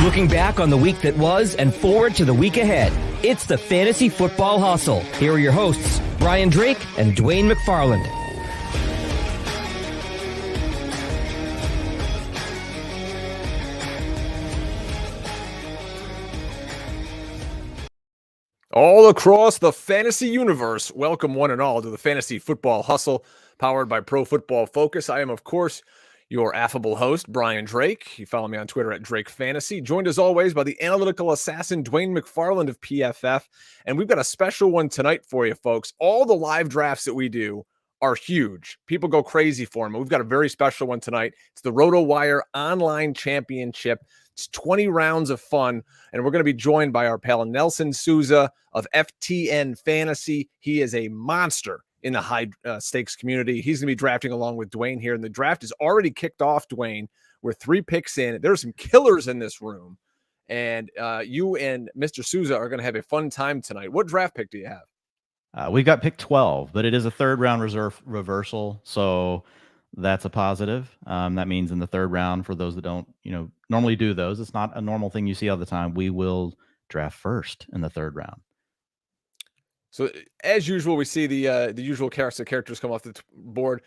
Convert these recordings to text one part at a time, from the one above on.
Looking back on the week that was and forward to the week ahead. It's the Fantasy Football Hustle. Here are your hosts, Brian Drake and Dwain McFarland. All across the fantasy universe, welcome one and all to the Fantasy Football Hustle, powered by Pro Football Focus. I am, of course, your affable host, Brian Drake. You follow me on Twitter at Drake Fantasy. Joined as always by the analytical assassin, Dwain McFarland of PFF. And we've got a special one tonight for you, folks. All the live drafts that we do are huge. People go crazy for them. We've got a very special one tonight. It's the Rotowire Online Championship. It's 20 rounds of fun, and we're going to be joined by our pal Nelson Souza of FTN Fantasy. He is a monster in the high stakes community. He's going to be drafting along with Dwain here, and the draft is already kicked off, Dwain. We're 3 picks in. There's some killers in this room, and you and Mr. Souza are going to have a fun time tonight. What draft pick do you have? We've got pick 12, but it is a third-round reversal, so that's a positive. That means in the third round, for those that don't, normally do those, it's not a normal thing you see all the time. We will draft first in the third round. So as usual, we see the usual characters come off the board: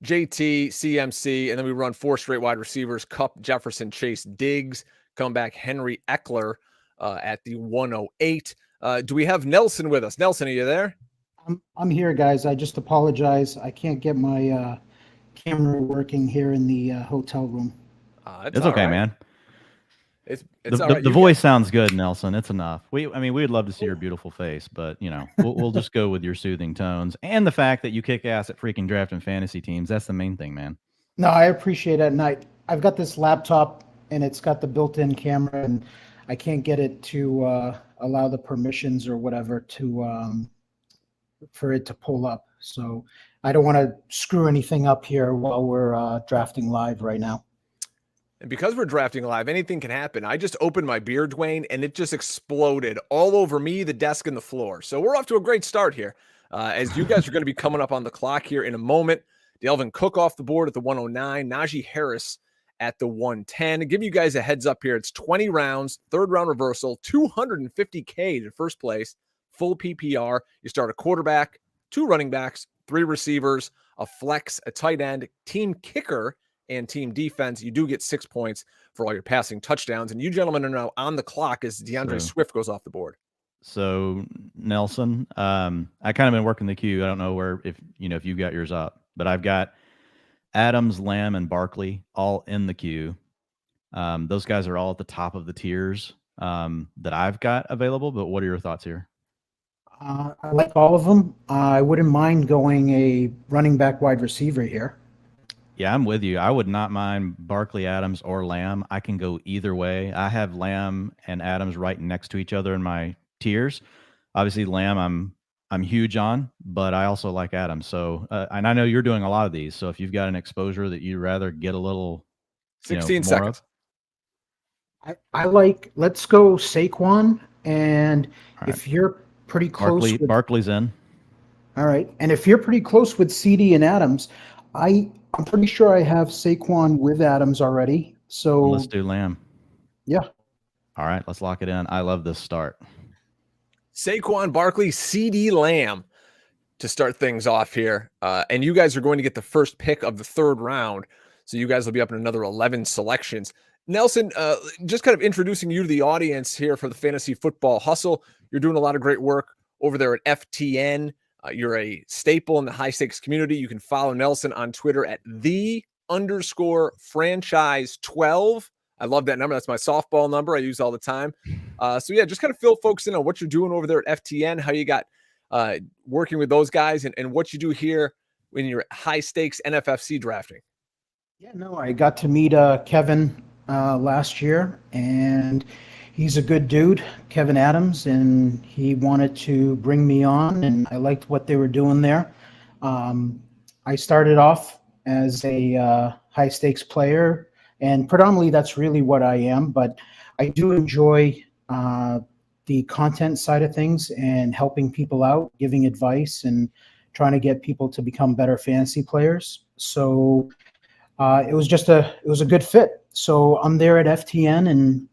JT, CMC, and then we run 4 straight wide receivers: Kupp, Jefferson, Chase, Diggs, come back Henry Eckler at the 108. Do we have Nelson with us? Nelson, are you there? I'm here, guys. I just apologize. I can't get my camera working here in the hotel room. It's okay, right, man. It's the voice sounds good, Nelson. It's enough. We would love to see your beautiful face, but we'll just go with your soothing tones and the fact that you kick ass at freaking drafting fantasy teams. That's the main thing, man. No, I appreciate it. And I've got this laptop and it's got the built-in camera, and I can't get it to allow the permissions or whatever to for it to pull up. So I don't want to screw anything up here while we're drafting live right now. And because we're drafting live, anything can happen. I just opened my beer, Dwain, and it just exploded all over me, the desk, and the floor. So we're off to a great start here. As you guys are going to be coming up on the clock here in a moment. Delvin Cook off the board at the 109. Najee Harris at the 110. To give you guys a heads up here, it's 20 rounds, third round reversal, $250K to first place, full PPR. You start a quarterback, 2 running backs, 3 receivers, a flex, a tight end, team kicker, and team defense. You do get 6 points for all your passing touchdowns. And you gentlemen are now on the clock as DeAndre Swift goes off the board. So Nelson, I kind of been working the queue. I don't know if you've got yours up, but I've got Adams, Lamb, and Barkley all in the queue. Those guys are all at the top of the tiers that I've got available. But what are your thoughts here? I like all of them. I wouldn't mind going a running back wide receiver here. Yeah, I'm with you. I would not mind Barkley, Adams, or Lamb. I can go either way. I have Lamb and Adams right next to each other in my tiers. Obviously, Lamb I'm huge on, but I also like Adams. So, and I know you're doing a lot of these. So if you've got an exposure that you'd rather get a little 16 seconds. I like, let's go Saquon. And right, if you're pretty close, Barkley's in. All right. And if you're pretty close with CD and Adams, I'm pretty sure I have Saquon with Adams already. So let's do Lamb. Yeah. All right, let's lock it in. I love this start. Saquon, Barkley, CD Lamb to start things off here. And you guys are going to get the first pick of the third round. So you guys will be up in another 11 selections. Nelson, just kind of introducing you to the audience here for the Fantasy Football Hustle. You're doing a lot of great work over there at FTN. You're a staple in the high stakes community. You can follow Nelson on Twitter at _franchise12. I love that number. That's my softball number I use all the time. So yeah, just kind of fill folks in on what you're doing over there at FTN, how you got working with those guys, and what you do here when you're high stakes NFFC drafting. Yeah, no, I got to meet Kevin last year, and he's a good dude, Kevin Adams, and he wanted to bring me on, and I liked what they were doing there. I started off as a high stakes player, and predominantly that's really what I am, but I do enjoy the content side of things and helping people out, giving advice, and trying to get people to become better fantasy players. So it was a good fit. So I'm there at FTN, and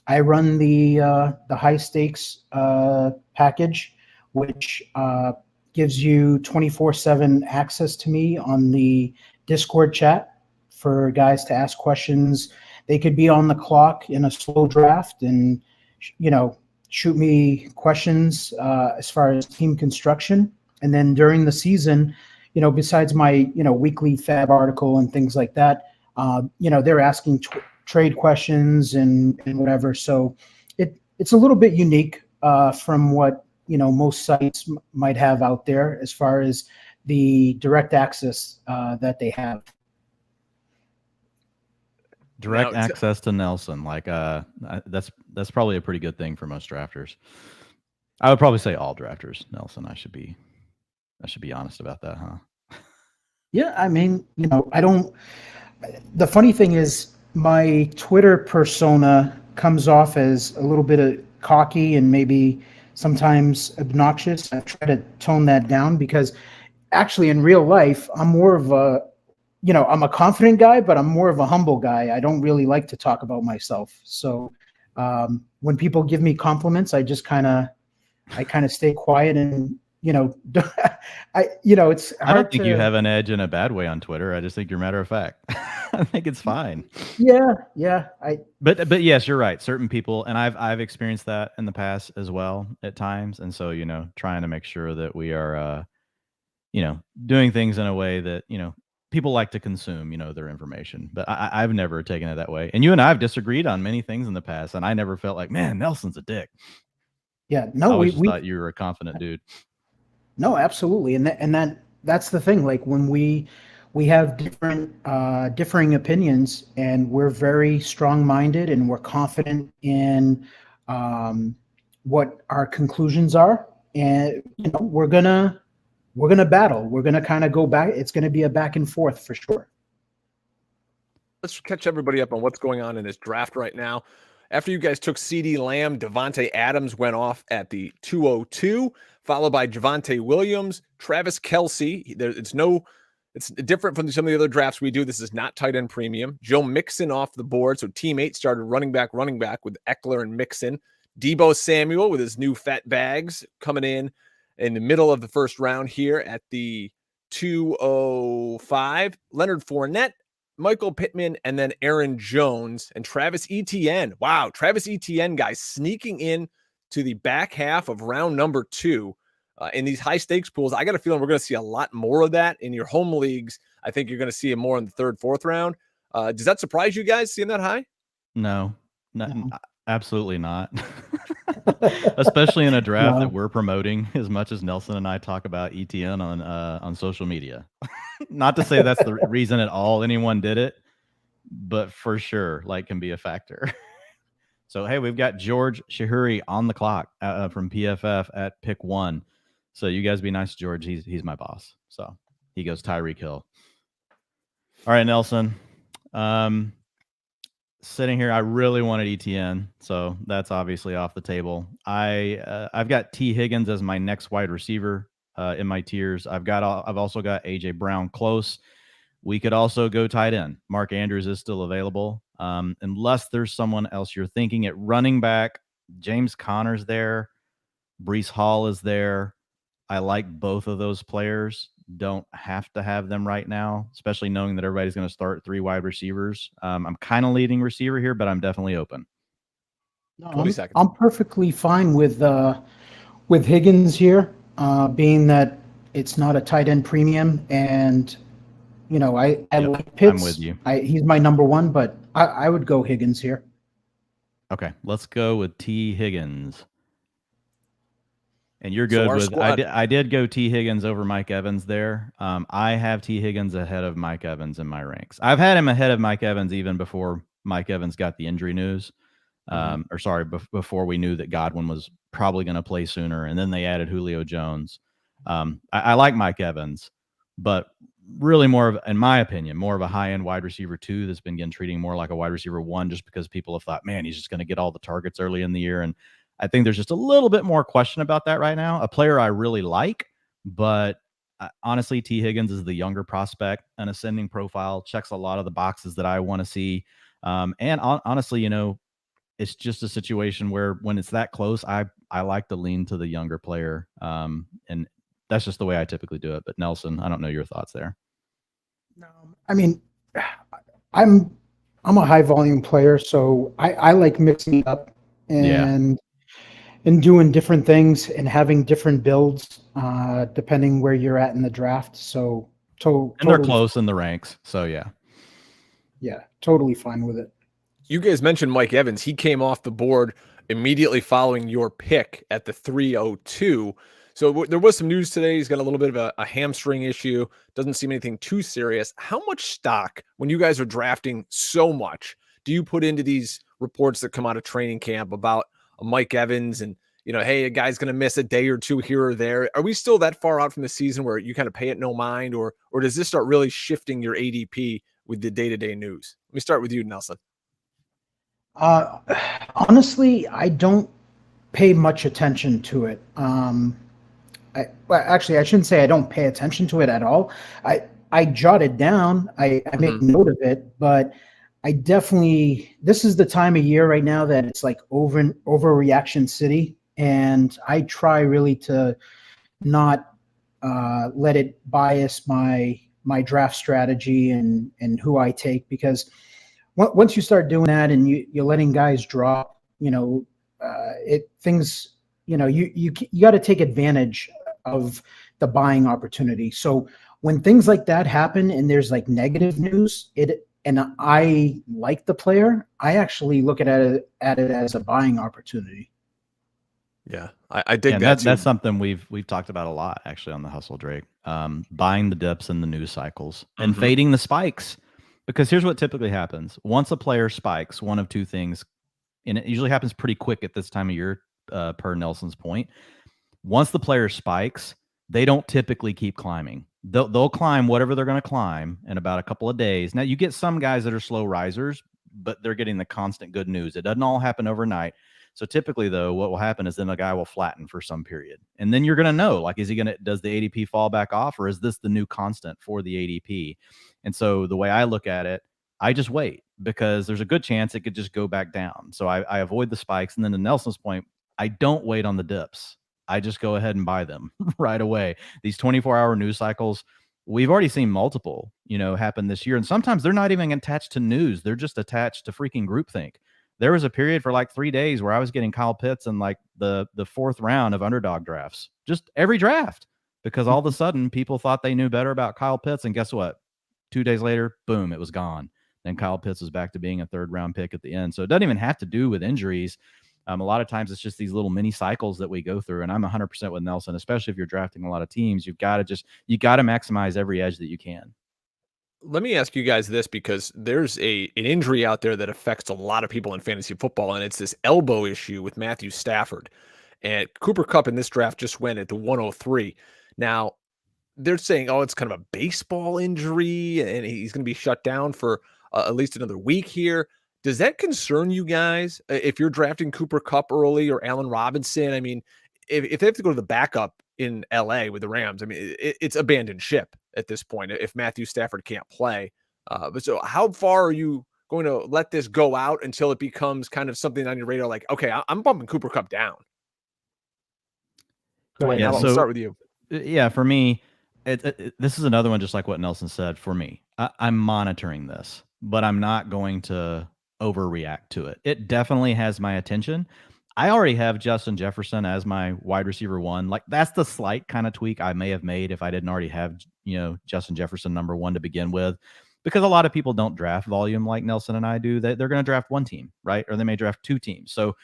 I run the high stakes package, which gives you 24/7 access to me on the Discord chat for guys to ask questions. They could be on the clock in a slow draft and, shoot me questions as far as team construction. And then during the season, besides my, weekly fab article and things like that, they're asking trade questions and whatever. So it's a little bit unique from what, most sites might have out there as far as the direct access that they have. Direct access to Nelson, like that's probably a pretty good thing for most drafters. I would probably say all drafters, Nelson. I should be honest about that, huh? Yeah, I mean, I don't. The funny thing is, my Twitter persona comes off as a little bit of cocky and maybe sometimes obnoxious. I try to tone that down because actually in real life, I'm more of a, I'm a confident guy, but I'm more of a humble guy. I don't really like to talk about myself. So when people give me compliments, I kind of stay quiet and, it's hard. I don't think you have an edge in a bad way on Twitter. I just think you're matter of fact. I think it's fine. Yeah. But yes, you're right. Certain people, and I've experienced that in the past as well at times. And so, trying to make sure that we are, doing things in a way that, people like to consume, their information. But I've never taken it that way. And you and I have disagreed on many things in the past, and I never felt like, man, Nelson's a dick. Yeah, no, I always thought you were a confident dude. No, absolutely, and that's the thing. Like when we have differing opinions, and we're very strong-minded, and we're confident in what our conclusions are, and we're gonna battle. We're gonna kind of go back. It's gonna be a back and forth for sure. Let's catch everybody up on what's going on in this draft right now. After you guys took CeeDee Lamb, Devontae Adams went off at the 202, followed by Javonte Williams, Travis Kelce. It's different from some of the other drafts we do. This is not tight end premium. Joe Mixon off the board. So team 8 started running back with Eckler and Mixon. Deebo Samuel with his new fat bags coming in the middle of the first round here at the 205. Leonard Fournette, Michael Pittman, and then Aaron Jones and Travis Etienne. Wow, Travis Etienne, guys, sneaking in to the back half of round number 2 in these high stakes pools. I got a feeling we're going to see a lot more of that in your home leagues. I think you're going to see it more in the 3rd, 4th round. Does that surprise you guys seeing that high? No, absolutely not. Especially in a draft that we're promoting as much as Nelson and I talk about ETN on social media. Not to say that's the reason at all anyone did it, but for sure, can be a factor. So, hey, we've got George Chahrouri on the clock from PFF at pick 1. So you guys be nice to George. He's my boss. So he goes Tyreek Hill. All right, Nelson. Sitting here, I really wanted ETN, so that's obviously off the table. I've got T. Higgins as my next wide receiver in my tiers. I've also got AJ Brown close. We could also go tight end. Mark Andrews is still available, unless there's someone else you're thinking. At running back, James Conner's there. Breece Hall is there. I like both of those players. Don't have to have them right now, especially knowing that everybody's going to start 3 wide receivers. I'm kind of leading receiver here, but I'm definitely open. No, 20 seconds. I'm perfectly fine with Higgins here, being that it's not a tight end premium, and I like Pitts. I'm with you. He's my number 1, but I would go Higgins here. Okay, let's go with T. Higgins. And you're good with I did go T. Higgins over Mike Evans there. I have T. Higgins ahead of Mike Evans in my ranks. I've had him ahead of Mike Evans even before Mike Evans got the injury news. Before we knew that Godwin was probably going to play sooner, and then they added Julio Jones. I like Mike Evans, but really in my opinion, more of a high-end wide receiver 2 that's been getting treating more like a wide receiver 1 just because people have thought, man, he's just going to get all the targets early in the year. And I think there's just a little bit more question about that right now. A player I really like, but honestly, T. Higgins is the younger prospect, an ascending profile, checks a lot of the boxes that I want to see. Honestly, it's just a situation where when it's that close, I like to lean to the younger player. And that's just the way I typically do it. But Nelson, I don't know your thoughts there. No, I mean, I'm a high volume player, so I like mixing it up and doing different things and having different builds depending where you're at in the draft. So and they're close in the ranks. So yeah, totally fine with it. You guys mentioned Mike Evans. He came off the board immediately following your pick at the 302. So there was some news today. He's got a little bit of a hamstring issue. Doesn't seem anything too serious. How much stock, when you guys are drafting so much, do you put into these reports that come out of training camp about Mike Evans and, hey, a guy's going to miss a day or two here or there? Are we still that far out from the season where you kind of pay it no mind, or does this start really shifting your ADP with the day-to-day news? Let me start with you, Nelson. Honestly, I don't pay much attention to it. Actually, I shouldn't say I don't pay attention to it at all. I jot it down. I make note of it, but I definitely, this is the time of year right now that it's like overreaction city. And I try really to not let it bias my draft strategy and who I take, because once you start doing that and you're letting guys drop, you got to take advantage of the buying opportunity. So when things like that happen and there's like negative news, and I like the player, I actually look at it as a buying opportunity. Yeah, I dig that. That's something we've talked about a lot actually on the Hustle, Drake. Buying the dips and the news cycles and fading the spikes. Because here's what typically happens. Once a player spikes, one of two things, and it usually happens pretty quick at this time of year, per Nelson's point. Once the player spikes, they don't typically keep climbing. They'll climb whatever they're going to climb in about a couple of days. Now, you get some guys that are slow risers, but they're getting the constant good news. It doesn't all happen overnight. So typically, though, what will happen is then a guy will flatten for some period. And then you're going to know, like, does the ADP fall back off, or is this the new constant for the ADP? And so the way I look at it, I just wait, because there's a good chance it could just go back down. So I avoid the spikes. And then to Nelson's point, I don't wait on the dips. I just go ahead and buy them right away. These 24-hour news cycles, we've already seen multiple, happen this year. And sometimes they're not even attached to news. They're just attached to freaking groupthink. There was a period for like 3 days where I was getting Kyle Pitts in like the fourth round of underdog drafts, just every draft, because all of a sudden people thought they knew better about Kyle Pitts. And guess what? 2 days later, boom, it was gone. Then Kyle Pitts was back to being a third round pick at the end. So it doesn't even have to do with injuries. A lot of times it's just these little mini cycles that we go through. And I'm 100% with Nelson, especially if you're drafting a lot of teams. You got to maximize every edge that you can. Let me ask you guys this, because there's an injury out there that affects a lot of people in fantasy football, and it's this elbow issue with Matthew Stafford. And Cooper Kupp in this draft just went at the 103. Now, they're saying, it's kind of a baseball injury, and he's going to be shut down for at least another week here. Does that concern you guys if you're drafting Cooper Kupp early or Allen Robinson? I mean, if they have to go to the backup in LA with the Rams, I mean, it's abandoned ship at this point if Matthew Stafford can't play. But so how far are you going to let this go out until it becomes kind of something on your radar? Like, okay, I'm bumping Cooper Kupp down. Dwayne, I'll start with you. Yeah, for me, this is another one, just like what Nelson said. For me, I'm monitoring this, but I'm not going to overreact to it. It definitely has my attention. I already have Justin Jefferson as my wide receiver one. Like, that's the slight kind of tweak I may have made if I didn't already have, Justin Jefferson number one to begin with, because a lot of people don't draft volume like Nelson and I do. They're going to draft one team, right? Or they may draft two teams. So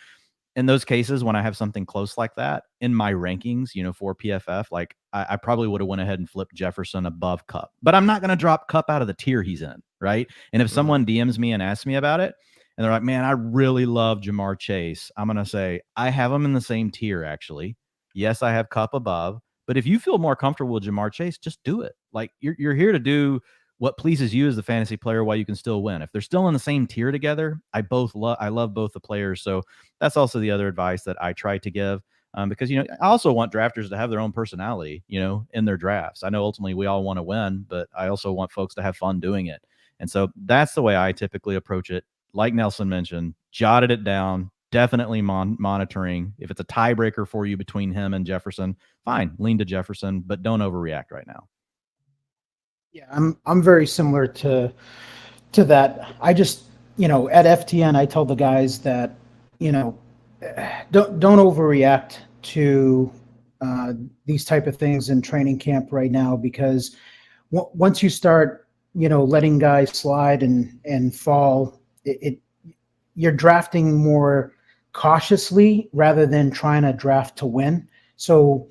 in those cases, when I have something close like that in my rankings, for PFF, like I probably would have went ahead and flipped Jefferson above Kupp, but I'm not going to drop Kupp out of the tier he's in. Right. And if someone DMs me and asks me about it, and they're like, man, I really love Jamar Chase, I'm going to say, I have him in the same tier, actually. Yes, I have Kupp above. But if you feel more comfortable with Jamar Chase, just do it. Like, you're here to do what pleases you as the fantasy player while you can still win. If they're still in the same tier together, I love both the players. So that's also the other advice that I try to give. because, I also want drafters to have their own personality, in their drafts. I know ultimately we all want to win, but I also want folks to have fun doing it. And so that's the way I typically approach it. Like Nelson mentioned, jotted it down, definitely monitoring. If it's a tiebreaker for you between him and Jefferson, fine, lean to Jefferson, but don't overreact right now. Yeah, I'm very similar to that. I just, at FTN, I tell the guys that, don't overreact to these type of things in training camp right now, because once you start, letting guys slide and fall, you're drafting more cautiously rather than trying to draft to win. So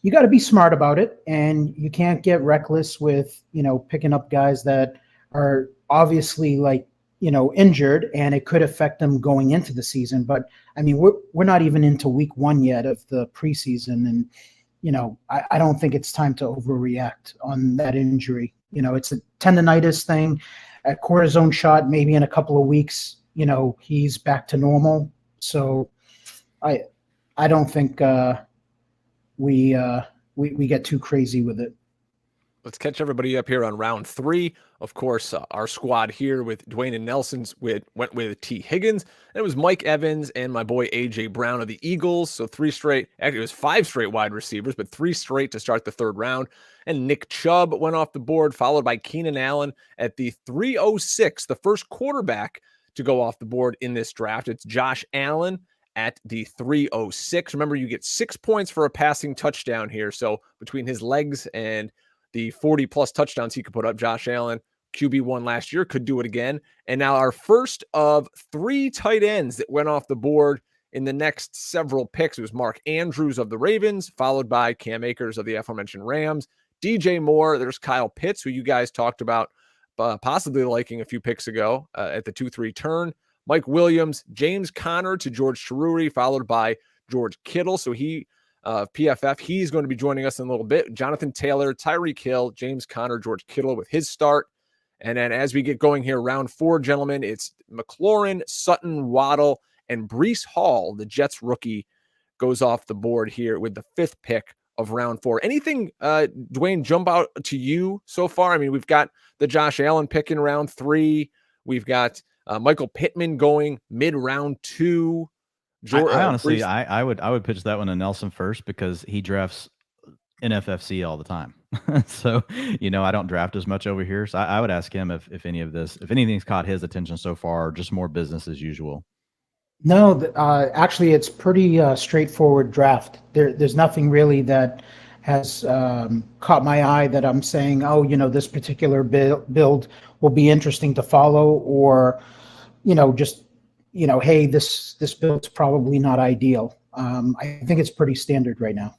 you got to be smart about it, and you can't get reckless with, picking up guys that are obviously injured, and it could affect them going into the season. But I mean, we're not even into week 1 yet of the preseason, and I don't think it's time to overreact on that injury. It's a tendonitis thing, a cortisone shot. Maybe in a couple of weeks, he's back to normal. So I don't think we get too crazy with it. Let's catch everybody up here on round 3. Of course, our squad here with Dwain and Nelson's went with T. Higgins. And it was Mike Evans and my boy A.J. Brown of the Eagles. So 3 straight, actually it was 5 straight wide receivers, but 3 straight to start the 3rd round. And Nick Chubb went off the board, followed by Keenan Allen at the 306, the first quarterback to go off the board in this draft. It's Josh Allen at the 306. Remember, you get 6 points for a passing touchdown here. So between his legs and the 40-plus touchdowns he could put up, Josh Allen, QB1 last year, could do it again. And now our first of 3 tight ends that went off the board in the next several picks was Mark Andrews of the Ravens, followed by Cam Akers of the aforementioned Rams, DJ Moore. There's Kyle Pitts, who you guys talked about possibly liking a few picks ago at the 2-3 turn. Mike Williams, James Conner to George Chahrouri, followed by George Kittle. So he PFF, he's going to be joining us in a little bit. Jonathan Taylor, Tyreek Hill, James Conner, George Kittle with his start. And then as we get going here, round 4, gentlemen, it's McLaurin, Sutton, Waddle, and Breece Hall, the Jets rookie, goes off the board here with the 5th pick of round 4. Anything, Dwain, jump out to you so far? I mean, we've got the Josh Allen pick in round 3. We've got Michael Pittman going mid-round 2. I honestly, I would pitch that one to Nelson first, because he drafts NFFC all the time. So, I don't draft as much over here. So I would ask him if anything's caught his attention so far, or just more business as usual. No, actually, it's pretty straightforward draft. There's nothing really that has caught my eye that I'm saying, oh, this particular build will be interesting to follow, or, just, hey, this build's probably not ideal. I think it's pretty standard right now.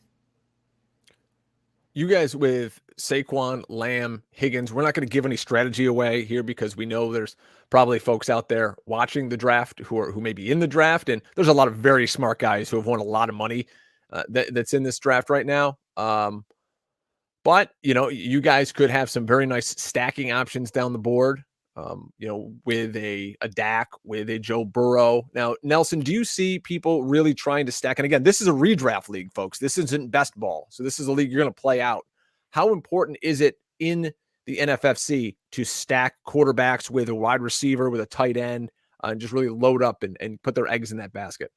You guys with Saquon, Lamb, Higgins, we're not going to give any strategy away here, because we know there's probably folks out there watching the draft who may be in the draft, and there's a lot of very smart guys who have won a lot of money that's in this draft right now. But you guys could have some very nice stacking options down the board. With a Dak, with a Joe Burrow. Now, Nelson, do you see people really trying to stack? And again, this is a redraft league, folks. This isn't best ball. So this is a league you're going to play out. How important is it in the NFFC to stack quarterbacks with a wide receiver, with a tight end, and just really load up and put their eggs in that basket?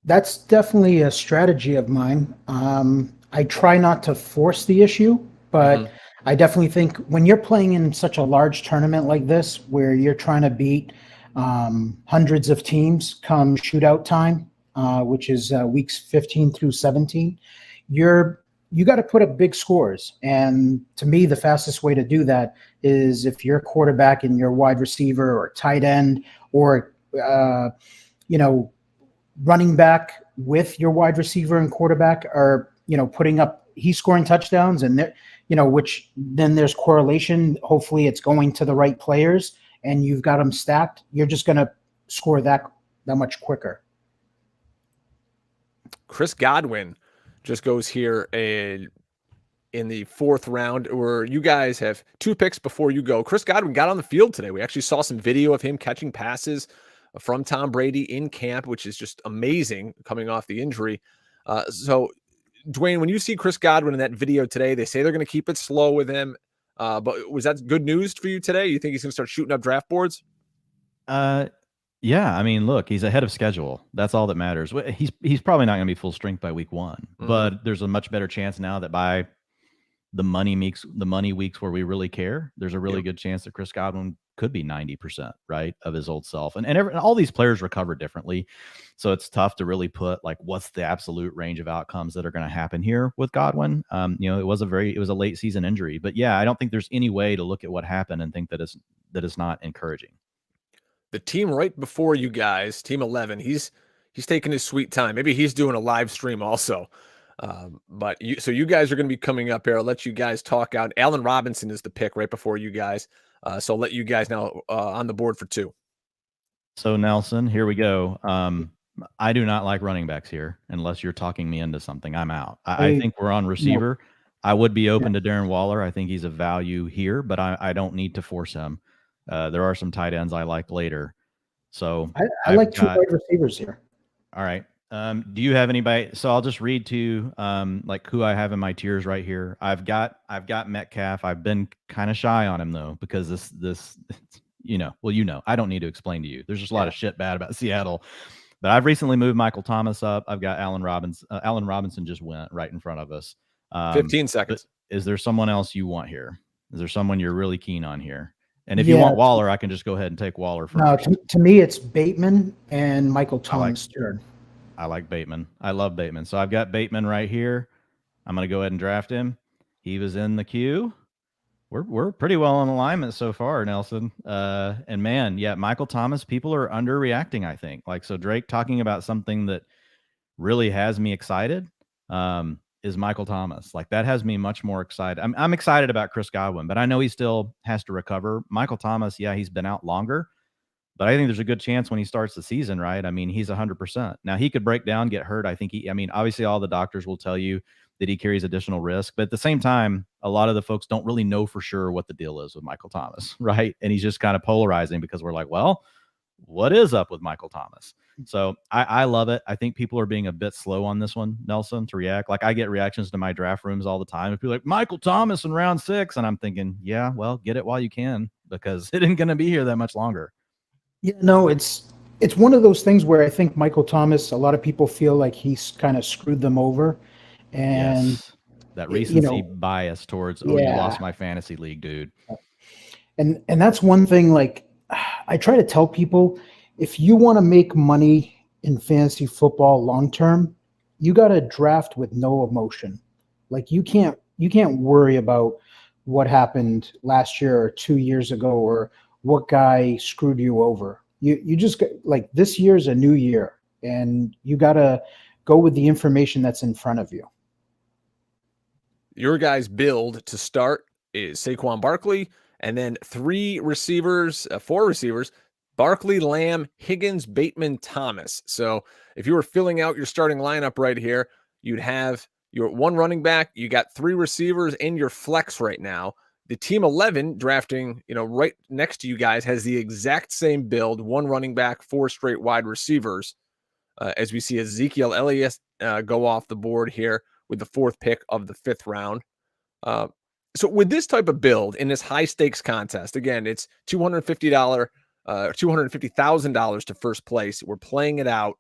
That's definitely a strategy of mine. I try not to force the issue, but I definitely think when you're playing in such a large tournament like this, where you're trying to beat hundreds of teams come shootout time, which is weeks 15 through 17, you got to put up big scores. And to me, the fastest way to do that is if your quarterback and your wide receiver or tight end, or running back with your wide receiver and quarterback are he's scoring touchdowns, and which then there's correlation. Hopefully it's going to the right players, and you've got them stacked. You're just going to score that much quicker. Chris Godwin just goes here in the 4th round, where you guys have 2 picks before you go. Chris Godwin got on the field today. We actually saw some video of him catching passes from Tom Brady in camp, which is just amazing coming off the injury. So, Dwain, when you see Chris Godwin in that video today, they say they're going to keep it slow with him. But was that good news for you today? You think he's going to start shooting up draft boards? Yeah. I mean, look, he's ahead of schedule. That's all that matters. He's probably not going to be full strength by week 1, but there's a much better chance now that by the money weeks where we really care, there's a really good chance that Chris Godwin could be 90%, right, of his old self. And all these players recover differently. So it's tough to really put like what's the absolute range of outcomes that are going to happen here with Godwin. It was a late season injury, but yeah, I don't think there's any way to look at what happened and think that it's not encouraging. The team right before you guys, team 11, he's taking his sweet time. Maybe he's doing a live stream also. So you guys are going to be coming up here. I'll let you guys talk out. Allen Robinson is the pick right before you guys. So I'll let you guys now on the board for 2. So Nelson, here we go. I do not like running backs here unless you're talking me into something. I'm out. I think we're on receiver. No. I would be open to Darren Waller. I think he's a value here, but I don't need to force him. There are some tight ends I like later. So I like 2 wide receivers here. All right. Do you have anybody? So I'll just read to you like who I have in my tiers right here. I've got Metcalf. I've been kind of shy on him though, because this I don't need to explain to you. There's just a lot of shit bad about Seattle. But I've recently moved Michael Thomas up. I've got Allen Robinson. Allen Robinson just went right in front of us. 15 seconds. Is there someone else you want here? Is there someone you're really keen on here? And if you want Waller, I can just go ahead and take Waller first. No, to me, it's Bateman and Michael Thomas third. I like Bateman. I love Bateman. So I've got Bateman right here. I'm going to go ahead and draft him. He was in the queue. We're pretty well in alignment so far, Nelson. And man, yeah, Michael Thomas, people are underreacting, I think. Like, so Drake talking about something that really has me excited is Michael Thomas. Like, that has me much more excited. I'm excited about Chris Godwin, but I know he still has to recover. Michael Thomas, yeah, he's been out longer, but I think there's a good chance when he starts the season, right? I mean, he's 100%. Now, he could break down, get hurt. I think obviously all the doctors will tell you that he carries additional risk, but at the same time, a lot of the folks don't really know for sure what the deal is with Michael Thomas, right? And he's just kind of polarizing because we're like, well, what is up with Michael Thomas? So I love it. I think people are being a bit slow on this one, Nelson, to react. Like, I get reactions to my draft rooms all the time. If people are like, Michael Thomas in round 6, and I'm thinking, yeah, well, get it while you can, because it isn't going to be here that much longer. Yeah, no, it's one of those things where I think Michael Thomas, a lot of people feel like he's kind of screwed them over. And yes, that recency bias towards, you lost my fantasy league, dude. And that's one thing, like, I try to tell people, if you want to make money in fantasy football long term, you got to draft with no emotion. Like, you can't worry about what happened last year or 2 years ago or what guy screwed you over. You just, like, this year's a new year, and you got to go with the information that's in front of you. Your guys' build to start is Saquon Barkley, and then 4 receivers, Barkley, Lamb, Higgins, Bateman, Thomas. So if you were filling out your starting lineup right here, you'd have your 1 running back, you got 3 receivers, and your flex right now. The team 11 drafting, right next to you guys has the exact same build, 1 running back, 4 straight wide receivers. As we see Ezekiel Elliott go off the board here with the 4th pick of the 5th round. So with this type of build in this high stakes contest, again, it's $250,000 to first place. We're playing it out.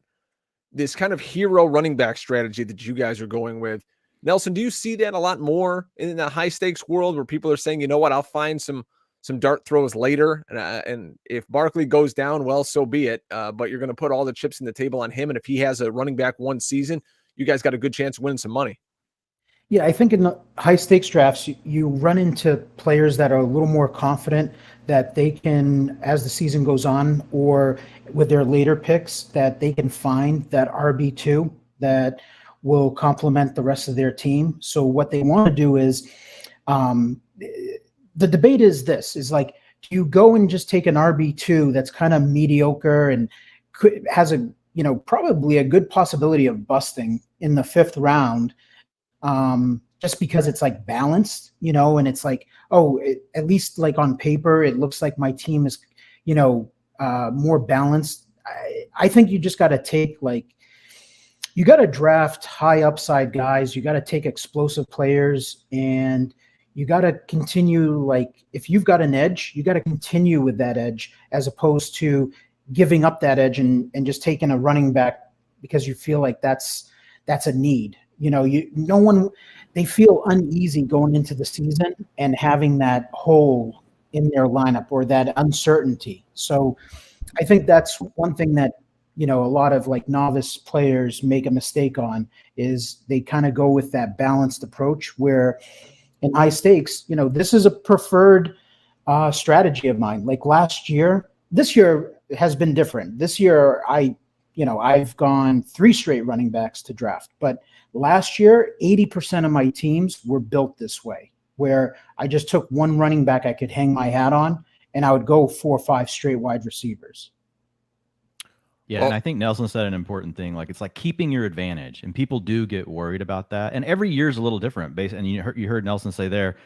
This kind of hero running back strategy that you guys are going with. Nelson, do you see that a lot more in the high stakes world where people are saying, you know what, I'll find some dart throws later. And if Barkley goes down, well, so be it. But you're going to put all the chips in the table on him. And if he has a running back 1 season, you guys got a good chance of winning some money. Yeah, I think in the high stakes drafts, you run into players that are a little more confident that they can, as the season goes on, or with their later picks, that they can find that RB2 that will complement the rest of their team. So what they want to do is, the debate is like, do you go and just take an RB2 that's kind of mediocre and has a, probably a good possibility of busting in the 5th round, just because it's like balanced, and it's like, at least like on paper, it looks like my team is, more balanced. I think you just got to take you got to draft high upside guys. You got to take explosive players, and you got to continue. If you've got an edge, you got to continue with that edge, as opposed to giving up that edge and just taking a running back because you feel like that's a need. They feel uneasy going into the season and having that hole in their lineup or that uncertainty. So I think that's one thing that, a lot of novice players make a mistake on, is they kind of go with that balanced approach where in high stakes, this is a preferred strategy of mine. This year has been different. This year, I've gone 3 straight running backs to draft, but last year, 80% of my teams were built this way, where I just took one running back I could hang my hat on, and I would go 4 or 5 straight wide receivers. Yeah, and I think Nelson said an important thing. It's like keeping your advantage, and people do get worried about that. And every year is a little different. And you heard Nelson say there,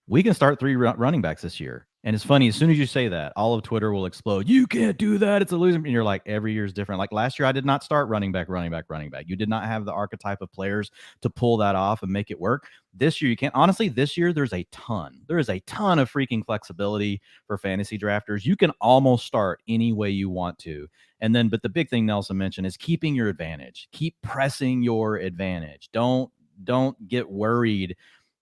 we can start 3 running backs this year. And it's funny, as soon as you say that, all of Twitter will explode. You can't do that. It's a loser. And you're like, every year is different. Like last year, I did not start running back. You did not have the archetype of players to pull that off and make it work. This year, you can't. Honestly, this year, there is a ton of freaking flexibility for fantasy drafters. You can almost start any way you want to. And then, but the big thing Nelson mentioned is keeping your advantage. Keep pressing your advantage. Don't get worried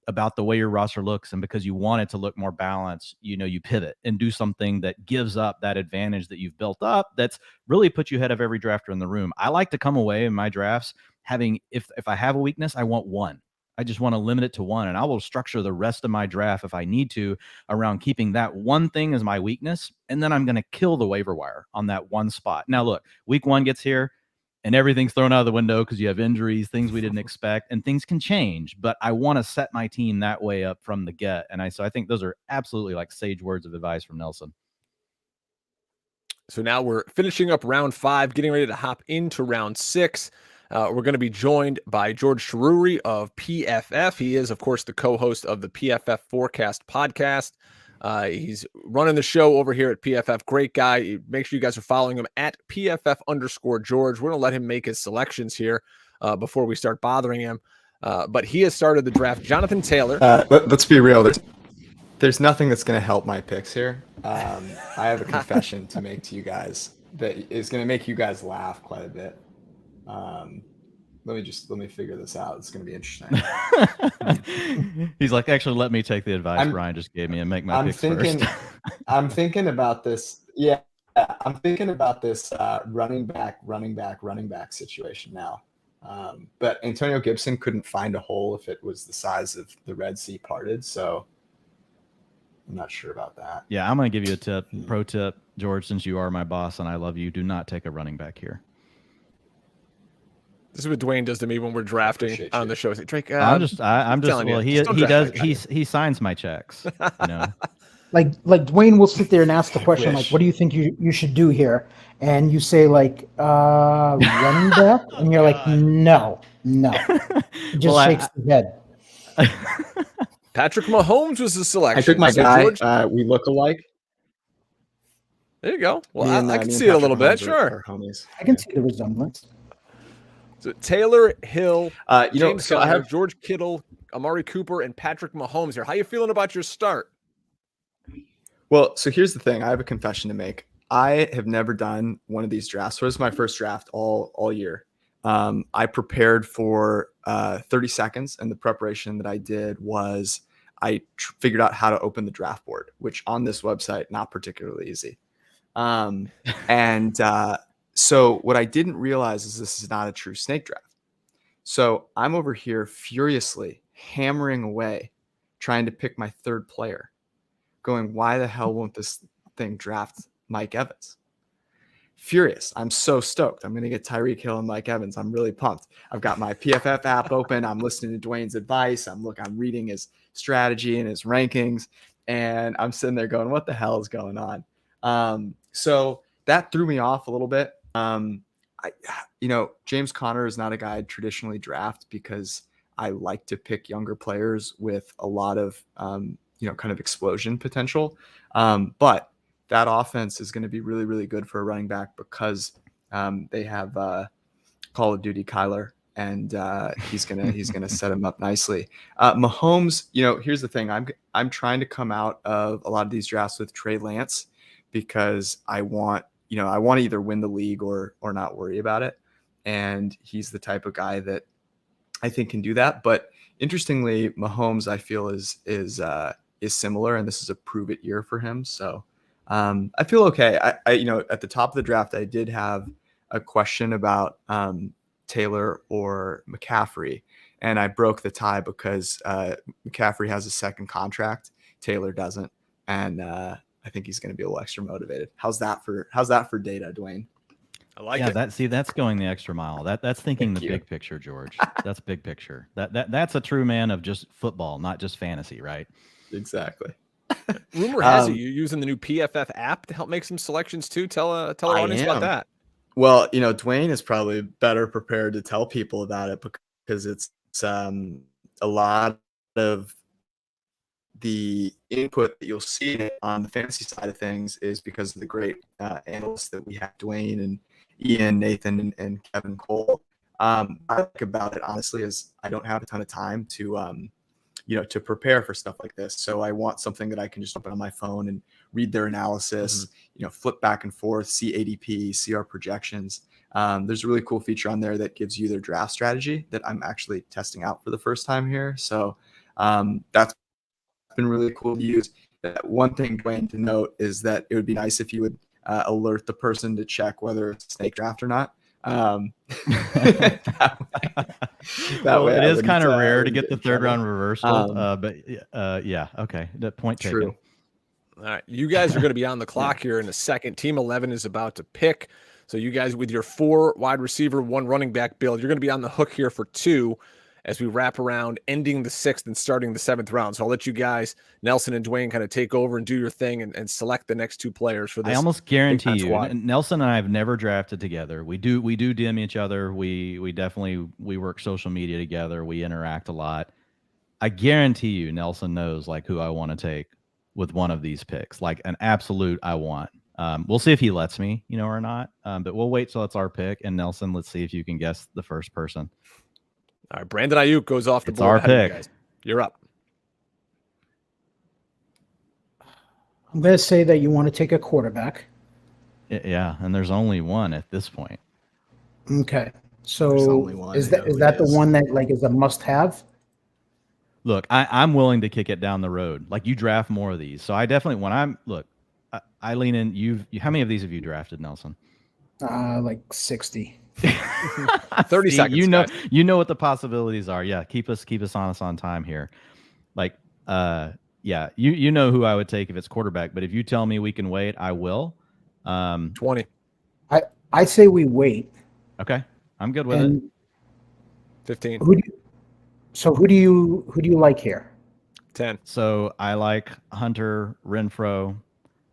about the way your roster looks, and because you want it to look more balanced, you pivot and do something that gives up that advantage that you've built up that's really put you ahead of every drafter in the room. I like to come away in my drafts having, if I have a weakness, I want one. I just want to limit it to one, and I will structure the rest of my draft if I need to around keeping that one thing as my weakness, and then I'm going to kill the waiver wire on that one spot. Now look, week 1 gets here, and everything's thrown out of the window because you have injuries, things we didn't expect, and things can change. But I want to set my team that way up from the get. And so I think those are absolutely sage words of advice from Nelson. So now we're finishing up round 5, getting ready to hop into round 6. We're going to be joined by George Chahrouri of PFF. He is, of course, the co-host of the PFF Forecast podcast. He's running the show over here at PFF. Great guy. Make sure you guys are following him at PFF_George. We're going to let him make his selections here before we start bothering him. But he has started the draft. Jonathan Taylor. Let's be real. There's nothing that's going to help my picks here. I have a confession to make to you guys that is going to make you guys laugh quite a bit. Let me figure this out. It's going to be interesting. He's like, actually, let me take the advice Brian just gave me and make my picks first. I'm thinking about this. Yeah, I'm thinking about this running back situation now. But Antonio Gibson couldn't find a hole if it was the size of the Red Sea parted. So I'm not sure about that. Yeah, I'm going to give you a pro tip, George, since you are my boss and I love you. Do not take a running back here. This is what Dwain does to me when we're drafting on the show. Drake, I'm just well, he signs my checks. Like Dwain will sit there and ask the question, what do you think you should do here? And you say running back, and you're like, no. He just shakes his head. Patrick Mahomes was the selection. I took my guy. We look alike. There you go. Well, I can see it a little bit. Sure. I can see the resemblance. So Taylor, Hill, James so I have George Kittle, Amari Cooper, and Patrick Mahomes here. How you feeling about your start? Well, so here's the thing. I have a confession to make. I have never done one of these drafts. So this is my first draft all year. I prepared for 30 seconds, and the preparation that I did was I figured out how to open the draft board, which on this website, not particularly easy. So what I didn't realize is this is not a true snake draft. So I'm over here furiously hammering away, trying to pick my third player, going, why the hell won't this thing draft Mike Evans? Furious. I'm so stoked. I'm going to get Tyreek Hill and Mike Evans. I'm really pumped. I've got my PFF app open. I'm listening to Dwayne's advice. I'm reading his strategy and his rankings, and I'm sitting there going, what the hell is going on? So that threw me off a little bit. James Conner is not a guy I'd traditionally draft because I like to pick younger players with a lot of, kind of explosion potential. But that offense is going to be really, really good for a running back because They have Call of Duty Kyler, and he's gonna set him up nicely. Mahomes, here's the thing. I'm trying to come out of a lot of these drafts with Trey Lance because I want to either win the league or not worry about it. And he's the type of guy that I think can do that. But interestingly, Mahomes, I feel is similar, and this is a prove it year for him. So I feel okay. I at the top of the draft, I did have a question about Taylor or McCaffrey, and I broke the tie because McCaffrey has a second contract, Taylor doesn't, and I think he's going to be a little extra motivated. How's that for data, Dwayne? I like it. That's going the extra mile. That's thinking the big picture, George. That's big picture. That's a true man of just football, not just fantasy, right? Exactly. Rumor has it you're using the new PFF app to help make some selections too. Tell our audience about that. Well, Dwayne is probably better prepared to tell people about it because it's a lot of the input that you'll see on the fantasy side of things is because of the great analysts that we have, Dwayne and Ian, Nathan, and Kevin Cole. I like about it, honestly, is I don't have a ton of time to to prepare for stuff like this. So I want something that I can just open on my phone and read their analysis, flip back and forth, see ADP, see our projections. There's a really cool feature on there that gives you their draft strategy that I'm actually testing out for the first time here. So that's been really cool to use. One thing, Dwayne, to note is that it would be nice if you would alert the person to check whether it's a snake draft or not. That way it is kind of rare to get the third round reversal, but yeah, okay. That point true. taken. All right, you guys are going to be on the clock here in a second. Team 11 is about to pick. So you guys, with your 4 wide receiver, 1 running back build, you're going to be on the hook here for 2 as we wrap around, ending the 6th and starting the 7th round. So I'll let you guys, Nelson and Dwayne, kind of take over and do your thing and select the next 2 players for this. I almost guarantee you, Nelson and I have never drafted together. We do DM each other. We definitely work social media together. We interact a lot. I guarantee you, Nelson knows like who I want to take with one of these picks, like an absolute I want. We'll see if he lets me, or not. But we'll wait till it's our pick. And Nelson, let's see if you can guess the first person. All right, Brandon Ayuk goes off the It's board. our pick. You guys. You're up. I'm going to say that you want to take a quarterback. Yeah, and there's only one at this point. Okay. So is that the one that like is a must-have? Look, I'm willing to kick it down the road. Like you draft more of these. So I definitely I lean in. How many of these have you drafted, Nelson? Like 60. 30 seconds. You know what the possibilities are. Yeah, keep us honest on time here. Like, yeah, you know who I would take if it's quarterback. But if you tell me we can wait, I will. 20. I say we wait. Okay, I'm good with it. 15. Who do you like here? 10. So I like Hunter Renfrow.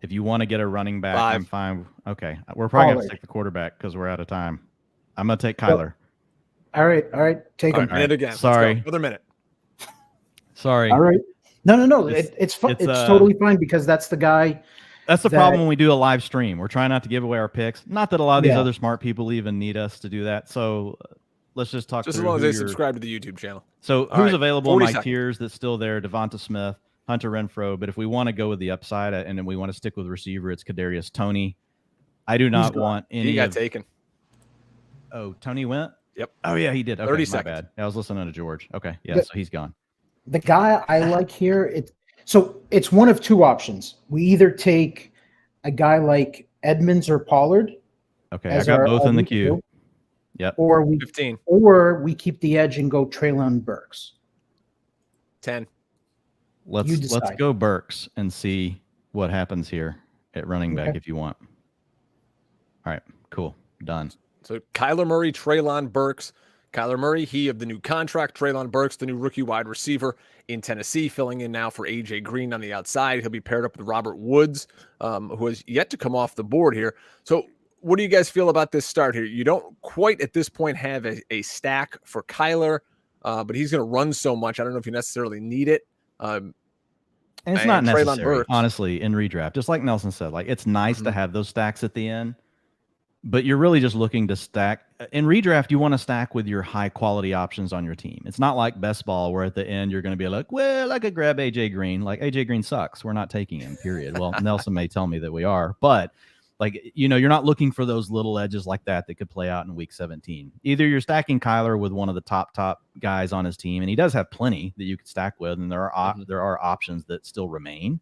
If you want to get a running back, 5. I'm fine. Okay, we're probably going to take the quarterback because we're out of time. I'm going to take Kyler. All right. Take him. Minute again. Sorry. Another minute. Sorry. All right. No. It's totally fine because that's the guy. That's the problem when we do a live stream. We're trying not to give away our picks. Not that a lot of these other smart people even need us to do that. So let's just talk. Just as long as they subscribe to the YouTube channel. So who's available in my tiers that's still there? Devonta Smith, Hunter Renfrow. But if we want to go with the upside and then we want to stick with receiver, it's Kadarius Toney. I do not want any. He got taken. Oh, Tony went? Yep. Oh, yeah, he did. Okay, 30 my seconds. bad. I was listening to George. Okay, yeah, so he's gone. The guy I like here, it's one of 2 options. We either take a guy like Edmonds or Pollard. Okay, I got both in the queue. Yep. Or we 15. Or we keep the edge and go Treylon Burks. 10. Let's go Burks and see what happens here at running back if you want. All right, cool. Done. So Kyler Murray, Treylon Burks. Kyler Murray, he of the new contract. Treylon Burks, the new rookie wide receiver in Tennessee, filling in now for A.J. Green on the outside. He'll be paired up with Robert Woods, who has yet to come off the board here. So what do you guys feel about this start here? You don't quite at this point have a stack for Kyler, but he's going to run so much. I don't know if you necessarily need it. And it's not necessary, honestly, in redraft. Just like Nelson said, like it's nice to have those stacks at the end. but you're really just looking to stack. In redraft, you want to stack with your high quality options on your team. It's not like best ball where at the end you're going to be like, well, I could grab AJ Green. Like, AJ Green sucks. We're not taking him, period. Well, Nelson may tell me that we are, but like, you're not looking for those little edges like that could play out in week 17. Either you're stacking Kyler with one of the top guys on his team, and he does have plenty that you could stack with, and there are options that still remain.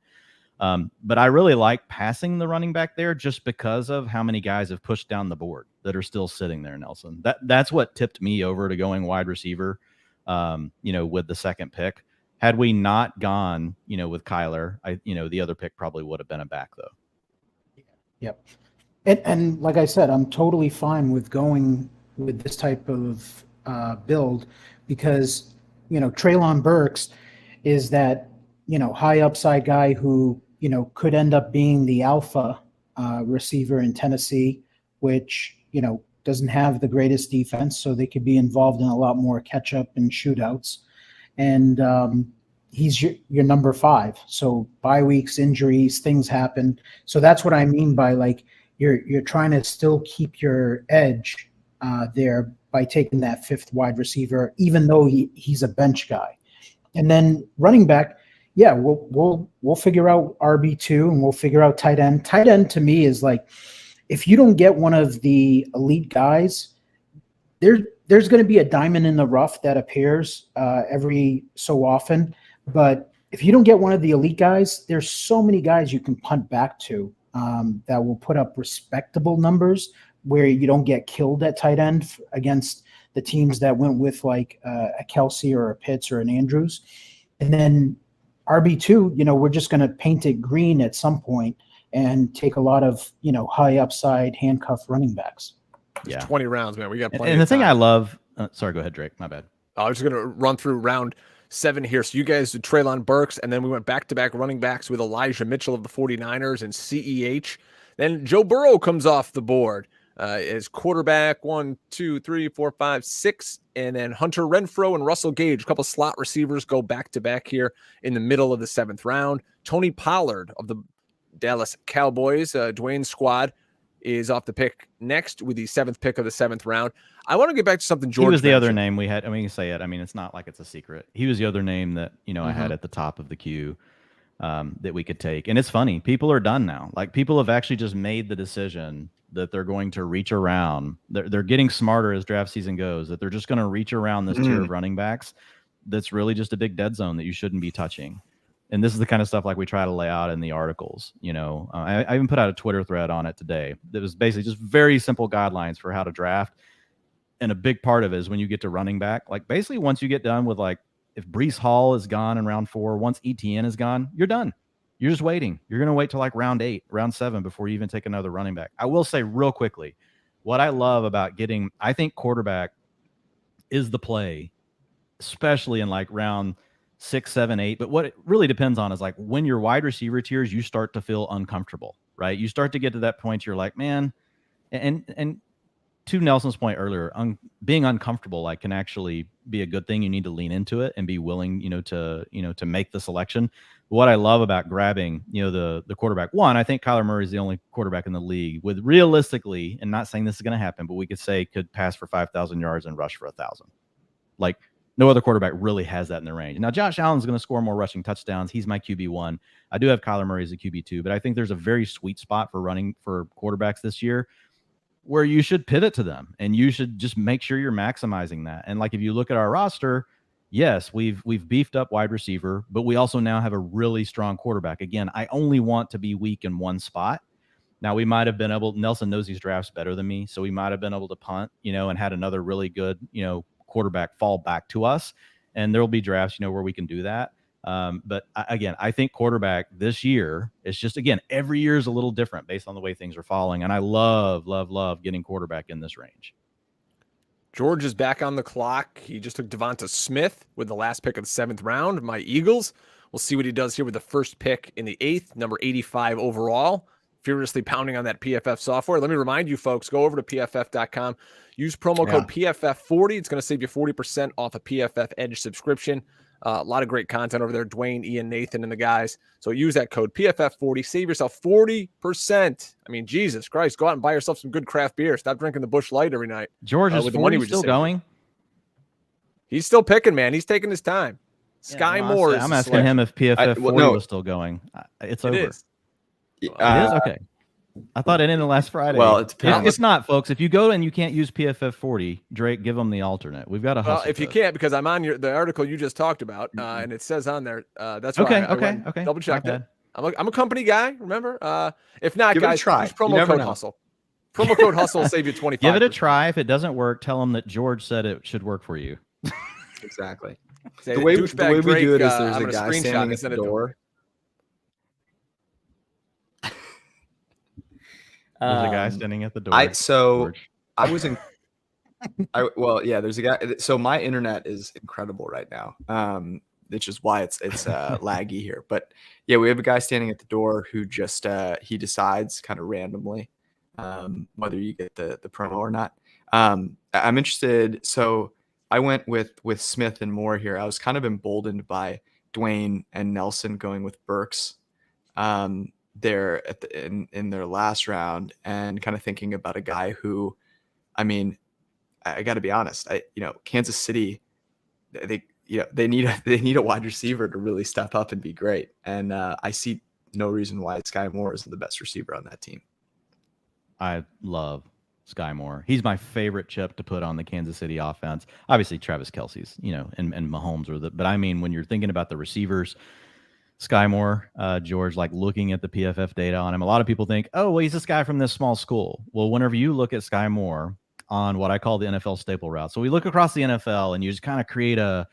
But I really like passing the running back there just because of how many guys have pushed down the board that are still sitting there, Nelson. That's what tipped me over to going wide receiver, with the second pick. Had we not gone, with Kyler, the other pick probably would have been a back, though. Yep. And like I said, I'm totally fine with going with this type of build because, Treylon Burks is that, high upside guy who, could end up being the alpha receiver in Tennessee, which, doesn't have the greatest defense, so they could be involved in a lot more catch up and shootouts. And he's your number 5. So bye weeks, injuries, things happen. So that's what I mean by like you're trying to still keep your edge there by taking that 5th wide receiver, even though he's a bench guy. And then running back, yeah, we'll figure out RB2 and we'll figure out tight end. Tight end to me is like, if you don't get one of the elite guys, there's going to be a diamond in the rough that appears every so often. But if you don't get one of the elite guys, there's so many guys you can punt back to that will put up respectable numbers where you don't get killed at tight end against the teams that went with like a Kelsey or a Pitts or an Andrews. And then RB2, we're just going to paint it green at some point and take a lot of, high upside handcuff running backs. Yeah. 20 rounds, man. We got plenty. And the of time. thing I love, sorry, go ahead, Drake. My bad. I was just going to run through round 7 here. So you guys did Treylon Burks, and then we went back-to-back running backs with Elijah Mitchell of the 49ers and CEH. Then Joe Burrow comes off the board as quarterback 1, 2, 3, 4, 5, 6, and then Hunter Renfrow and Russell Gage, a couple slot receivers, go back-to-back here in the middle of the 7th round. Tony Pollard of the Dallas Cowboys, Dwayne's squad, is off the pick next with the 7th pick of the 7th round. I want to get back to something George He was the mentioned. other name we had. I mean, you can say it. I mean, it's not like it's a secret. He was the other name that, I had at the top of the queue that we could take. And it's funny. People are done now. Like, people have actually just made the decision that they're going to reach around. They're getting smarter as draft season goes, that they're just going to reach around this tier of running backs that's really just a big dead zone that you shouldn't be touching. And this is the kind of stuff like we try to lay out in the articles. I even put out a Twitter thread on it today. That was basically just very simple guidelines for how to draft. And a big part of it is when you get to running back, like basically once you get done with like, if Breece Hall is gone in round 4, once ETN is gone, you're done. You're just waiting. You're going to wait till like round 8, round 7 before you even take another running back. I will say real quickly, what I love about I think quarterback is the play, especially in like round 6, 7, 8. But what it really depends on is like when your wide receiver tiers, you start to feel uncomfortable, right? You start to get to that point. You're like, man, and to Nelson's point earlier, being uncomfortable like can actually be a good thing. You need to lean into it and be willing, to make the selection. What I love about grabbing, the quarterback, one, I think Kyler Murray is the only quarterback in the league with realistically, and not saying this is going to happen, but we could say could pass for 5,000 yards and rush for 1,000. Like no other quarterback really has that in the range. Now, Josh Allen's going to score more rushing touchdowns. He's my QB1. I do have Kyler Murray as a QB2, but I think there's a very sweet spot for running for quarterbacks this year where you should pivot to them and you should just make sure you're maximizing that. And like, if you look at our roster, yes, we've beefed up wide receiver, but we also now have a really strong quarterback. Again, I only want to be weak in one spot. Now we might have been able, Nelson knows these drafts better than me. So we might've been able to punt, and had another really good, quarterback fall back to us. And there'll be drafts, where we can do that. But again, I think quarterback this year is just, again, every year is a little different based on the way things are falling. And I love getting quarterback in this range. George is back on the clock. He just took Devonta Smith with the last pick of the 7th round. My Eagles. We'll see what he does here with the first pick in the 8th, number 85 overall. Furiously pounding on that PFF software. Let me remind you folks, go over to pff.com. Use promo code PFF40. It's going to save you 40% off a PFF Edge subscription. A lot of great content over there. Dwayne, Ian, Nathan, and the guys. So use that code PFF40. Save yourself 40%. I mean, Jesus Christ. Go out and buy yourself some good craft beer. Stop drinking the Busch Light every night. George, is with the money 40 we just still going? He's still picking, man. He's taking his time. Sky Moore. I'm asking him if PFF 40 was still going. It's over. It is. It is? Okay. I thought it ended last Friday. Well, it depends. If not, folks, if you go and you can't use PFF 40, Drake, give them the alternate. We've got a hustle. Well, if you can't, because I'm on the article you just talked about, and it says on there. That's why I double checked it. I'm a company guy. Remember, if not, guys, use promo code Hustle. Promo code Hustle will save you 25%. Give it a try. If it doesn't work, tell them that George said it should work for you. Exactly. The way we do it is there's a guy standing at the door. There's a guy standing at the door. There's a guy. So my internet is incredible right now, which is why it's laggy here. But yeah, we have a guy standing at the door who just he decides kind of randomly whether you get the promo or not. I'm interested. So I went with Smith and Moore here. I was kind of emboldened by Dwayne and Nelson going with Burks. There in their last round, and kind of thinking about a guy who, I mean, I got to be honest, Kansas City, they need a wide receiver to really step up and be great, and I see no reason why Sky Moore isn't the best receiver on that team. I love Sky Moore. He's my favorite chip to put on the Kansas City offense. Obviously, Travis Kelce's, and Mahomes but I mean, when you're thinking about the receivers, Sky Moore, George, like looking at the PFF data on him, a lot of people think, oh, well, he's this guy from this small school. Well, whenever you look at Sky Moore on what I call the NFL staple route, so we look across the NFL and you just kind of create a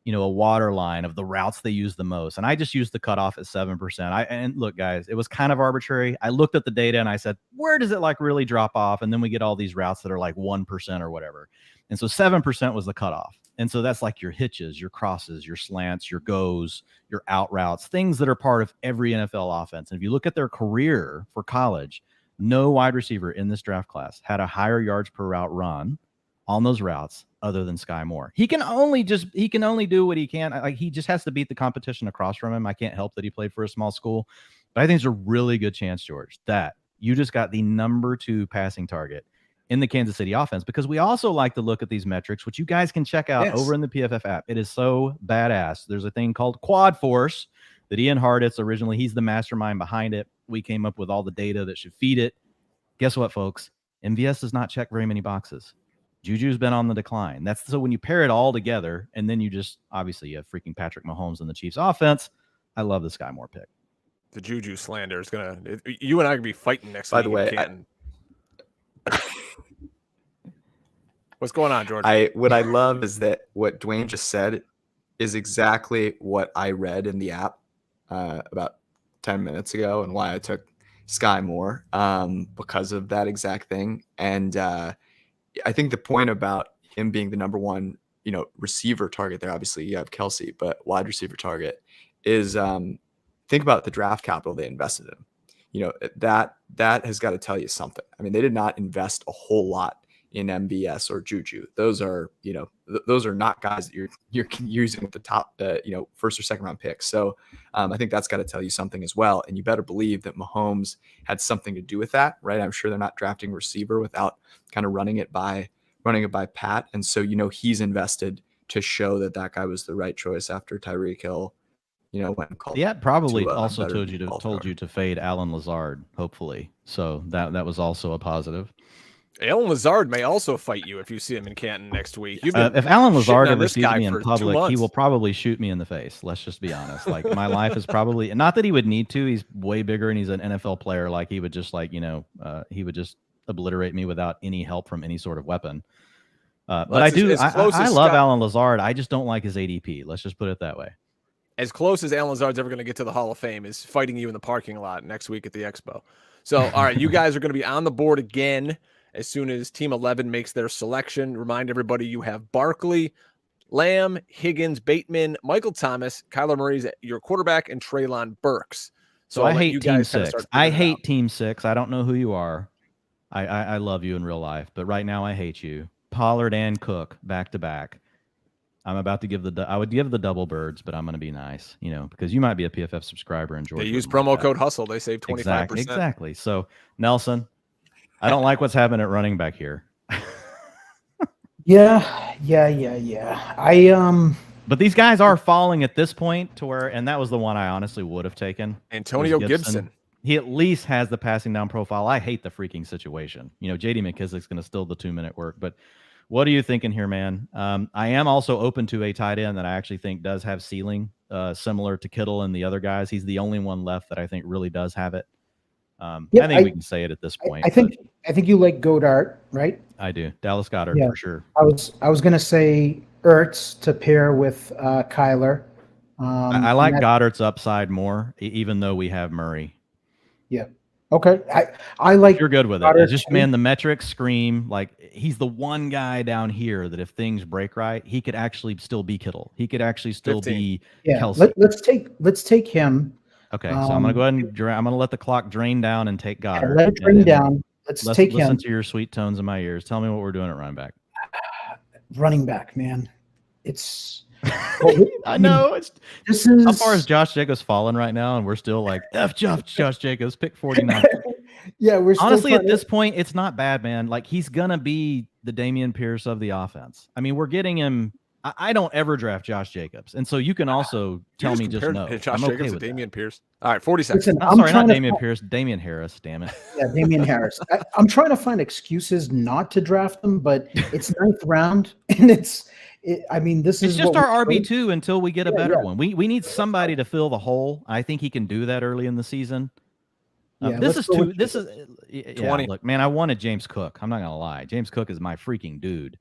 water line of the routes they use the most. And I just used the cutoff at 7%. And look, guys, it was kind of arbitrary. I looked at the data and I said, where does it like really drop off? And then we get all these routes that are like 1% or whatever. And so 7% was the cutoff. And so that's like your hitches, your crosses, your slants, your goes, your out routes, things that are part of every NFL offense. And if you look at their career for college, no wide receiver in this draft class had a higher yards per route run on those routes other than Sky Moore. He can only do what he can. Like, he just has to beat the competition across from him. I can't help that he played for a small school, but I think there's a really good chance, George, that you just got the number 2 passing target in the Kansas City offense, because we also like to look at these metrics, which you guys can check out over in the PFF app. It is so badass. There's a thing called Quad Force that Ian Harditz originally, he's the mastermind behind it. We came up with all the data that should feed it. Guess what, folks? MVS does not check very many boxes. Juju's been on the decline. So when you pair it all together, and then you just, obviously, you have freaking Patrick Mahomes in the Chiefs offense. I love the Sky Moore pick. The Juju slander is you and I could be fighting next week. By the way, what's going on, George? What I love is that what Dwayne just said is exactly what I read in the app about 10 minutes ago, and why I took Sky Moore because of that exact thing. And I think the point about him being the number 1, receiver target there, obviously you have Kelce, but wide receiver target is think about the draft capital they invested in. That has got to tell you something. I mean, they did not invest a whole lot in MBS or Juju. Those are not guys that you're using with the top, first or second round picks. So I think that's got to tell you something as well. And you better believe that Mahomes had something to do with that, right? I'm sure they're not drafting receiver without kind of running it by Pat. And so, he's invested to show that guy was the right choice after Tyreek Hill, when called. Yeah, probably also told you to fade Alan Lazard, hopefully. So that was also a positive. Alan Lazard may also fight you if you see him in Canton next week. If Alan Lazard ever sees me in public, he will probably shoot me in the face. Let's just be honest. Like, my life is probably, not that he would need to. He's way bigger and he's an NFL player. Like, he would just he would just obliterate me without any help from any sort of weapon. But I love Alan Lazard. I just don't like his ADP. Let's just put it that way. As close as Alan Lazard's ever going to get to the Hall of Fame is fighting you in the parking lot next week at the Expo. So, all right, you guys are going to be on the board again as soon as Team 11 makes their selection. Remind everybody you have Barkley, Lamb, Higgins, Bateman, Michael Thomas, Kyler Murray's your quarterback, and Treylon Burks. So I hate Team 6. I hate Team 6. I don't know who you are. I love you in real life, but right now I hate you. Pollard and Cook back to back. I'm about to give I would give the double birds, but I'm going to be nice, because you might be a PFF subscriber and George. They use promo code Hustle. They save 25%. Exactly. So Nelson, I don't like what's happening at running back here. Yeah. But these guys are falling at this point to where, and that was the one I honestly would have taken. Antonio Gibson. He at least has the passing down profile. I hate the freaking situation. J.D. McKissick's going to steal the 2-minute work, but what are you thinking here, man? I am also open to a tight end that I actually think does have ceiling, similar to Kittle and the other guys. He's the only one left that I think really does have it. I think we can say it at this point. I think you like Goddard, right? I do. Dallas Goedert for sure. I was going to say Ertz to pair with Kyler. I like Goddard's upside more, even though we have Murray. Yeah. Okay. I like. You're good with it. It's just, man, the metrics scream like he's the one guy down here that if things break right, he could actually still be Kittle. He could actually still 15. be Kelsey. Let's take him. Okay, so I'm gonna go ahead and I'm gonna let the clock drain down and take Goddard. Let it drain down. Let's take him. Listen to your sweet tones in my ears. Tell me what we're doing at running back. Running back, man. It's. I know. This is how far is Josh Jacobs falling right now, and we're still like F Josh Jacobs, pick 49. Yeah, we're still honestly at this point, it's not bad, man. Like he's gonna be the Dameon Pierce of the offense. I mean, we're getting him. I don't ever draft Josh Jacobs, and so you can also tell me just no. Josh I'm Jacobs okay and with Dameon Pierce. All right, 40 seconds. Listen, I'm sorry, not Dameon Pierce, Damian Harris. Damn it. Yeah, Damian Harris. I'm trying to find excuses not to draft him, but it's 9th round, and this is just our RB2 until we get a better one. We need somebody to fill the hole. I think he can do that early in the season. This is 20. Look, man, I wanted James Cook. I'm not gonna lie. James Cook is my freaking dude.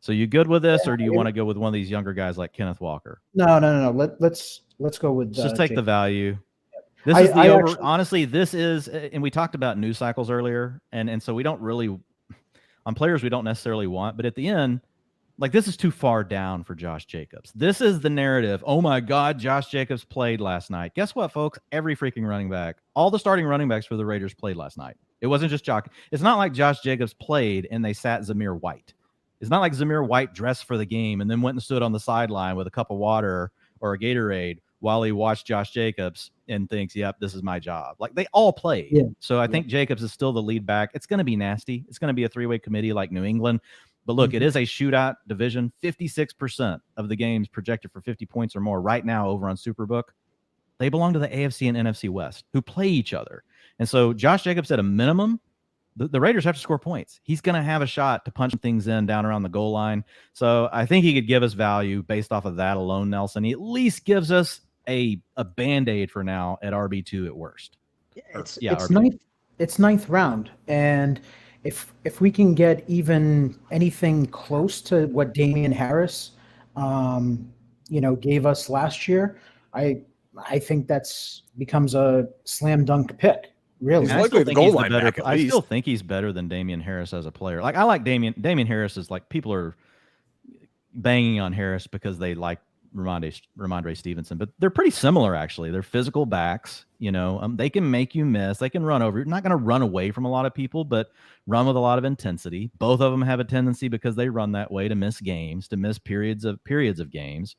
So you good with this, or do you want to go with one of these younger guys like Kenneth Walker? No. Let's go with. Just take James. The value. This is honestly, this is, and we talked about news cycles earlier, and so we don't really on players we don't necessarily want, but at the end, like this is too far down for Josh Jacobs. This is the narrative. Oh my God, Josh Jacobs played last night. Guess what, folks? Every freaking running back, all the starting running backs for the Raiders played last night. It wasn't just Josh. It's not like Josh Jacobs played and they sat Zamir White. It's not like Zamir White dressed for the game and then went and stood on the sideline with a cup of water or a Gatorade while he watched Josh Jacobs and thinks, yep, this is my job. Like they all played. Yeah. So I think Jacobs is still the lead back. It's going to be nasty. It's going to be a 3-way committee like New England. But look, it is a shootout division. 56% of the games projected for 50 points or more right now over on Superbook. They belong to the AFC and NFC West, who play each other. And so Josh Jacobs at a minimum, the Raiders have to score points. He's going to have a shot to punch things in down around the goal line. So I think he could give us value based off of that alone, Nelson. He at least gives us a Band-Aid for now at RB2 at worst. It's 9th round. And if we can get even anything close to what Damian Harris gave us last year, I think that's becomes a slam dunk pick. Really, I still think he's better than Damian Harris as a player. Like I like Damian Harris is like people are banging on Harris because they like Ramondre Stevenson, but they're pretty similar actually. They're physical backs. They can make you miss. They can run over. You're not going to run away from a lot of people, but run with a lot of intensity. Both of them have a tendency because they run that way to miss games, to miss periods of games.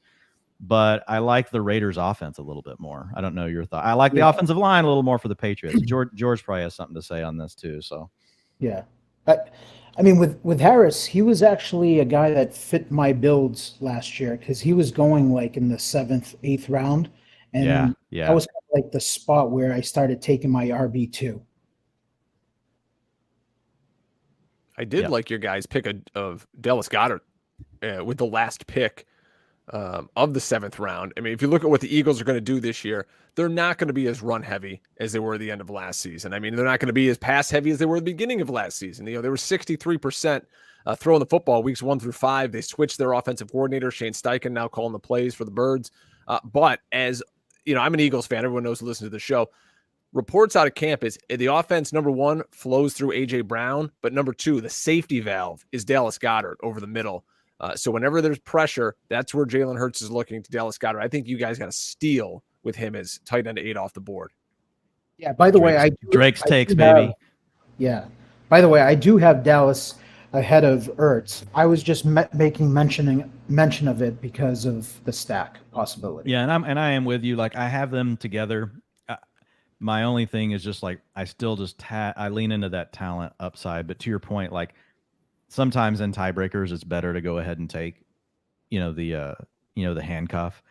But I like the Raiders offense a little bit more. I don't know your thought. I like the offensive line a little more for the Patriots. George probably has something to say on this too. So, yeah. I mean, with Harris, he was actually a guy that fit my builds last year because he was going like in the 7th, 8th round. And that was kind of like the spot where I started taking my RB2. I did like your guys' pick of Dallas Goedert with the last pick of the 7th round. I mean, if you look at what the Eagles are going to do this year, they're not going to be as run heavy as they were at the end of last season. I mean, they're not going to be as pass heavy as they were at the beginning of last season. They were 63% throwing the football weeks 1 through 5. They switched their offensive coordinator, Shane Steichen, now calling the plays for the Birds. But as I'm an Eagles fan. Everyone knows who listens to the show. Reports out of camp is the offense, number 1, flows through A.J. Brown, but number 2, the safety valve is Dallas Goedert over the middle. So whenever there's pressure, that's where Jalen Hurts is looking to Dallas Goedert. I think you guys got to steal with him as tight end 8 off the board. Yeah, by the way, Drake's takes, baby. Yeah. By the way, I do have Dallas ahead of Ertz. I was just making mention of it because of the stack possibility. Yeah, and I am with you. Like I have them together. My only thing is just like I still just I lean into that talent upside. But to your point, like sometimes in tiebreakers, it's better to go ahead and take, the handcuff.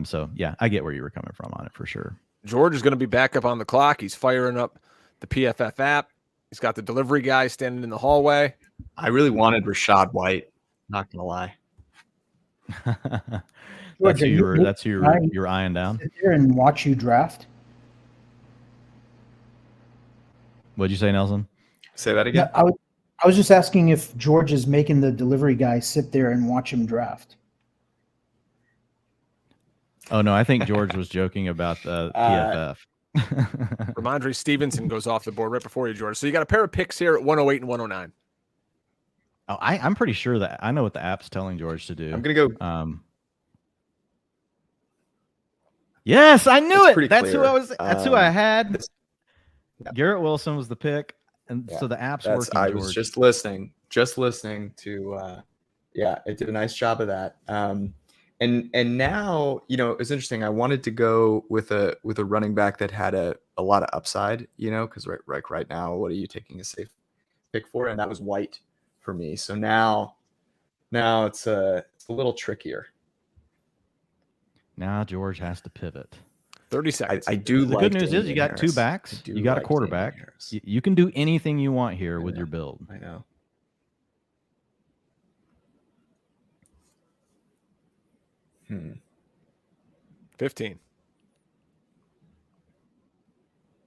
So yeah, I get where you were coming from on it for sure. George is going to be back up on the clock. He's firing up the PFF app. He's got the delivery guy standing in the hallway. I really wanted Rashad White. Not gonna lie. That's who you're eyeing down. Sit there and watch you draft. What'd you say, Nelson? Say that again. Yeah, I was just asking if George is making the delivery guy sit there and watch him draft. Oh no, I think George was joking about the PFF. Ramondre Stevenson goes off the board right before you, George. So you got a pair of picks here at 108 and 109. Oh, I'm pretty sure that I know what the app's telling George to do. I'm gonna go. Yes, I knew it. That's clear. who I was. That's who I had. Yeah. Garrett Wilson was the pick, and so the app's working. I George. was just listening to. It did a nice job of that. And now, it's interesting. I wanted to go with a running back that had a lot of upside, because right now, what are you taking a safe pick for? And that was White for me. So now it's a little trickier. Now George has to pivot. 30 seconds. I do. The good news is you got two backs. You got a quarterback. You can do anything you want here with your build. I know. Hmm. 15.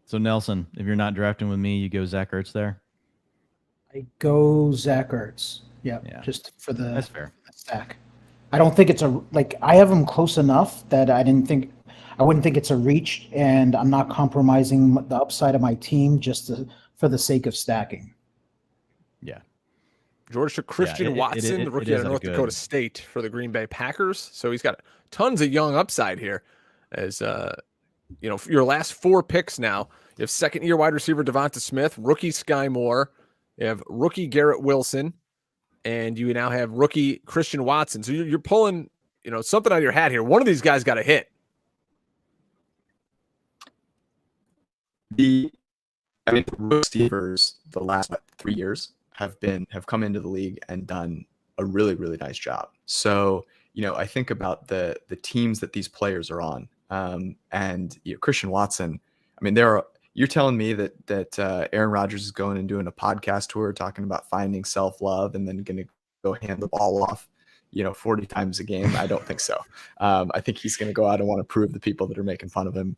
So Nelson, if you're not drafting with me, you go Zach Ertz there. I go Zach Ertz. Yeah, just for the that's fair stack. I don't think it's I have him close enough that I wouldn't think it's a reach, and I'm not compromising the upside of my team just for the sake of stacking. Yeah. George took Christian Watson, the rookie out of North Dakota State, for the Green Bay Packers. So he's got tons of young upside here. As your last four picks now, you have second-year wide receiver Devonta Smith, rookie Sky Moore, you have rookie Garrett Wilson, and you now have rookie Christian Watson. So you're pulling, something out of your hat here. One of these guys got a hit. The receivers the last 3 years have come into the league and done a really, really nice job. So, I think about the teams that these players are on. And Christian Watson, you're telling me that Aaron Rodgers is going and doing a podcast tour talking about finding self-love and then going to go hand the ball off, 40 times a game. I don't think so. I think he's going to go out and want to prove the people that are making fun of him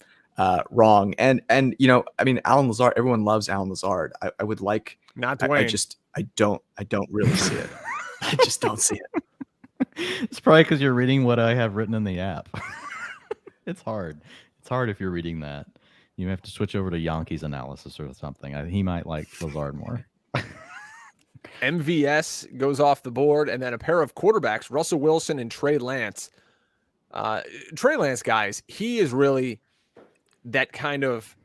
wrong. And Alan Lazard, everyone loves Alan Lazard. I would like, not Dwayne. I don't really see it. I just don't see it. It's probably because you're reading what I have written in the app. It's hard. It's hard if you're reading that. You have to switch over to Yankees analysis or something. He might like Lazard more. MVS goes off the board, and then a pair of quarterbacks, Russell Wilson and Trey Lance. Trey Lance, guys, he is really that kind of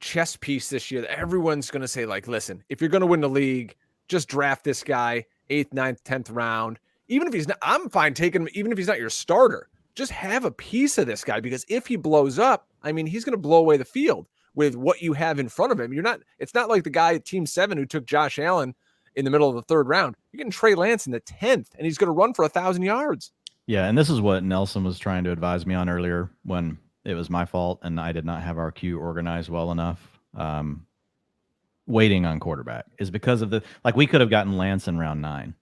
chess piece this year that everyone's going to say, listen, if you're going to win the league, just draft this guy 8th, 9th, 10th round. Even if he's not, I'm fine taking him, even if he's not your starter. Just have a piece of this guy, because if he blows up, he's going to blow away the field with what you have in front of him. It's not like the guy at Team 7 who took Josh Allen in the middle of the 3rd round. You're getting Trey Lance in the 10th, and he's going to run for 1,000 yards. Yeah, and this is what Nelson was trying to advise me on earlier when it was my fault and I did not have our queue organized well enough. Waiting on quarterback is because of we could have gotten Lance in round 9.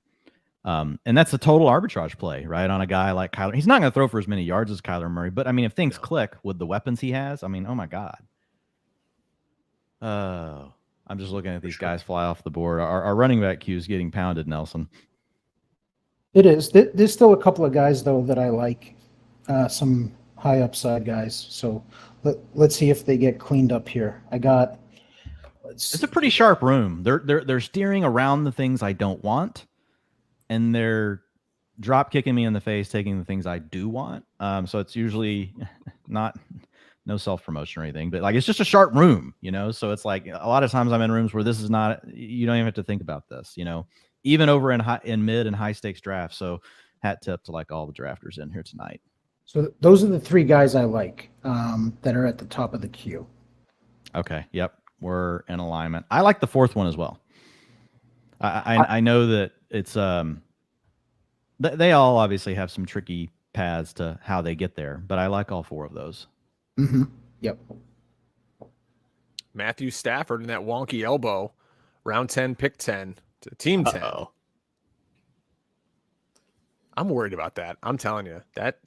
And that's a total arbitrage play, right? On a guy like Kyler. He's not going to throw for as many yards as Kyler Murray, but if things click with the weapons he has, oh my God. I'm just looking at these guys fly off the board. Our running back queue is getting pounded, Nelson. It is. There's still a couple of guys, though, that I like, some high upside guys. So let's see if they get cleaned up here. It's a pretty sharp room. They're steering around the things I don't want, and they're drop kicking me in the face, taking the things I do want. So it's usually not no self-promotion or anything, but like, it's just a sharp room, so it's like a lot of times I'm in rooms where this is not, you don't even have to think about this, even over in mid and high stakes drafts. So hat tip to like all the drafters in here tonight. So those are the three guys I like that are at the top of the queue. Okay. Yep. We're in alignment. I like the fourth one as well. I know that it's, they all obviously have some tricky paths to how they get there, but I like all four of those. Mm-hmm. Yep. Matthew Stafford and that wonky elbow, round 10, pick 10 to team 10. I'm worried about that. I'm telling you, that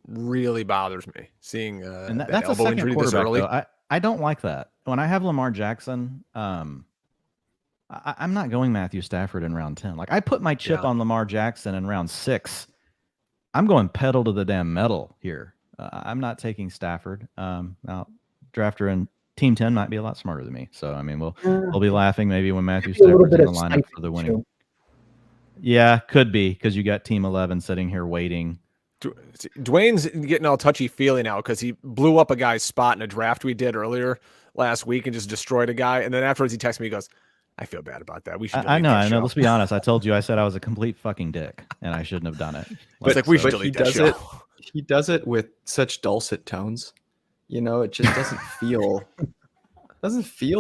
really bothers me, seeing and that that's elbow a injury second this early. quarterback, though. I don't like that. When I have Lamar Jackson, I'm not going Matthew Stafford in round 10. Like, I put my chip on Lamar Jackson in round 6. I'm going pedal to the damn metal here. I'm not taking Stafford. Now, drafter in team 10 might be a lot smarter than me. So, I mean, we'll be laughing maybe when Matthew Stafford's in the lineup for the winning. Too. Yeah, could be, because you got team 11 sitting here waiting. Dwayne's getting all touchy-feely now because he blew up a guy's spot in a draft we did earlier last week and just destroyed a guy. And then afterwards he texts me, he goes, I feel bad about that. We should. I know. Let's be honest. I told you, I said I was a complete fucking dick and I shouldn't have done it. Like, we should delete that show. He does it with such dulcet tones. It just doesn't feel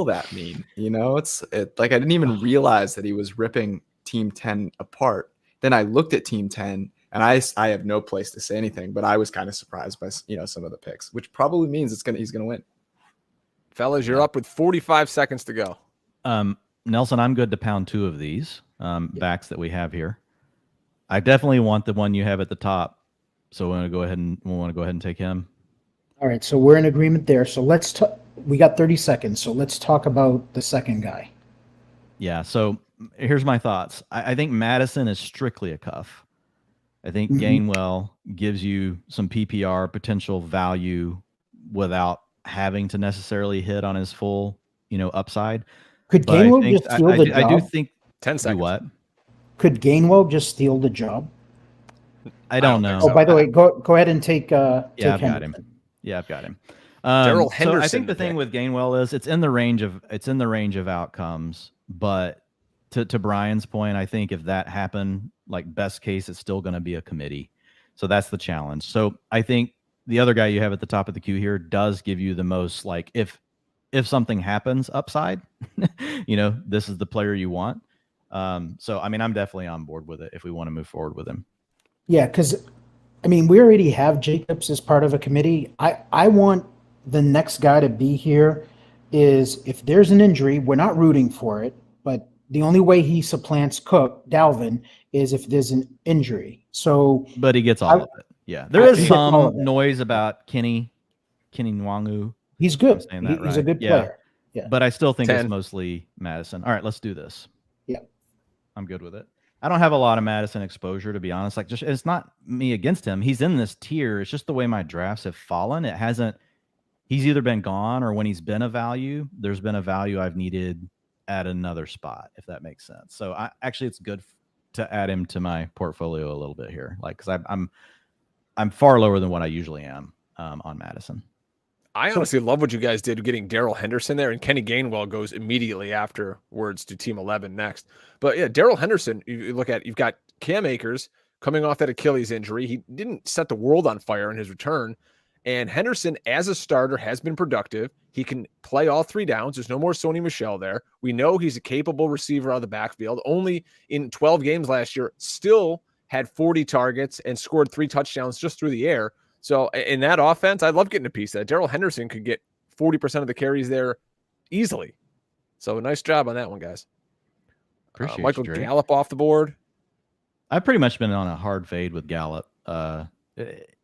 that mean. It's like I didn't even realize that he was ripping Team 10 apart. Then I looked at Team 10 and I have no place to say anything, but I was kind of surprised by some of the picks, which probably means he's gonna win. Fellas, you're up with 45 seconds to go. Nelson, I'm good to pound 2 of these backs that we have here. I definitely want the one you have at the top, so we want to go ahead and take him. All right, so we're in agreement there. So let's we got 30 seconds, so let's talk about the second guy. Yeah, so here's my thoughts. I think Madison is strictly a cuff. I think Gainwell gives you some PPR potential value without having to necessarily hit on his full, upside. Could Gainwell just steal the job? I do think 10 seconds. What? Could Gainwell just steal the job? I don't know. Oh, by the way, go ahead and take. I've got him. Yeah, I've got him. Darrell Henderson. So I think the thing with Gainwell is it's in the range of outcomes, but to Brian's point, I think if that happened, like best case, it's still going to be a committee. So that's the challenge. So I think the other guy you have at the top of the queue here does give you the most, like, if something happens, upside, this is the player you want. So, I mean, I'm definitely on board with it if we want to move forward with him. Yeah, because, I mean, we already have Jacobs as part of a committee. I want the next guy to be here is if there's an injury, we're not rooting for it, but the only way he supplants Dalvin is if there's an injury. So, but he gets all of it. Yeah, there is some noise about Kenny Nwangu. He's good. He's right. A good player. Yeah. But I still think it's mostly Madison. All right, let's do this. Yeah. I'm good with it. I don't have a lot of Madison exposure, to be honest. Like, just it's not me against him. He's in this tier. It's just the way my drafts have fallen. It hasn't. He's either been gone or when he's been a value, there's been a value I've needed at another spot, if that makes sense. So actually, it's good to add him to my portfolio a little bit here, like because I'm far lower than what I usually am on Madison. I honestly love what you guys did getting Darrell Henderson there, and Kenny Gainwell goes immediately afterwards to Team 11 next. But yeah, Darrell Henderson, you look at, you've got Cam Akers coming off that Achilles injury. He didn't set the world on fire in his return. And Henderson, as a starter, has been productive. He can play all 3 downs. There's no more Sony Michel there. We know he's a capable receiver out of the backfield. Only in 12 games last year, still had 40 targets and scored 3 touchdowns just through the air. So in that offense, I love getting a piece of that. Darrell Henderson could get 40% of the carries there easily. So nice job on that one, guys. Appreciate Michael you, Gallup off the board. I've pretty much been on a hard fade with Gallup.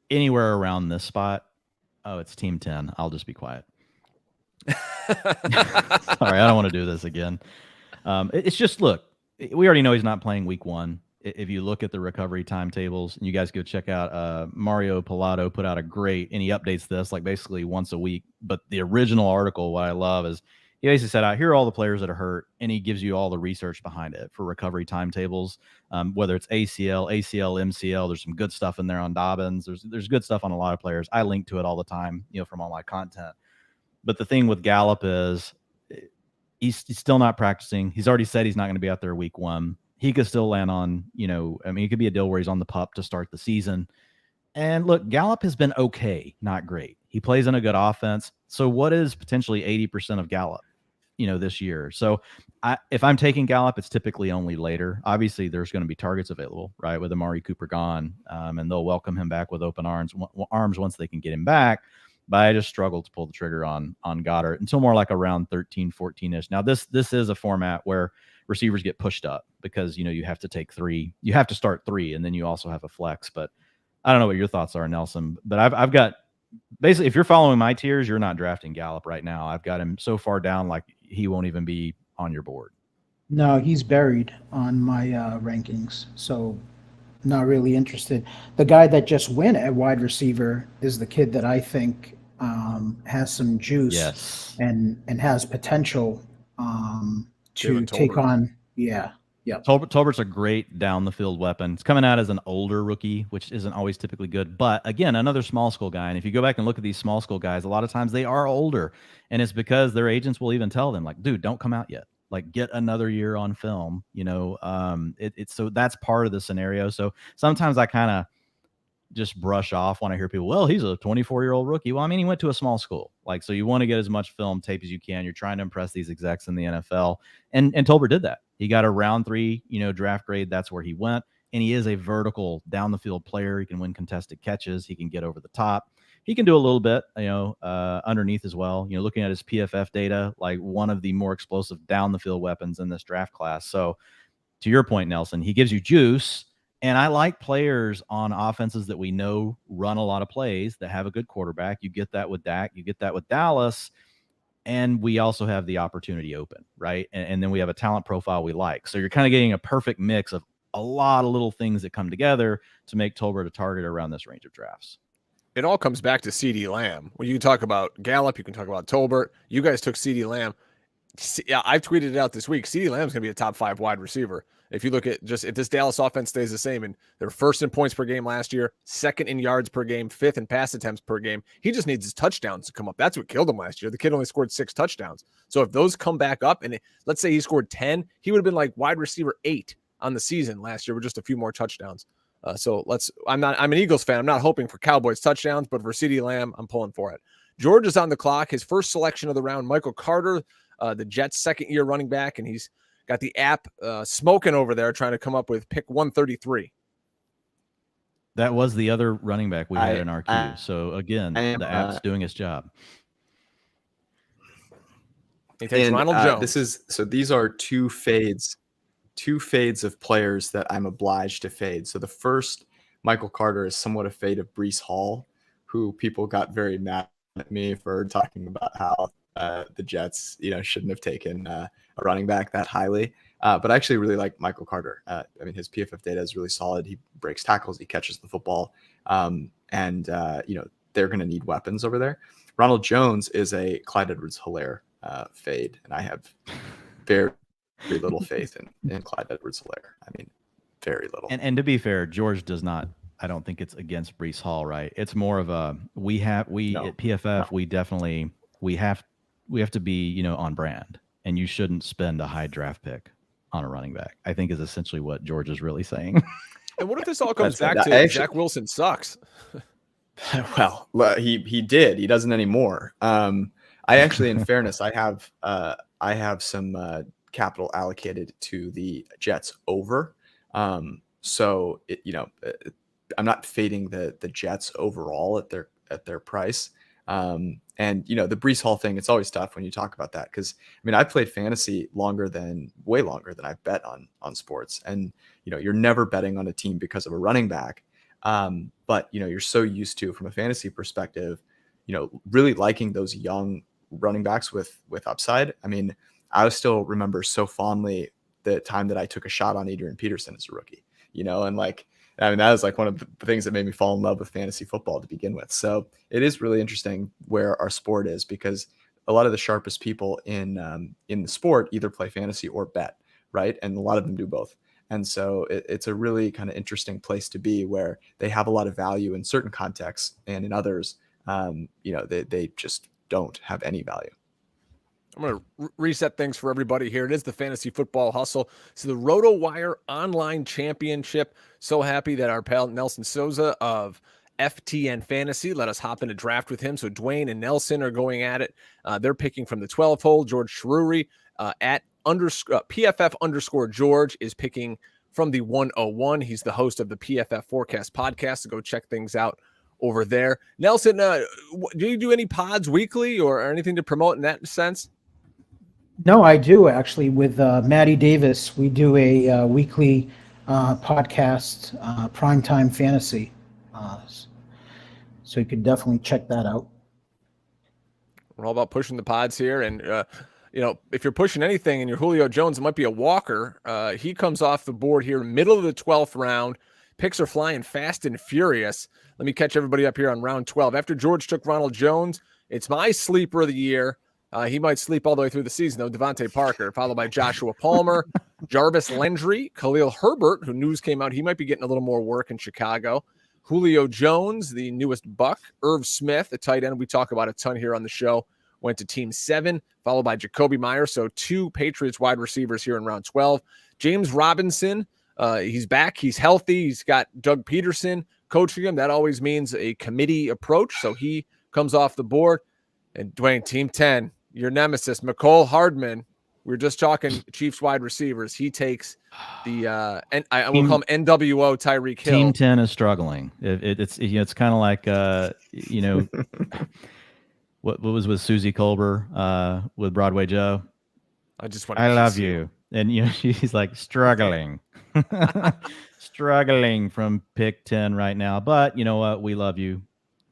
Anywhere around this spot. Oh, it's Team 10. I'll just be quiet. Sorry, I don't want to do this again. It's just, look, we already know he's not playing week 1. If you look at the recovery timetables, and you guys go check out Mario Pilato put out a great, and he updates this like basically once a week. But the original article, what I love is he basically said, here are all the players that are hurt, and he gives you all the research behind it for recovery timetables, whether it's ACL, MCL. There's some good stuff in there on Dobbins. There's good stuff on a lot of players. I link to it all the time, from all my content. But the thing with Gallup is he's still not practicing. He's already said he's not going to be out there week 1. He could still land on, it could be a deal where he's on the pup to start the season. And look, Gallup has been okay, not great. He plays in a good offense. So what is potentially 80% of Gallup, this year? So if I'm taking Gallup, it's typically only later. Obviously, there's going to be targets available, right, with Amari Cooper gone, and they'll welcome him back with open arms once they can get him back. But I just struggled to pull the trigger on Goddard until more like around 13, 14-ish. Now, this is a format where receivers get pushed up because, you have to take 3. You have to start 3, and then you also have a flex. But I don't know what your thoughts are, Nelson. But I've got – basically, if you're following my tiers, you're not drafting Gallup right now. I've got him so far down like he won't even be on your board. No, he's buried on my rankings, so not really interested. The guy that just went at wide receiver is the kid that I think has some juice, yes, and has potential to take on. Yeah. Tolbert's a great down the field weapon. It's coming out as an older rookie, which isn't always typically good. But again, another small school guy. And if you go back and look at these small school guys, a lot of times they are older, and it's because their agents will even tell them, like, dude, don't come out yet. Like, get another year on film. It's so that's part of the scenario. So sometimes I kind of just brush off when I hear people, well, he's a 24-year-old rookie. Well, I mean, he went to a small school. Like, so you want to get as much film tape as you can. You're trying to impress these execs in the NFL. And Tolbert did that. He got a round 3, draft grade. That's where he went. And he is a vertical down the field player. He can win contested catches. He can get over the top. He can do a little bit, underneath as well. Looking at his PFF data, like one of the more explosive down the field weapons in this draft class. So to your point, Nelson, he gives you juice. And I like players on offenses that we know run a lot of plays, that have a good quarterback. You get that with Dak. You get that with Dallas. And we also have the opportunity open, right? And then we have a talent profile we like. So you're kind of getting a perfect mix of a lot of little things that come together to make Tolbert a target around this range of drafts. It all comes back to CeeDee Lamb. When you talk about Gallup, you can talk about Tolbert. You guys took CeeDee Lamb. Yeah, I've tweeted it out this week. CeeDee Lamb's going to be a top 5 wide receiver. If you look at just if this Dallas offense stays the same, and they're first in points per game last year, second in yards per game, 5th in pass attempts per game, he just needs his touchdowns to come up. That's what killed him last year. The kid only scored 6 touchdowns. So if those come back up, and let's say he scored 10, he would have been like wide receiver 8 on the season last year with just a few more touchdowns. I'm an Eagles fan. I'm not hoping for Cowboys touchdowns, but for CeeDee Lamb, I'm pulling for it. George is on the clock. His first selection of the round, Michael Carter, the Jets' second-year running back, and he's got the app smoking over there trying to come up with pick 133. That was the other running back we had in our queue. So, again, the app's doing its job. He takes Ronald Jones. These are two fades of players that I'm obliged to fade. So the first, Michael Carter, is somewhat a fade of Breece Hall, who people got very mad at me for talking about how the Jets, shouldn't have taken a running back that highly. But I actually really like Michael Carter. His PFF data is really solid. He breaks tackles, he catches the football, and they're going to need weapons over there. Ronald Jones is a Clyde Edwards-Helaire fade, and I have very little faith in Clyde Edwards-Helaire. Very little. And to be fair, George does not. I don't think it's against Breece Hall, right? It's more of a at PFF we have to be on brand, and you shouldn't spend a high draft pick on a running back, I think is essentially what George is really saying. And what if this all comes back to Zach Wilson sucks? Well, he did. He doesn't anymore. I actually, in fairness, I have some capital allocated to the Jets over. So I'm not fading the Jets overall at their price. And the Breece Hall thing, it's always tough when you talk about that, because I've played fantasy way longer than I've bet on sports, and you're never betting on a team because of a running back, but you're so used to, from a fantasy perspective, really liking those young running backs with upside. I still remember so fondly the time that I took a shot on Adrian Peterson as a rookie, and that was like one of the things that made me fall in love with fantasy football to begin with. So it is really interesting where our sport is, because a lot of the sharpest people in the sport either play fantasy or bet, right? And a lot of them do both. And so it's a really kind of interesting place to be, where they have a lot of value in certain contexts, and in others, they just don't have any value. I'm going to reset things for everybody here. It is the Fantasy Football Hustle. So the Rotowire Online Championship. So happy that our pal Nelson Souza of FTN Fantasy let us hop in a draft with him. So Dwain and Nelson are going at it. They're picking from the 12 hole. George Chahrouri at PFF George is picking from the 101. He's the host of the PFF Forecast podcast. So go check things out over there. Nelson, do you do any pods weekly or anything to promote in that sense? No, I do actually. With Maddie Davis, we do a weekly podcast, Primetime Fantasy. So you could definitely check that out. We're all about pushing the pods here. And, if you're pushing anything and you're Julio Jones, it might be a walker. He comes off the board here, middle of the 12th round. Picks are flying fast and furious. Let me catch everybody up here on round 12. After George took Ronald Jones, it's my sleeper of the year. He might sleep all the way through the season, though. Devontae Parker, followed by Joshua Palmer, Jarvis Landry, Khalil Herbert, who news came out he might be getting a little more work in Chicago. Julio Jones, the newest Buck. Irv Smith, the tight end we talk about a ton here on the show, went to team 7, followed by Jacoby Myers. So 2 Patriots wide receivers here in round 12. James Robinson, he's back. He's healthy. He's got Doug Peterson coaching him. That always means a committee approach. So he comes off the board. And Dwain, team 10, your nemesis, McCole Hardman. We were just talking Chiefs wide receivers. He takes the I will call him NWO Tyreek Hill. Team 10 is struggling. It's kind of like what was with Susie Colbert with Broadway Joe. I love you, and she's like struggling, struggling from pick 10 right now. But you know what? We love you.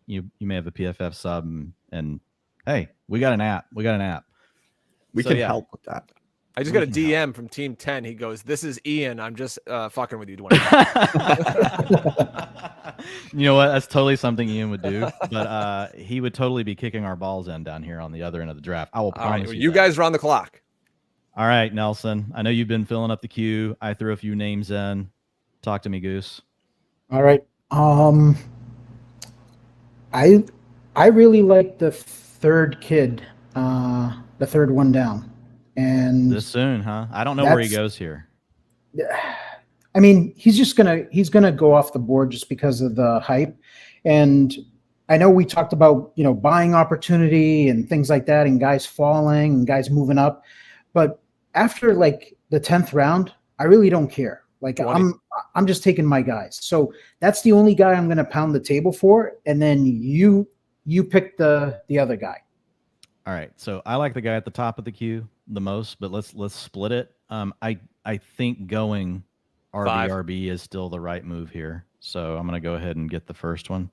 You may have a PFF sub, and hey, we got an app. We can help with that. I just got a DM from Team 10. He goes, "This is Ian. I'm just fucking with you, Dwayne." You know what? That's totally something Ian would do. But he would totally be kicking our balls in down here on the other end of the draft. I will promise you. You guys are on the clock. All right, Nelson. I know you've been filling up the queue. I threw a few names in. Talk to me, Goose. All right. I really like the third kid, the third one down. And this soon, huh? I don't know where he goes here. I mean, he's gonna go off the board just because of the hype. And I know we talked about, buying opportunity and things like that, and guys falling and guys moving up. But after like the 10th round, I really don't care. Like 20. I'm just taking my guys. So that's the only guy I'm gonna pound the table for. And then you pick the other guy. All right. So I like the guy at the top of the queue the most, but let's split it. I think going RB is still the right move here. So I'm going to go ahead and get the first one.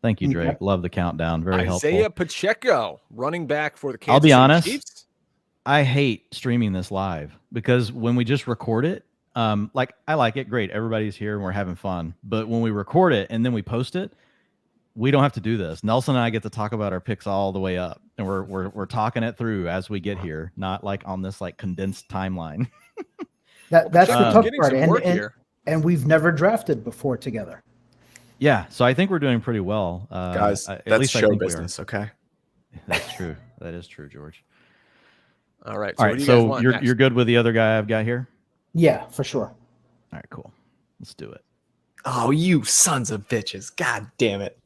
Thank you, Drake. Okay. Love the countdown. Very helpful. Isaiah Pacheco, running back for the Kansas I'll be City honest, Chiefs. I hate streaming this live because when we just record it, I like it. Great. Everybody's here and we're having fun. But when we record it and then we post it, we don't have to do this. Nelson and I get to talk about our picks all the way up, and we're talking it through as we get here, not like on this like condensed timeline. That's the tough part. And we've never drafted before together. Yeah, so I think we're doing pretty well, guys. That's show business, okay? That's true. That is true, George. All right. So you're good with the other guy I've got here? Yeah, for sure. All right, cool. Let's do it. Oh, you sons of bitches! God damn it.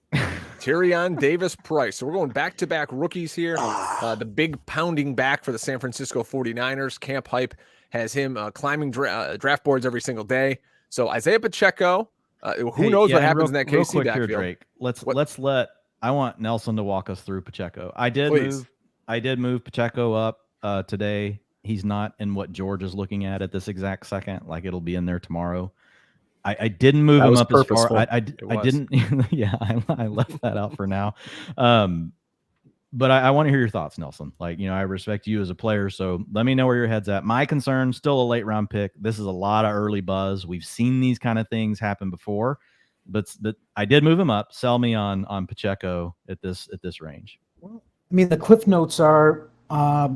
Tyrion Davis-Price. So we're going back-to-back rookies here. The big pounding back for the San Francisco 49ers. Camp Hype has him climbing draft boards every single day. So Isaiah Pacheco, who knows what happens in that KC backfield. Here, Drake. I want Nelson to walk us through Pacheco. I did move Pacheco up today. He's not in what George is looking at this exact second. Like it'll be in there tomorrow. I didn't move him up purposeful. as far. I didn't. Yeah, I left that out for now. But I want to hear your thoughts, Nelson. I respect you as a player, so let me know where your head's at. My concern, still a late round pick. This is a lot of early buzz. We've seen these kind of things happen before, but I did move him up. Sell me on Pacheco at this range. Well, I mean, the cliff notes are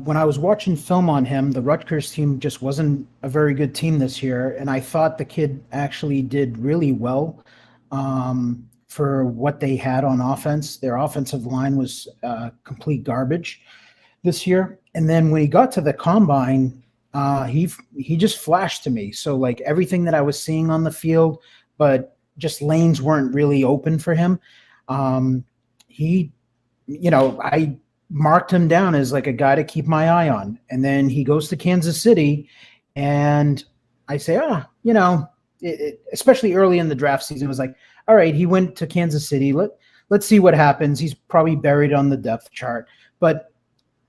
when I was watching film on him, the Rutgers team just wasn't a very good team this year, and I thought the kid actually did really well for what they had on offense. Their offensive line was complete garbage this year. And then when he got to the combine, he just flashed to me. So like everything that I was seeing on the field, but just lanes weren't really open for him. I marked him down as like a guy to keep my eye on. And then he goes to Kansas City, and I say, especially early in the draft season, it was like, all right, he went to Kansas City. Let's see what happens. He's probably buried on the depth chart. But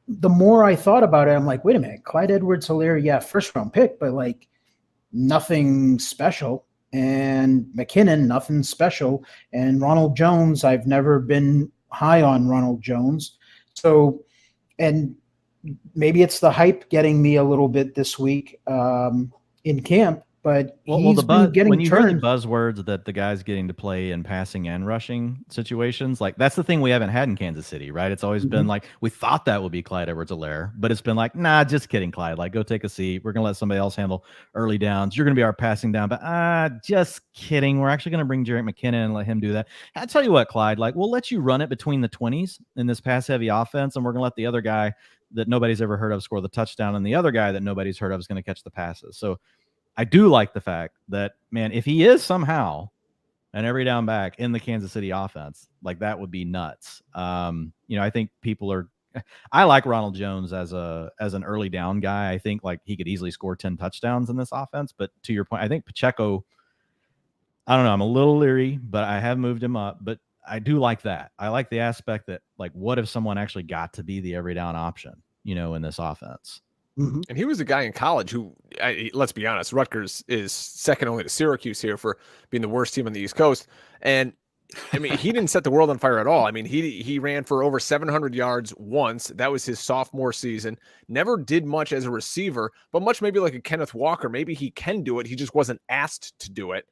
the more I thought about it, I'm like, wait a minute, Clyde Edwards-Helaire, first round pick, but like nothing special. And McKinnon, nothing special. And Ronald Jones, I've never been high on Ronald Jones. So, and maybe it's the hype getting me a little bit this week in camp, but he's been getting when you turned. hear the buzzwords that the guy's getting to play in passing and rushing situations, like that's the thing we haven't had in Kansas City, right? It's always been like, we thought that would be Clyde Edwards-Helaire, but it's been like, nah, just kidding, Clyde. Like, go take a seat. We're going to let somebody else handle early downs. You're going to be our passing down, but just kidding. We're actually going to bring Jarrett McKinnon and let him do that. I tell you what, Clyde, like we'll let you run it between the 20s in this pass heavy offense, and we're going to let the other guy that nobody's ever heard of score the touchdown, and the other guy that nobody's heard of is going to catch the passes. So I do like the fact that, man, if he is somehow an every down back in the Kansas City offense, like that would be nuts. I think I like Ronald Jones as an early down guy. I think like he could easily score 10 touchdowns in this offense. But to your point, I think Pacheco, I don't know, I'm a little leery, but I have moved him up. But I do like that. I like the aspect that, like, what if someone actually got to be the every down option, in this offense? Mm-hmm. And he was a guy in college who, let's be honest, Rutgers is second only to Syracuse here for being the worst team on the East Coast. And I mean, he didn't set the world on fire at all. I mean, he ran for over 700 yards once. That was his sophomore season. Never did much as a receiver, but much maybe like a Kenneth Walker. Maybe he can do it. He just wasn't asked to do it.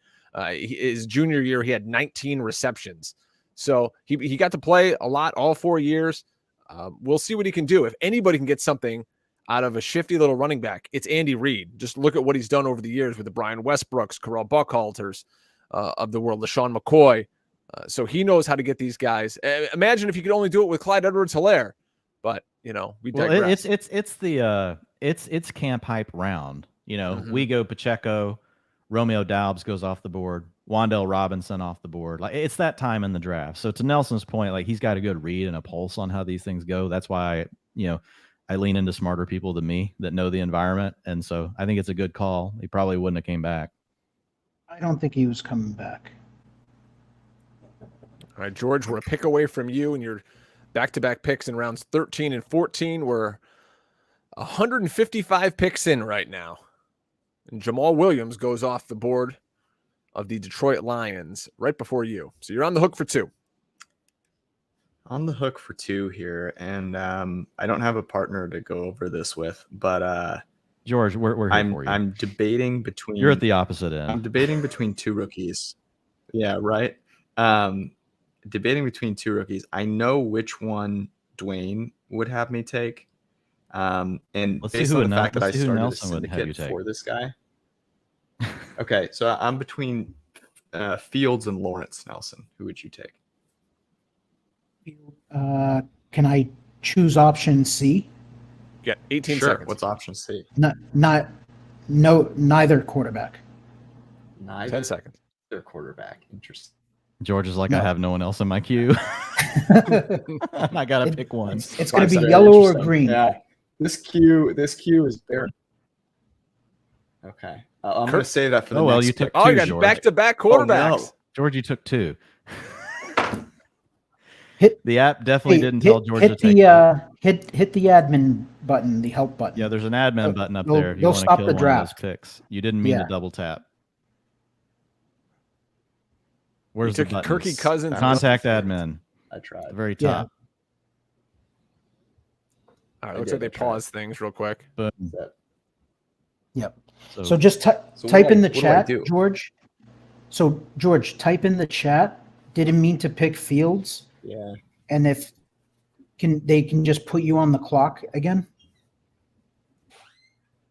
His junior year, he had 19 receptions. So he got to play a lot all 4 years. We'll see what he can do. If anybody can get something out of a shifty little running back, it's Andy Reid. Just look at what he's done over the years with the Brian Westbrooks, Corral Buckhalters of the world, LaShawn McCoy. So he knows how to get these guys. Imagine if you could only do it with Clyde Edwards-Helaire, but we digress. It's camp hype round. We go Pacheco, Romeo Doubs goes off the board, Wan'Dale Robinson off the board. Like it's that time in the draft. So to Nelson's point, like he's got a good read and a pulse on how these things go. That's why I lean into smarter people than me that know the environment. And so I think it's a good call. He probably wouldn't have came back. I don't think he was coming back. All right, George, we're a pick away from you, and your back-to-back picks in rounds 13 and 14. We're 155 picks in right now. And Jamal Williams goes off the board of the Detroit Lions right before you. So you're on the hook for two. On the hook for two here, and I don't have a partner to go over this with, but George, we're here for you. I'm debating between. You're at the opposite end. I'm debating between two rookies. Yeah, right. Debating between two rookies. I know which one Dwain would have me take, and based on the fact that I started a syndicate for this guy. Okay, so I'm between Fields and Lawrence Nelson. Who would you take? Can I choose option C? Yeah, 18 sure. seconds. What's option C? Neither quarterback. Neither 10 seconds. Their quarterback. Interesting. George is like, no. I have no one else in my queue. I gotta pick one. It's going to be yellow or green. Yeah, this queue is bare. Okay, I'm going to say that for the next you took two, two, you got George. back-to-back quarterbacks. Oh, no. George, you took two. The app definitely didn't tell George to take hit the admin button, the help button. Yeah, there's an admin button up there. If you they'll want to stop kill the one draft. of those picks. You didn't mean to double tap. Where's the button? Kirky Cousins. Contact admin. I tried. At the very top. All right, looks like they paused things real quick. Boom. Yep. So just type in the chat, George. So George, type in the chat. Didn't mean to pick Fields. Yeah. And if they can just put you on the clock again?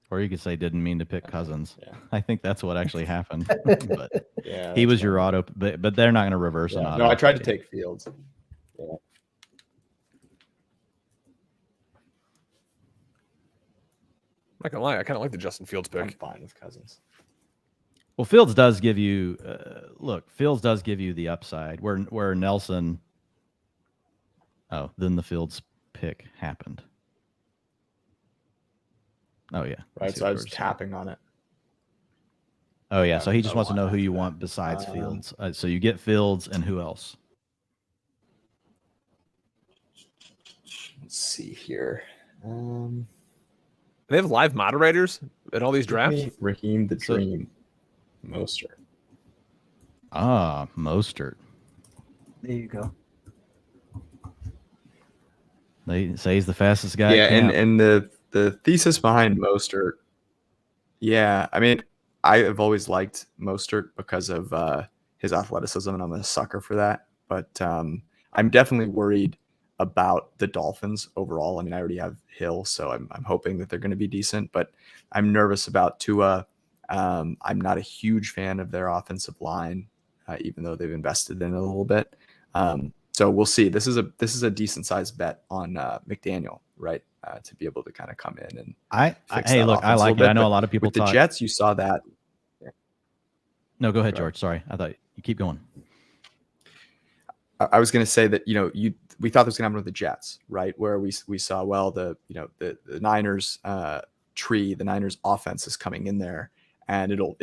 Or you could say didn't mean to pick Cousins. Yeah. I think that's what actually happened. But Yeah, he was that's your fine. auto, but they're not going to reverse an Yeah. auto. No, I tried to take Fields. Yeah. I'm not gonna lie, I kind of like the Justin Fields I'm pick. fine with Cousins. Well, Fields does give you Fields does give you the upside where Nelson. Oh, then the Fields pick happened. Oh yeah, Right. So I was tapping on it. Oh yeah, so he just wants to know who after you that. want besides Fields. So you get Fields and who else? Let's see here. They have live moderators in all these drafts. Raheem the Dream Mostert. Ah, Mostert. There you go. They say he's the fastest guy. Yeah, at camp. and the thesis behind Mostert. Yeah, I mean, I have always liked Mostert because of his athleticism, and I'm a sucker for that. But I'm definitely worried about the Dolphins overall. I mean, I already have Hill, so I'm hoping that they're going to be decent, but I'm nervous about Tua. I'm not a huge fan of their offensive line, even though they've invested in it a little bit. So we'll see. This is a decent sized bet on McDaniel, right? To be able to kind of come in and fix hey, that look, I offense a like little it. bit, I know a but lot of people with the thought Jets. You saw that. No, go ahead, Go ahead. George. Sorry, I thought you keep going. I was going to say that we thought this was going to happen with the Jets, right? Where we saw the Niners tree, the Niners offense is coming in there, and it'll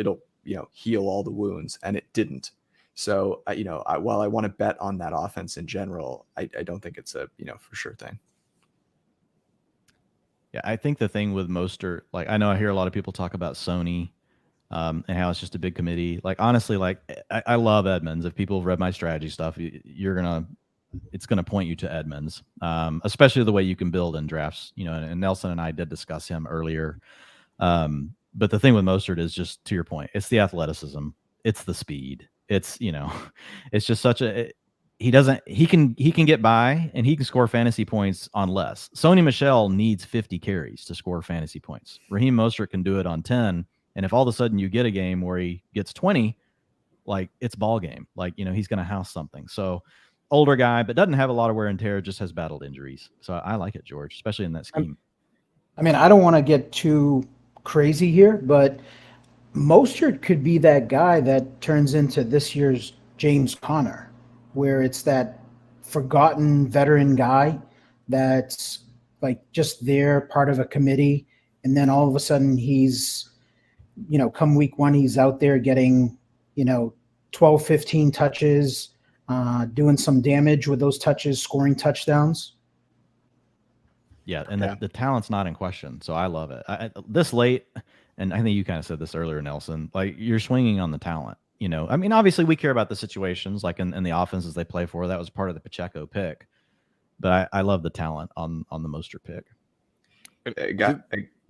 heal all the wounds, and it didn't. So while I want to bet on that offense in general, I don't think it's a for sure thing. Yeah, I think the thing with Mostert, like I know I hear a lot of people talk about Sony and how it's just a big committee. Like honestly, like I love Edmonds. If people have read my strategy stuff, it's gonna point you to Edmonds, especially the way you can build in drafts. And Nelson and I did discuss him earlier. But the thing with Mostert is just to your point, it's the athleticism, it's the speed, it's it's just such a he can get by and he can score fantasy points on less. Sony Michel needs 50 carries to score fantasy points. Raheem Mostert can do it on 10. And if all of a sudden you get a game where he gets 20, like it's ball game, like, he's going to house something. So older guy, but doesn't have a lot of wear and tear, just has battled injuries. So I like it, George, especially in that scheme. I mean, I don't want to get too crazy here, but Mostert could be that guy that turns into this year's James Conner, where it's that forgotten veteran guy that's like just there, part of a committee, and then all of a sudden he's, come week one, he's out there getting, 12, 15 touches, doing some damage with those touches, scoring touchdowns. Yeah, and the talent's not in question, so I love it. This late, and I think you kind of said this earlier, Nelson, like you're swinging on the talent. I mean, obviously we care about the situations, like in the offenses they play for. That was part of the Pacheco pick, but I love the talent on the Mostert pick. A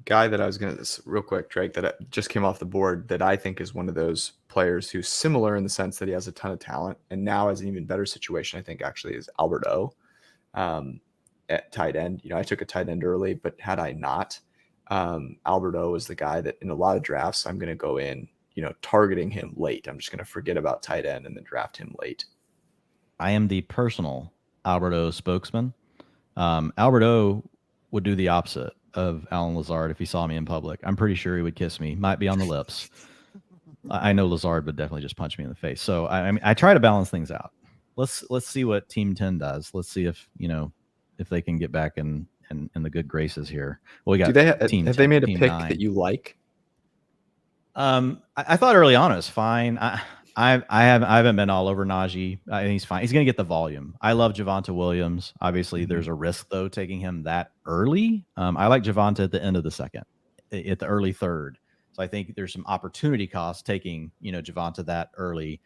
guy that I was going to, real quick, Drake, that just came off the board that I think is one of those players who's similar in the sense that he has a ton of talent and now has an even better situation, I think, actually, is Albert O at tight end. I took a tight end early, but had I not, Albert O is the guy that in a lot of drafts I'm going to go in, targeting him late. I'm just going to forget about tight end and then draft him late. I am the personal Albert O spokesman. Albert O would do the opposite of Alan Lazard if he saw me in public. I'm pretty sure he would kiss me. Might be on the lips. I know Lazard would definitely just punch me in the face. So I mean, I try to balance things out. Let's see what Team 10 does. Let's see if if they can get back in the good graces here. Well, we got have they made a pick 9 that you like? I thought early on it was fine. I haven't been all over Najee. I think he's fine. He's going to get the volume. I love Javonte Williams. Obviously, there's a risk though taking him that early. I like Javonte at the end of the second, at the early third. So I think there's some opportunity cost taking Javonte that early.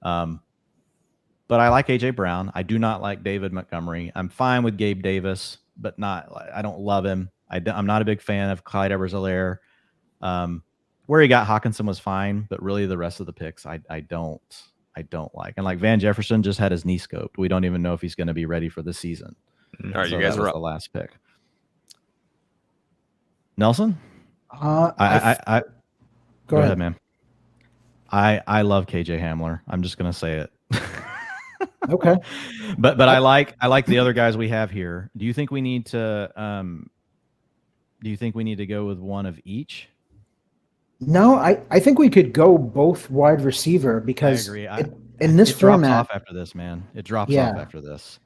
But I like AJ Brown. I do not like David Montgomery. I'm fine with Gabe Davis, but I don't love him. I'm not a big fan of Clyde Edwards-Helaire. Where he got Hawkinson was fine, but really the rest of the picks I don't like. And like Van Jefferson just had his knee scoped. We don't even know if he's going to be ready for the season. All right, So you guys that are was up. the last pick. Nelson? Go Go ahead. ahead, man. I love KJ Hamler. I'm just gonna say it. Okay. But I like the other guys we have here. Do you think we need to go with one of each? No, I think we could go both wide receiver I because agree. in this it drops format, off after this, man. It drops Yeah. off after this.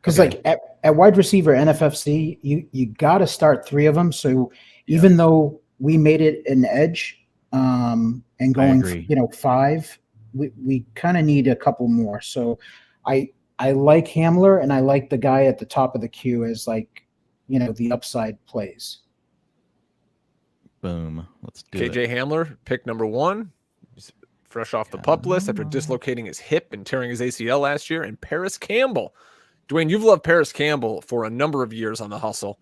because Okay. like at wide receiver NFFC, you got to start 3 of them. So Yeah. even though we made it an edge, and going agree. 5, we kind of need a couple more. So I like Hamler and I like the guy at the top of the queue as like the upside plays. Boom. Let's do KJ it. Hamler, pick number 1. He's fresh off the pup list after dislocating his hip and tearing his ACL last year. And Paris Campbell. Dwayne, you've loved Paris Campbell for a number of years on the hustle.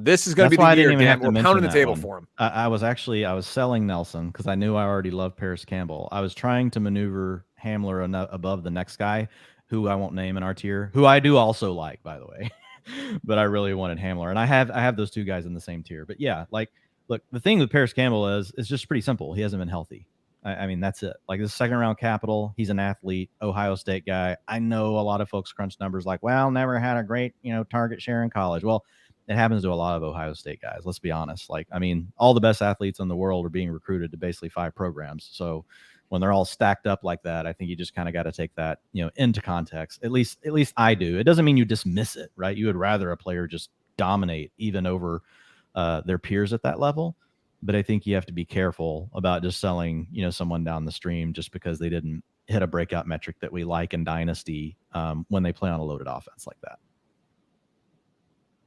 This is going to be the year, Dan. We're pounding the table for him. I was selling Nelson because I knew I already loved Paris Campbell. I was trying to maneuver Hamler above the next guy, who I won't name in our tier, who I do also like, by the way. But I really wanted Hamler, and I have those two guys in the same tier. But yeah, like, look, the thing with Paris Campbell is just pretty simple. He hasn't been healthy. I mean, that's it. Like, this second round capital, he's an athlete, Ohio State guy. I know a lot of folks crunch numbers like, well, never had a great, target share in college. Well, it happens to a lot of Ohio State guys. Let's be honest. Like, I mean, all the best athletes in the world are being recruited to basically 5 programs. So when they're all stacked up like that, I think you just kind of got to take that, into context. At least I do. It doesn't mean you dismiss it, right? You would rather a player just dominate even over their peers at that level. But I think you have to be careful about just selling, someone down the stream just because they didn't hit a breakout metric that we like in Dynasty when they play on a loaded offense like that.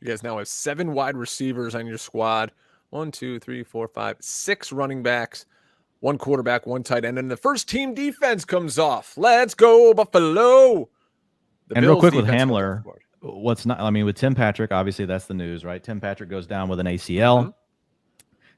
You guys now have 7 wide receivers on your squad. 1, 2, 3, 4, 5, 6 running backs, 1 quarterback, 1 tight end, and the first team defense comes off. Let's go, Buffalo! And real quick with Hamler, with Tim Patrick, obviously that's the news, right? Tim Patrick goes down with an ACL. Mm-hmm.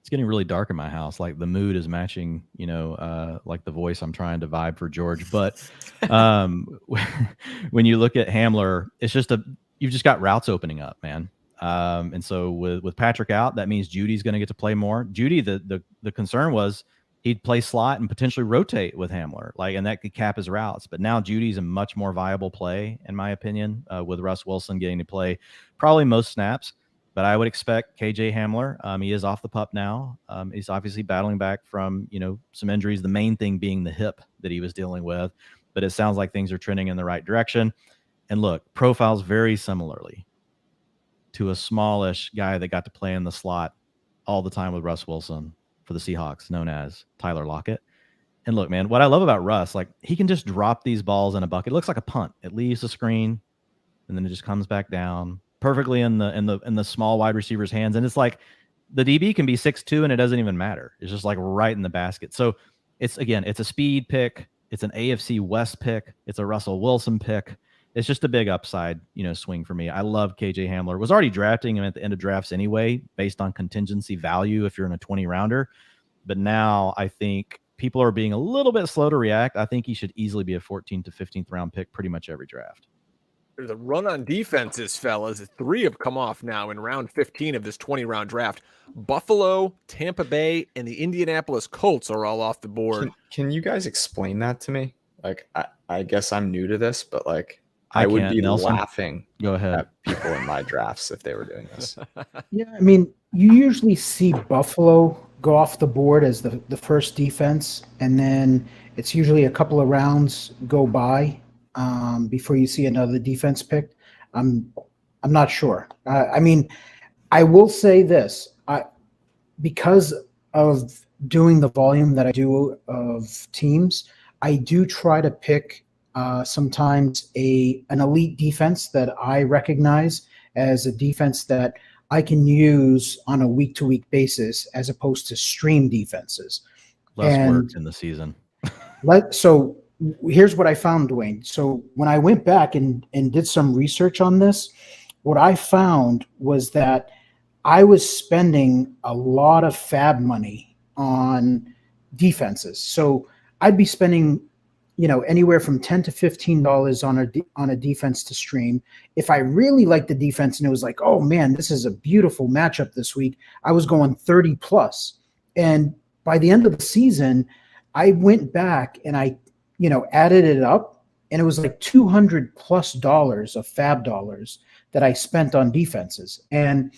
It's getting really dark in my house. Like, the mood is matching, like the voice I'm trying to vibe for George. But when you look at Hamler, it's just you've just got routes opening up, man. And so with Patrick out, that means Judy's going to get to play more. Judy, the concern was he'd play slot and potentially rotate with Hamler, and that could cap his routes. But now Judy's a much more viable play, in my opinion, with Russ Wilson getting to play probably most snaps. But I would expect KJ Hamler. He is off the pup now. He's obviously battling back from, some injuries, the main thing being the hip that he was dealing with. But it sounds like things are trending in the right direction. And look, profiles very similarly to a smallish guy that got to play in the slot all the time with Russ Wilson for the Seahawks, known as Tyler Lockett. And look, man, what I love about Russ, he can just drop these balls in a bucket. It looks like a punt. It leaves the screen, and then it just comes back down perfectly in the small wide receiver's hands. And it's like the DB can be 6'2", and it doesn't even matter. It's just right in the basket. So it's a speed pick. It's an AFC West pick. It's a Russell Wilson pick. It's just a big upside, swing for me. I love KJ Hamler. Was already drafting him at the end of drafts anyway, based on contingency value if you're in a 20 rounder. But now I think people are being a little bit slow to react. I think he should easily be a 14th to 15th round pick pretty much every draft. There's a run on defenses, fellas. 3 have come off now in round 15 of this 20-round draft. Buffalo, Tampa Bay, and the Indianapolis Colts are all off the board. Can you guys explain that to me? I guess I'm new to this, but I would be laughing Go ahead. at people in my drafts if they were doing this. Yeah, I mean, you usually see Buffalo go off the board as the first defense, and then it's usually a couple of rounds go by before you see another defense picked. I'm not sure. I mean, I will say this: because of doing the volume that I do of teams, I do try to pick sometimes an elite defense that I recognize as a defense that I can use on a week-to-week basis, as opposed to stream defenses. Less work in the season. So here's what I found, Dwayne. So when I went back and did some research on this, what I found was that I was spending a lot of fab money on defenses. So I'd be spending anywhere from $10 to $15 on a defense to stream. If I really liked the defense and it was like, oh man, this is a beautiful matchup this week, I was going 30 plus. And by the end of the season, I went back and I, added it up, and it was like $200+ of fab dollars that I spent on defenses. And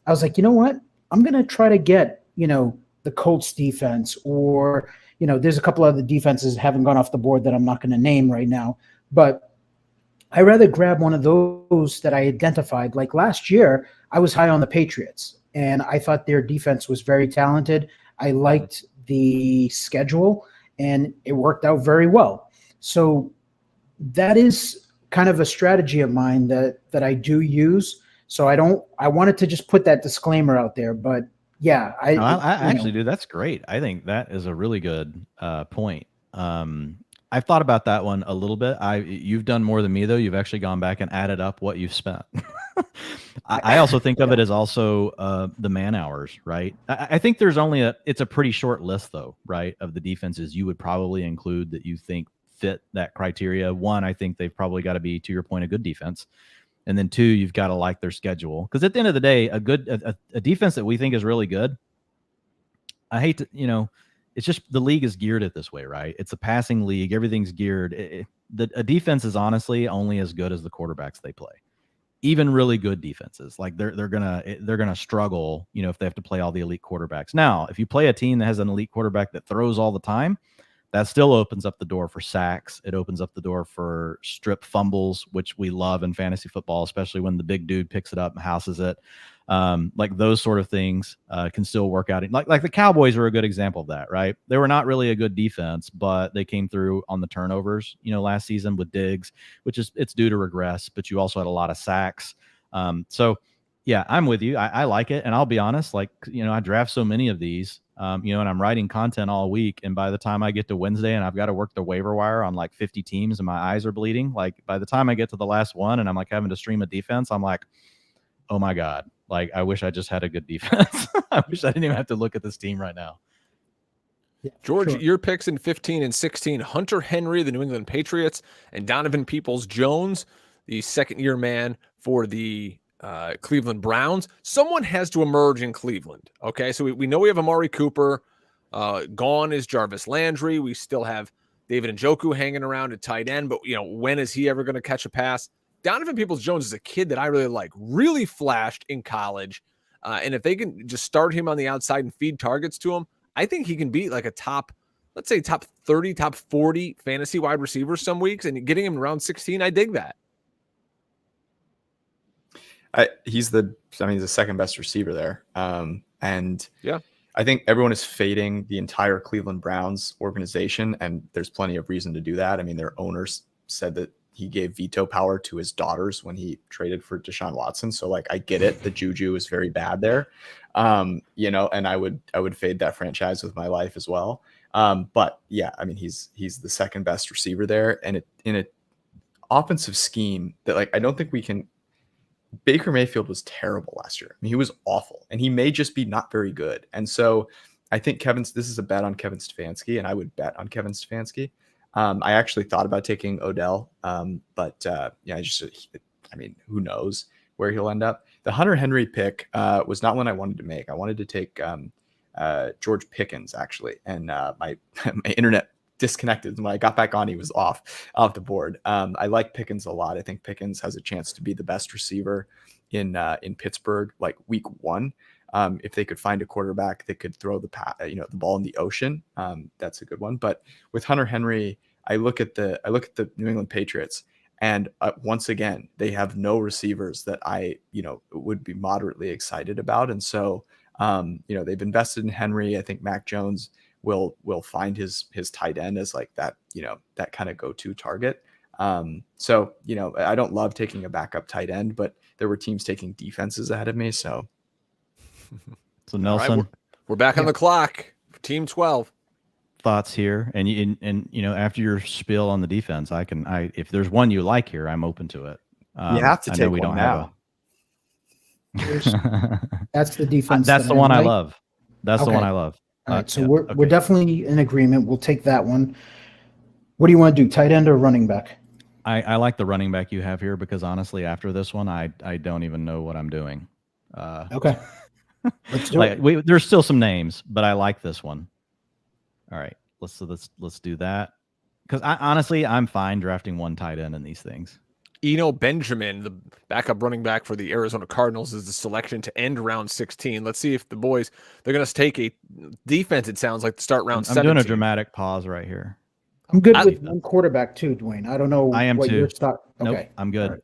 I was like, you know what? I'm going to try to get, the Colts defense, or, there's a couple other defenses that haven't gone off the board that I'm not going to name right now. But I rather grab one of those that I identified. Like last year, I was high on the Patriots, and I thought their defense was very talented. I liked the schedule, and it worked out very well. So that is kind of a strategy of mine that I do use. So I wanted to just put that disclaimer out there, but yeah, I actually do. That's great. I think that is a really good point. I've thought about that one a little bit. You've done more than me though. You've actually gone back and added up what you've spent. I also think of it as also the man hours, right? I think there's it's a pretty short list though, right? Of the defenses you would probably include that you think fit that criteria. One, I think they've probably got to be, to your point, a good defense. And then two, you've got to like their schedule. Because at the end of the day, a defense that we think is really good, I hate to, it's just the league is geared it this way, right? It's a passing league. Everything's geared. A defense is honestly only as good as the quarterbacks they play. Even really good defenses, like they're gonna struggle, if they have to play all the elite quarterbacks. Now, if you play a team that has an elite quarterback that throws all the time, that still opens up the door for sacks. It opens up the door for strip fumbles, which we love in fantasy football, especially when the big dude picks it up and houses it. Like those sort of things can still work out. Like the Cowboys are a good example of that, right? They were not really a good defense, but they came through on the turnovers, last season with Diggs, which it's due to regress, but you also had a lot of sacks. So yeah, I'm with you. I like it. And I'll be honest, I draft so many of these, and I'm writing content all week. And by the time I get to Wednesday and I've got to work the waiver wire on like 50 teams and my eyes are bleeding, like by the time I get to the last one and I'm like having to stream a defense, I'm like, oh my God, like I wish I just had a good defense. I wish I didn't even have to look at this team right now. Yeah, George, sure. Your picks in 15 and 16, Hunter Henry, the New England Patriots, and Donovan Peoples-Jones, the second-year man for the Cleveland Browns. Someone has to emerge in Cleveland, okay? So we know we have Amari Cooper. Gone is Jarvis Landry. We still have David Njoku hanging around at tight end, but, when is he ever going to catch a pass? Donovan Peoples-Jones is a kid that I really like, really flashed in college. And if they can just start him on the outside and feed targets to him, I think he can be like a top 30, top 40 fantasy wide receiver some weeks. And getting him around 16, I dig that. He's the second best receiver there. And yeah, I think everyone is fading the entire Cleveland Browns organization. And there's plenty of reason to do that. I mean, their owners said that he gave veto power to his daughters when he traded for Deshaun Watson. So I get it. The juju is very bad there. And I would fade that franchise with my life as well. But yeah, I mean, he's the second best receiver there. And in an offensive scheme that I don't think we can. Baker Mayfield was terrible last year. I mean, he was awful, and he may just be not very good. And so I think this is a bet on Kevin Stefanski, and I would bet on Kevin Stefanski. I actually thought about taking Odell, but who knows where he'll end up. The Hunter Henry pick was not one I wanted to make. I wanted to take George Pickens, actually, and my internet disconnected. When I got back on, he was off the board. I like Pickens a lot. I think Pickens has a chance to be the best receiver in Pittsburgh, like week one. If they could find a quarterback that could throw the ball in the ocean, that's a good one. But with Hunter Henry, I look at the New England Patriots, and once again, they have no receivers that I would be moderately excited about. And so they've invested in Henry. I think Mac Jones will find his tight end as like that that kind of go-to target. So I don't love taking a backup tight end, but there were teams taking defenses ahead of me. So Nelson, right, we're back on the clock for Team 12. Thoughts here, and after your spiel on the defense, if there's one you like here, I'm open to it. You have to take one now. That's the defense. That's the one I love. That's the one I love. All right, so we're definitely in agreement. We'll take that one. What do you want to do, tight end or running back? I like the running back you have here because honestly, after this one, I don't even know what I'm doing. Okay. Let's do it. There's still some names, but I like this one. All right, let's do that. Because honestly, I'm fine drafting one tight end in these things. Eno Benjamin, the backup running back for the Arizona Cardinals, is the selection to end round 16. Let's see if the boys, they're going to take a defense, it sounds like, to start round 17. I'm doing a dramatic pause right here. I'm good with one quarterback too, Dwayne. I don't know I am what too. your stock. Okay. Nope, I'm good.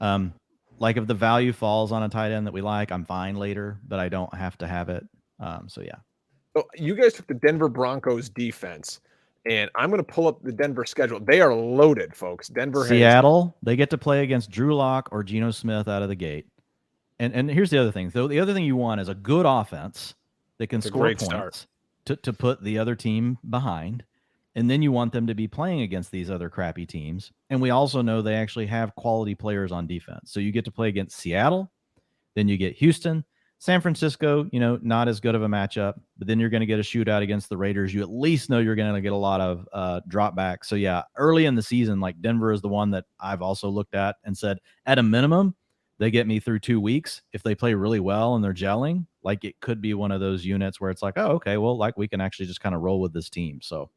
Right. Like if the value falls on a tight end that we like, I'm fine later, but I don't have to have it. So yeah. So you guys took the Denver Broncos defense, and I'm going to pull up the Denver schedule. They are loaded, folks. Seattle, they get to play against Drew Lock or Geno Smith out of the gate. And here's the other thing. So the other thing you want is a good offense that can score points to put the other team behind. And then you want them to be playing against these other crappy teams. And we also know they actually have quality players on defense. So you get to play against Seattle, then you get Houston, San Francisco, not as good of a matchup, but then you're going to get a shootout against the Raiders. You at least know you're going to get a lot of drop back. So yeah, early in the season, like Denver is the one that I've also looked at and said, at a minimum, they get me through 2 weeks. If they play really well and they're gelling, like it could be one of those units where it's like, oh, okay, well, like we can actually just kind of roll with this team. So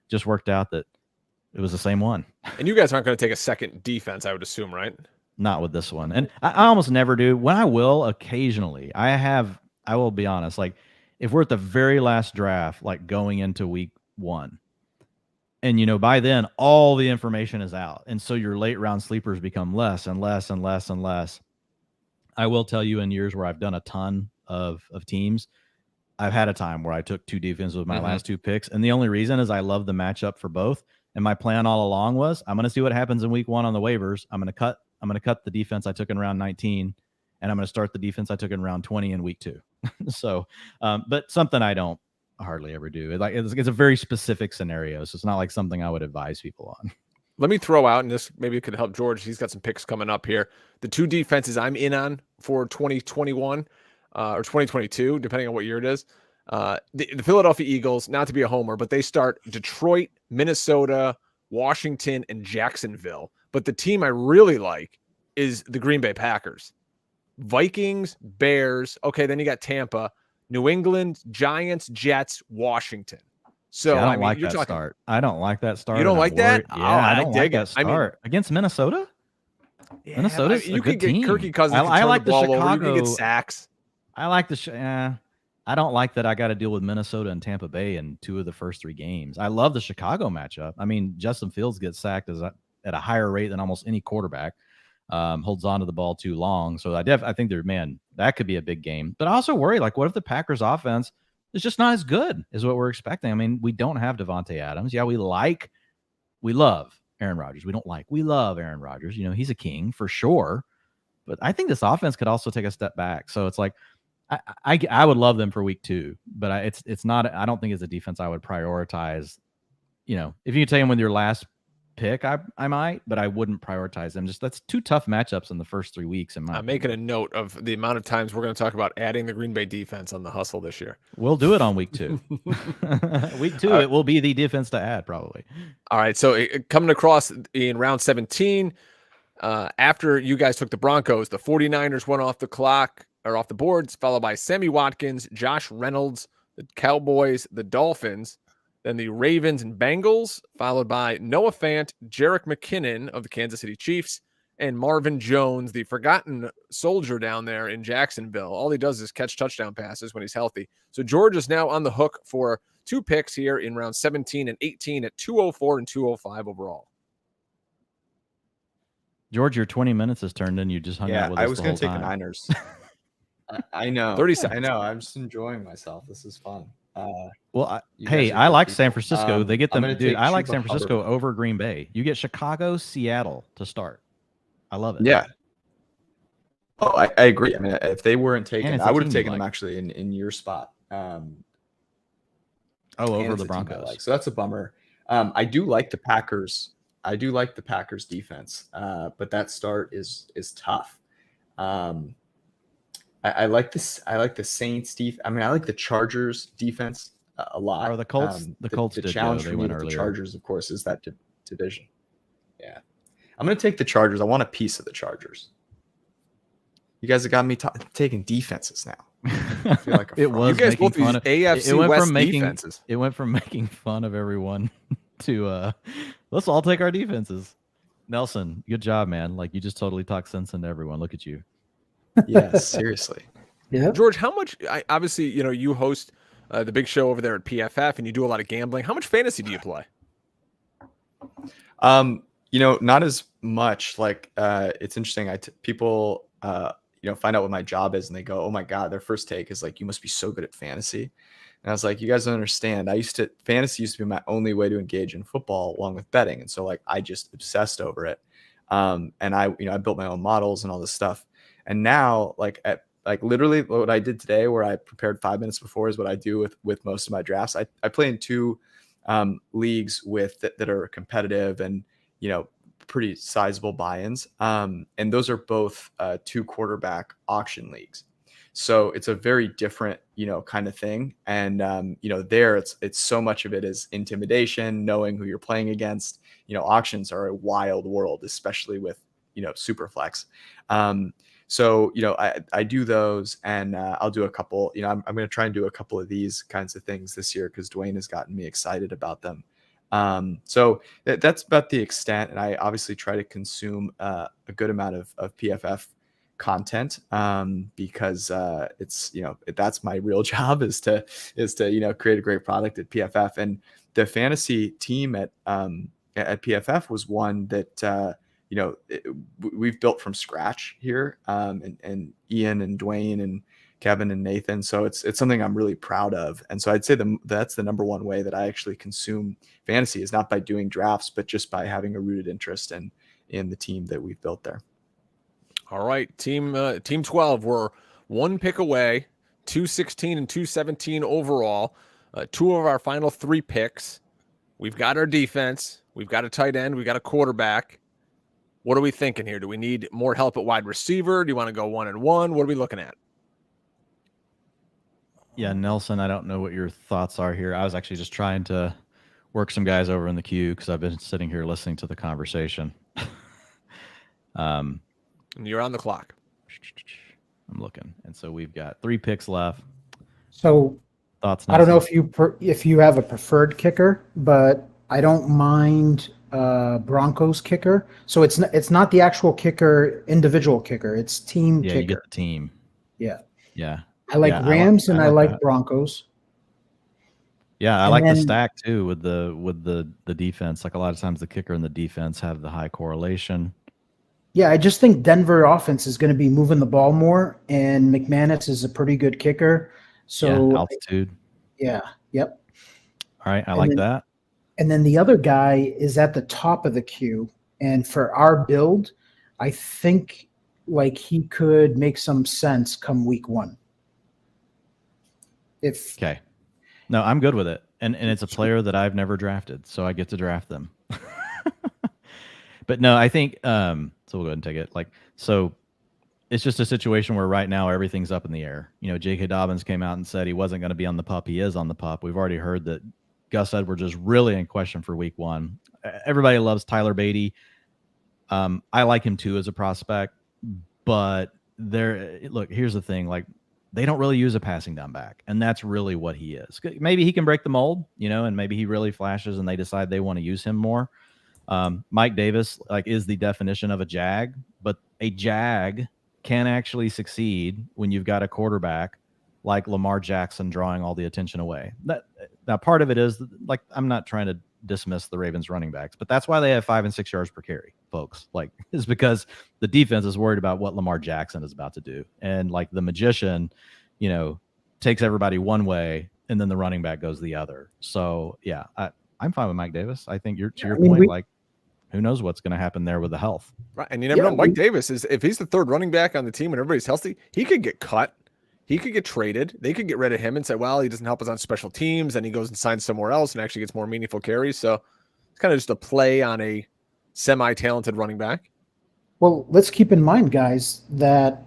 just worked out that it was the same one. And you guys aren't going to take a second defense, I would assume, right? Not with this one. And I almost never do. When I will, occasionally, I will be honest, like if we're at the very last draft, like going into week 1, and by then all the information is out. And so your late round sleepers become less and less and less and less. I will tell you, in years where I've done a ton of teams, I've had a time where I took 2 defenses with my last 2 picks. And the only reason is I love the matchup for both. And my plan all along was I'm going to see what happens in week 1 on the waivers. I'm going to cut the defense I took in round 19, and I'm going to start the defense I took in round 20 in week 2. So, but something I don't hardly ever do. It's a very specific scenario. So it's not like something I would advise people on. Let me throw out, and this maybe could help George. He's got some picks coming up here. The 2 defenses I'm in on for 2021 or 2022, depending on what year it is. The Philadelphia Eagles, not to be a homer, but they start Detroit, Minnesota, Washington, and Jacksonville. But the team I really like is the Green Bay Packers. Vikings, Bears. Okay, then you got Tampa, New England, Giants, Jets, Washington. So I don't like that start. I don't like that start. You don't like that? Yeah, I don't like that start. Against Minnesota? Yeah, Minnesota's a good team. Kirky Cousins I like the Chicago. Chicago. You can get sacks. I like I don't like that I got to deal with Minnesota and Tampa Bay in 2 of the first 3 games. I love the Chicago matchup. I mean, Justin Fields gets sacked at a higher rate than almost any quarterback. Holds on to the ball too long. So I think that could be a big game. But I also worry, like, what if the Packers offense is just not as good as what we're expecting? I mean, we don't have Devontae Adams. Yeah, we love Aaron Rodgers. We love Aaron Rodgers. He's a king for sure. But I think this offense could also take a step back. So it's like, I would love them for week 2, but it's not. I don't think it's a defense I would prioritize. If you take them with your last pick, I might, but I wouldn't prioritize them. That's 2 tough matchups in the first 3 weeks. I'm making a note of the amount of times we're going to talk about adding the Green Bay defense on the hustle this year. We'll do it on week 2. Week 2, it will be the defense to add probably. All right. So coming across in round 17, after you guys took the Broncos, the 49ers went off the clock or off the boards, followed by Sammy Watkins, Josh Reynolds, the Cowboys, the Dolphins, then the Ravens and Bengals, followed by Noah Fant, Jerick McKinnon of the Kansas City Chiefs, and Marvin Jones, the forgotten soldier down there in Jacksonville. All he does is catch touchdown passes when he's healthy. So George is now on the hook for 2 picks here in round 17 and 18 at 204 and 205 overall. George, your 20 minutes has turned in. You just hung out with us. I was going to take the Niners. I know. 30 seconds. I know. I'm just enjoying myself. This is fun. I like San Francisco. They get them, dude. I like San Francisco Hubbard over Green Bay. You get Chicago, Seattle to start. I love it. Yeah. Oh, I agree. I mean, if they weren't taken, I would have taken them actually in your spot. Over the Broncos. So that's a bummer. I do like the Packers. I do like the Packers defense, but that start is tough. I like this. I like the Saints defense. I mean, I like the Chargers defense a lot. Or the Colts. The Colts the did challenge go. for They me went with the earlier. Chargers, of course, is that division. Yeah, I'm going to take the Chargers. I want a piece of the Chargers. You guys have got me taking defenses now. I feel like It was You guys making both use fun of AFC it went West from making defenses. it went from making fun of everyone to let's all take our defenses. Nelson, good job, man. Like you just totally talk sense into everyone. Look at you. Yes, seriously. Yeah. George, how much? Obviously, you host the big show over there at PFF, and you do a lot of gambling. How much fantasy do you play? Not as much. Like it's interesting. People find out what my job is and they go, oh my God, their first take is like, you must be so good at fantasy. And I was like, you guys don't understand. Fantasy used to be my only way to engage in football along with betting. And so like, I just obsessed over it. And I built my own models and all this stuff. And now literally what I did today, where I prepared 5 minutes before, is what I do with most of my drafts. I play in 2 leagues that are competitive and, pretty sizable buy-ins. And those are both 2 quarterback auction leagues. So it's a very different, kind of thing. And, there it's so much of it is intimidation, knowing who you're playing against. Auctions are a wild world, especially with, Superflex. So, I do those, and I'll do a couple, I'm going to try and do a couple of these kinds of things this year because Dwain has gotten me excited about them. So that's about the extent. And I obviously try to consume a good amount of PFF content because it's, that's my real job is to create a great product at PFF. And the fantasy team at PFF was one that, we've built from scratch here, and Ian and Dwain and Kevin and Nathan. So it's something I'm really proud of. And so I'd say that's the number one way that I actually consume fantasy, is not by doing drafts, but just by having a rooted interest in the team that we've built there. All right, team 12. We're 1 pick away, 216 and 217 overall. 2 of our final 3 picks. We've got our defense. We've got a tight end. We've got a quarterback. What are we thinking here? Do we need more help at wide receiver? Do you want to go 1-1? What are we looking at? Yeah, Nelson, I don't know what your thoughts are here. I was actually just trying to work some guys over in the queue because I've been sitting here listening to the conversation. And you're on the clock. I'm looking. And so we've got 3 picks left. So Thoughts, I don't know Nelson? if you have a preferred kicker, but I don't mind Broncos kicker. So it's not the actual kicker, individual kicker. It's team kicker. You get the team. Yeah. Yeah. I like Rams and I like that. Broncos. Yeah, I And like the then- stack too with the defense. Like a lot of times the kicker and the defense have the high correlation. Yeah, I just think Denver offense is going to be moving the ball more, and McManus is a pretty good kicker. So yeah, altitude. yeah, yep. All right, I like that. And then the other guy is at the top of the queue. And for our build, I think like he could make some sense come week 1. Okay. No, I'm good with it. And it's a player that I've never drafted, so I get to draft them. But no, I think so we'll go ahead and take it. So it's just a situation where right now everything's up in the air. J.K. Dobbins came out and said he wasn't going to be on the pup. He is on the pup. We've already heard that Gus Edwards is really in question for week 1. Everybody loves Tyler Beatty. I like him too as a prospect, but here's the thing. They don't really use a passing down back, and that's really what he is. Maybe he can break the mold, and maybe he really flashes and they decide they want to use him more. Mike Davis is the definition of a jag, but a jag can actually succeed when you've got a quarterback like Lamar Jackson drawing all the attention away. Now part of it is I'm not trying to dismiss the Ravens running backs, but that's why they have 5 and 6 yards per carry, folks. Is because the defense is worried about what Lamar Jackson is about to do. And the magician, takes everybody one way and then the running back goes the other. So yeah, I'm fine with Mike Davis. I think to your point, who knows what's going to happen there with the health. Right. And you never know. Mike Davis if he's the 3rd running back on the team and everybody's healthy, he could get cut. He could get traded. They could get rid of him and say, well, he doesn't help us on special teams. And he goes and signs somewhere else and actually gets more meaningful carries. So it's kind of just a play on a semi-talented running back. Well, let's keep in mind, guys, that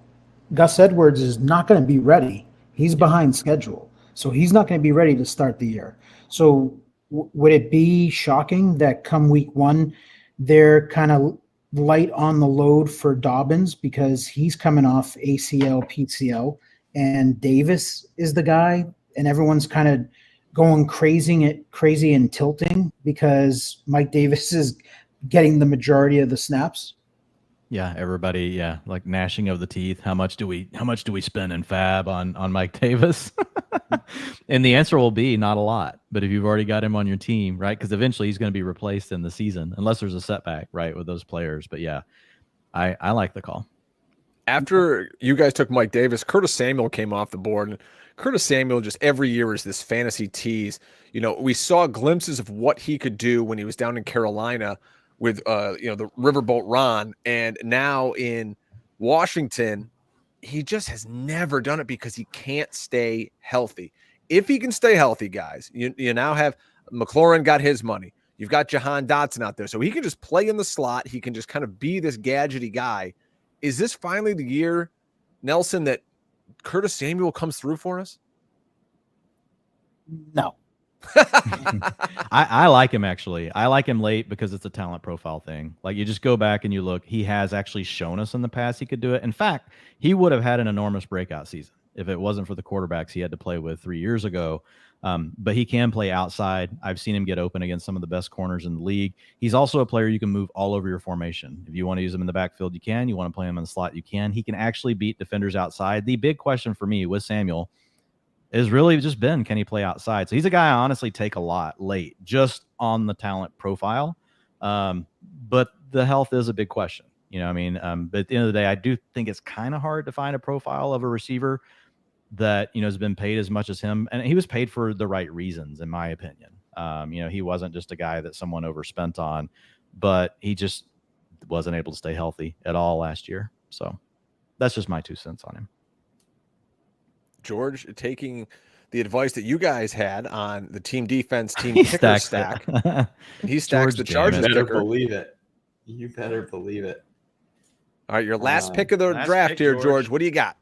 Gus Edwards is not going to be ready. He's behind schedule. So he's not going to be ready to start the year. So would it be shocking that come week 1, they're kind of light on the load for Dobbins because he's coming off ACL, PCL, and Davis is the guy, and everyone's kind of going crazy and tilting because Mike Davis is getting the majority of the snaps? Yeah, everybody, like gnashing of the teeth. How much do we spend in fab on Mike Davis? And the answer will be not a lot. But if you've already got him on your team, right? Because eventually he's going to be replaced in the season, unless there's a setback, right, with those players. But yeah, I like the call. After you guys took Mike Davis, Curtis Samuel came off the board, and Curtis Samuel just every year is this fantasy tease. You know, we saw glimpses of what he could do when he was down in Carolina with the Riverboat Ron, and now in Washington, he just has never done it because he can't stay healthy. If he can stay healthy, guys, you now have McLaurin got his money. You've got Jahan Dotson out there, so he can just play in the slot. He can just kind of be this gadgety guy. Is this finally the year, Nelson, that Curtis Samuel comes through for us? No. I like him, actually. I like him late because it's a talent profile thing. Like, you just go back and you look, he has actually shown us in the past he could do it. In fact, he would have had an enormous breakout season if it wasn't for the quarterbacks he had to play with 3 years ago. But he can play outside. I've seen him get open against some of the best corners in the league. He's also a player you can move all over your formation. If you want to use him in the backfield, you can. You want to play him in the slot, you can. He can actually beat defenders outside. The big question for me with Samuel is really just been, can he play outside? So he's a guy I honestly take a lot late, just on the talent profile. But the health is a big question. But at the end of the day, I do think it's kind of hard to find a profile of a receiver that, has been paid as much as him. And he was paid for the right reasons, in my opinion. He wasn't just a guy that someone overspent on, but he just wasn't able to stay healthy at all last year. So that's just my 2 cents on him. George, taking the advice that you guys had on the team defense, team kicker stack. He stacks George, the Chargers You better kicker. believe it. You better believe it. All right, your last pick of the draft here, George. What do you got?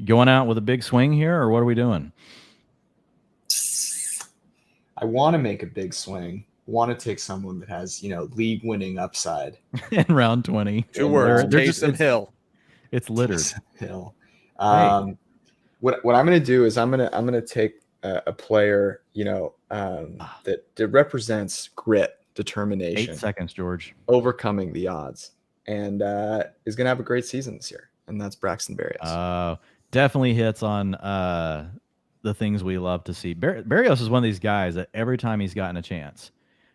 Going out with a big swing here, or what are we doing? I want to make a big swing. Want to take someone that has, league winning upside. In round 20. 2 words, Taysom Hill. It's littered. Hill. What I'm going to do is I'm going to take a player, that represents grit, determination. 8 seconds, George. Overcoming the odds, and is going to have a great season this year, and that's Braxton Berrios. Definitely hits on the things we love to see. Berrios is one of these guys that every time he's gotten a chance,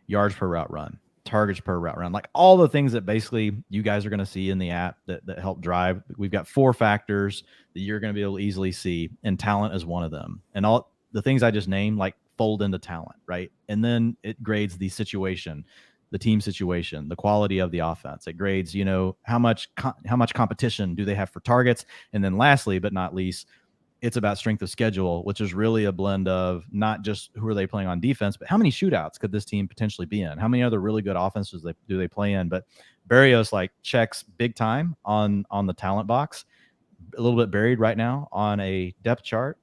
yards per route run, targets per route run, like all the things that basically you guys are going to see in the app that help drive. We've got 4 factors that you're going to be able to easily see, and talent is one of them. And all the things I just named, like, fold into talent, right? And then it grades the situation, the team situation, the quality of the offense. It grades, how much competition do they have for targets? And then lastly, but not least, it's about strength of schedule, which is really a blend of not just who are they playing on defense, but how many shootouts could this team potentially be in? How many other really good offenses do they play in? But Berrios checks big time on the talent box, a little bit buried right now on a depth chart.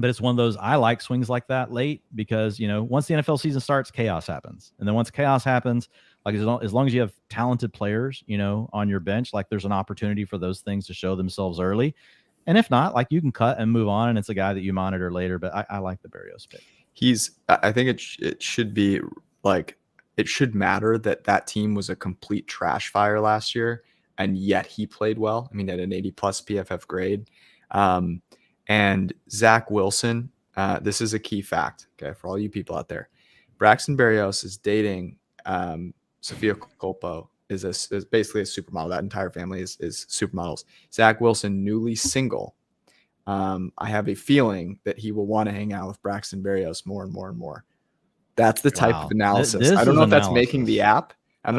But it's one of those, I like swings like that late because, once the NFL season starts, chaos happens. And then once chaos happens, as long as you have talented players, on your bench, there's an opportunity for those things to show themselves early. And if not, you can cut and move on, and it's a guy that you monitor later. But I like the Berrios pick. I think it should be it should matter that team was a complete trash fire last year, and yet he played well. At an 80+ PFF grade. And Zach Wilson, this is a key fact, okay, for all you people out there. Braxton Berrios is dating Sophia Colpo, is basically a supermodel. That entire family is supermodels. Zach Wilson, newly single. I have a feeling that he will want to hang out with Braxton Berrios more and more and more. That's the type of analysis. I don't know if that's making the app. But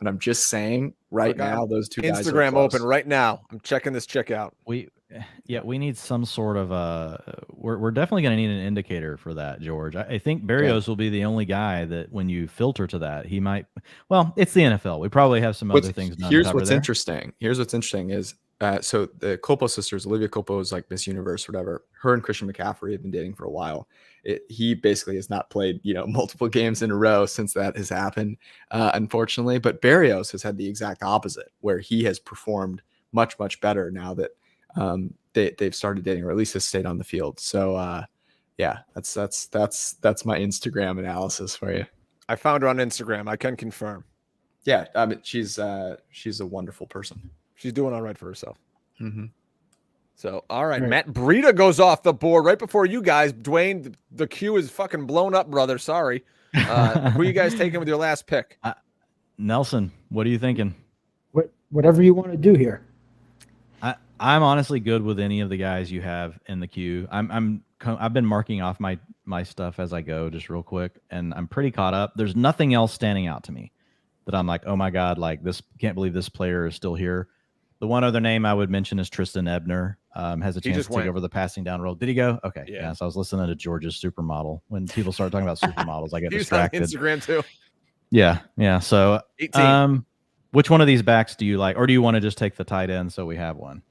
I'm just saying now those 2 guys are Instagram close. open right now. I'm checking this chick out. Yeah, we need some sort of we're definitely going to need an indicator for that, George. I think Berrios will be the only guy that when you filter to that, he might. Well, it's the NFL. We probably have some other things. Here's what's interesting. Here's what's interesting is so the Culpo sisters, Olivia Culpo is like Miss Universe, whatever. Her and Christian McCaffrey have been dating for a while. He basically has not played, multiple games in a row since that has happened, unfortunately. But Berrios has had the exact opposite, where he has performed much, much better now that they've started dating, or at least has stayed on the field. So yeah, that's my Instagram analysis for you. I found her on Instagram. I can confirm. Yeah, I mean, she's a wonderful person. She's doing all right for herself. Mm-hmm. So, all right, Matt Breida goes off the board right before you guys. Dwayne, the queue is fucking blown up, brother. Sorry. Who are you guys taking with your last pick? Nelson, what are you thinking? Whatever you want to do here. I'm honestly good with any of the guys you have in the queue. I've been marking off my stuff as I go, just real quick, and I'm pretty caught up. There's nothing else standing out to me that I'm like, oh my God, like this, can't believe this player is still here. The one other name I would mention is Tristan Ebner. Has a chance to take over the passing down role. Did he go? Okay. Yeah. So I was listening to George's supermodel. When people start talking about supermodels, I get distracted. On Instagram too. Yeah. Yeah. So 18. Which one of these backs do you like? Or do you want to just take the tight end so we have one?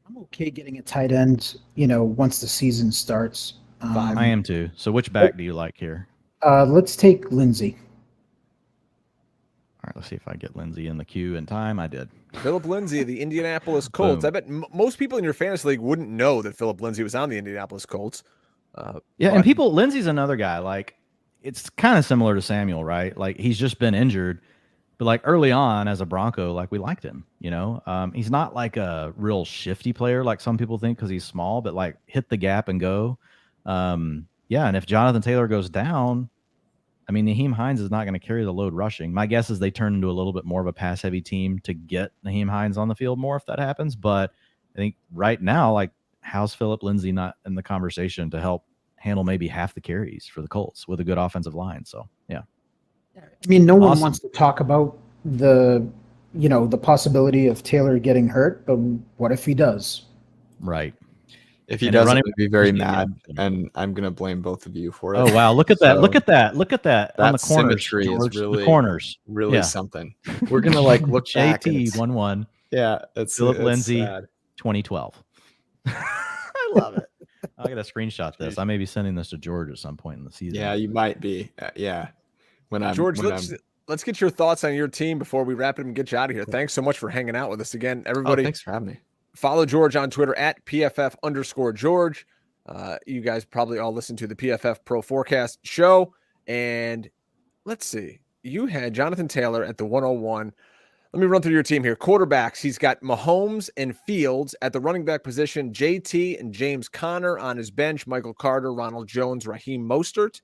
I'm okay getting a tight end, once the season starts. I am too. So which back do you like here? Let's take Lindsey. All right, let's see if I get Lindsey in the queue in time. I did. Philip Lindsay, the Indianapolis Colts. Boom. I bet most people in your fantasy league wouldn't know that Philip Lindsay was on the Indianapolis Colts. And Lindsey's another guy. Like, it's kind of similar to Samuel, right? Like, he's just been injured, but like early on as a Bronco, like we liked him. He's not like a real shifty player like some people think because he's small, but like hit the gap and go. And if Jonathan Taylor goes down, I mean, Nyheim Hines is not going to carry the load rushing. My guess is they turn into a little bit more of a pass-heavy team to get Nyheim Hines on the field more if that happens. But I think right now, like, how's Philip Lindsay not in the conversation to help handle maybe half the carries for the Colts with a good offensive line? So, yeah. I mean, no one wants to talk about the possibility of Taylor getting hurt, but what if he does? Right. If he doesn't, I'd be very mad, and I'm going to blame both of you for it. Oh, wow. Look at that. Look at that. Look at that. That on the corners, symmetry is really, the corners. Really something. We're going to look back. JT 1-1. Yeah. It's Philip Lindsay, sad. 2012. I love it. I got to screenshot this. I may be sending this to George at some point in the season. Yeah, you might be. Yeah. George, let's get your thoughts on your team before we wrap it up and get you out of here. Thanks so much for hanging out with us again, everybody. Thanks for having me. Follow George on Twitter at PFF_George. You guys probably all listen to the PFF Pro Forecast show. And let's see. You had Jonathan Taylor at the 101. Let me run through your team here. Quarterbacks, he's got Mahomes and Fields at the running back position. JT and James Conner on his bench. Michael Carter, Ronald Jones, Raheem Mostert.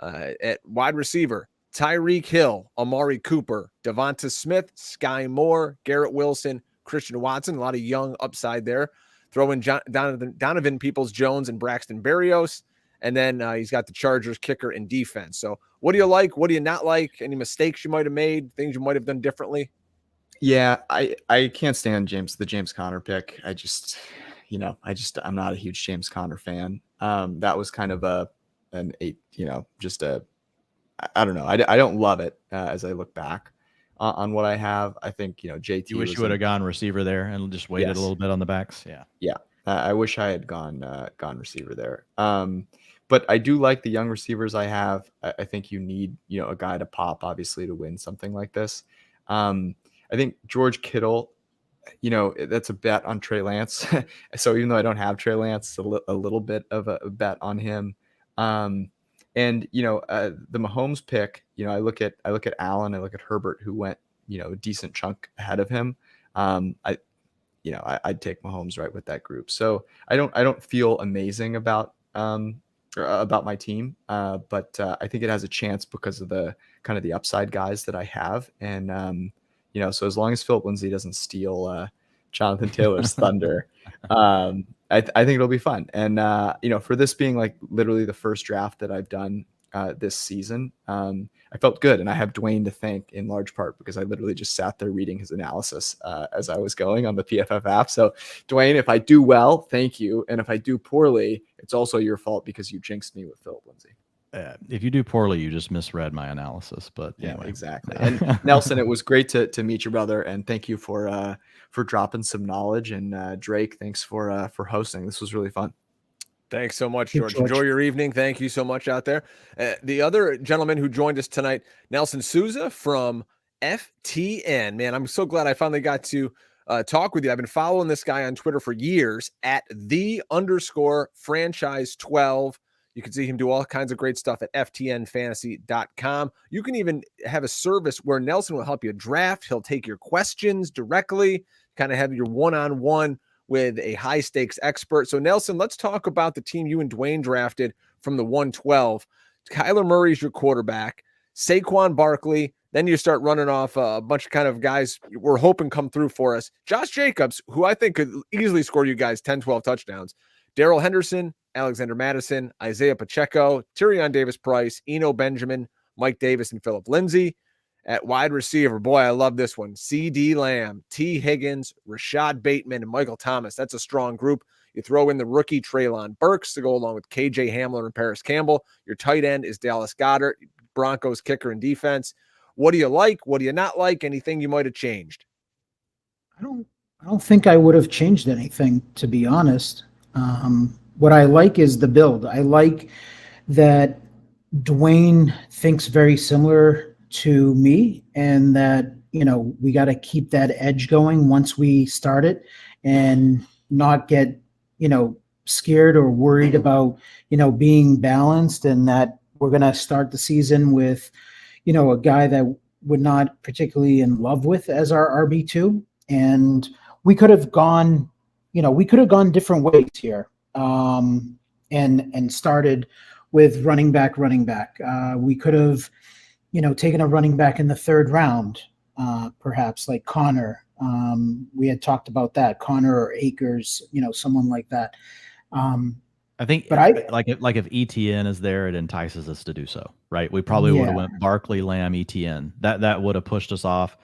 At wide receiver, Tyreek Hill, Amari Cooper, Devonta Smith, Sky Moore, Garrett Wilson, Christian Watson. A lot of young upside there. Throw in Donovan Peoples-Jones and Braxton Berrios. And then he's got the Chargers kicker and defense. So what do you like? What do you not like? Any mistakes you might have made? Things you might have done differently? Yeah, I can't stand the James Conner pick. I'm not a huge James Conner fan. That was kind of I don't know. I don't love it as I look back on what I have. I think, JT. You wish you would have gone receiver there and just waited a little bit on the backs. Yeah. Yeah. I wish I had gone receiver there. But I do like the young receivers I have. I think you need, a guy to pop, obviously, to win something like this. I think George Kittle, that's a bet on Trey Lance. So even though I don't have Trey Lance, it's a little bit of a bet on him. And the Mahomes pick, I look at Allen, I look at Herbert, who went, a decent chunk ahead of him. I'd take Mahomes right with that group. So I don't feel amazing about my team, but I think it has a chance because of the kind of the upside guys that I have. And, so as long as Philip Lindsay doesn't steal Jonathan Taylor's thunder, I think it'll be fun. And, for this being like literally the first draft that I've done this season. I felt good, and I have Dwain to thank in large part because I literally just sat there reading his analysis as I was going on the PFF app. So, Dwain, if I do well, thank you, and if I do poorly, it's also your fault because you jinxed me with Philip Lindsay. If you do poorly, you just misread my analysis. But anyway. Yeah, exactly. And Nelson, it was great to meet your brother, and thank you for dropping some knowledge. And Drake, thanks for hosting. This was really fun. Thanks so much, George. Enjoy your evening. Thank you so much out there. The other gentleman who joined us tonight, Nelson Souza from FTN. Man, I'm so glad I finally got to talk with you. I've been following this guy on Twitter for years at @the_franchise12. You can see him do all kinds of great stuff at ftnfantasy.com. You can even have a service where Nelson will help you draft. He'll take your questions directly, kind of have your one-on-one with a high-stakes expert. So, Nelson, let's talk about the team you and Dwain drafted from the 112. Kyler Murray's your quarterback, Saquon Barkley. Then you start running off a bunch of kind of guys we're hoping come through for us. Josh Jacobs, who I think could easily score you guys 10, 12 touchdowns. Darrell Henderson, Alexander Madison, Isaiah Pacheco, Tyrion Davis-Price, Eno Benjamin, Mike Davis, and Philip Lindsay. At wide receiver, boy, I love this one. C.D. Lamb, T. Higgins, Rashad Bateman, and Michael Thomas. That's a strong group. You throw in the rookie Treylon Burks to go along with K.J. Hamler and Paris Campbell. Your tight end is Dallas Goedert, Broncos kicker and defense. What do you like? What do you not like? Anything you might have changed? I don't think I would have changed anything, to be honest. What I like is the build. I like that Dwain thinks very similar to me, and that, we got to keep that edge going once we start it and not get, scared or worried about, being balanced, and that we're going to start the season with, a guy that we're not particularly in love with as our RB2. And we could have gone different ways here, and started with running back. We could have, taken a running back in the third round, perhaps like Connor. We had talked about that, Connor or Akers, someone like that. I think, but if ETN is there, it entices us to do so, right? We probably would have went Barkley, Lamb, ETN. That would have pushed us off.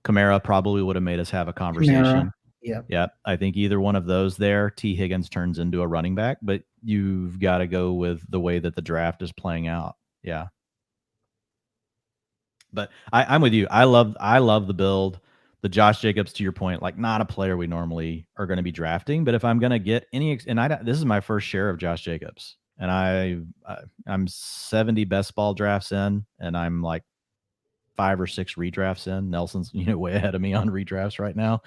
Kamara probably would have made us have a conversation. Yeah. I think either one of those there, T. Higgins turns into a running back, but you've got to go with the way that the draft is playing out. Yeah. But I'm with you. I love the build. The Josh Jacobs, to your point, like not a player we normally are going to be drafting. But if I'm going to get any, this is my first share of Josh Jacobs, and I'm 70 best ball drafts in, and I'm like 5 or 6 redrafts in. Nelson's way ahead of me on redrafts right now.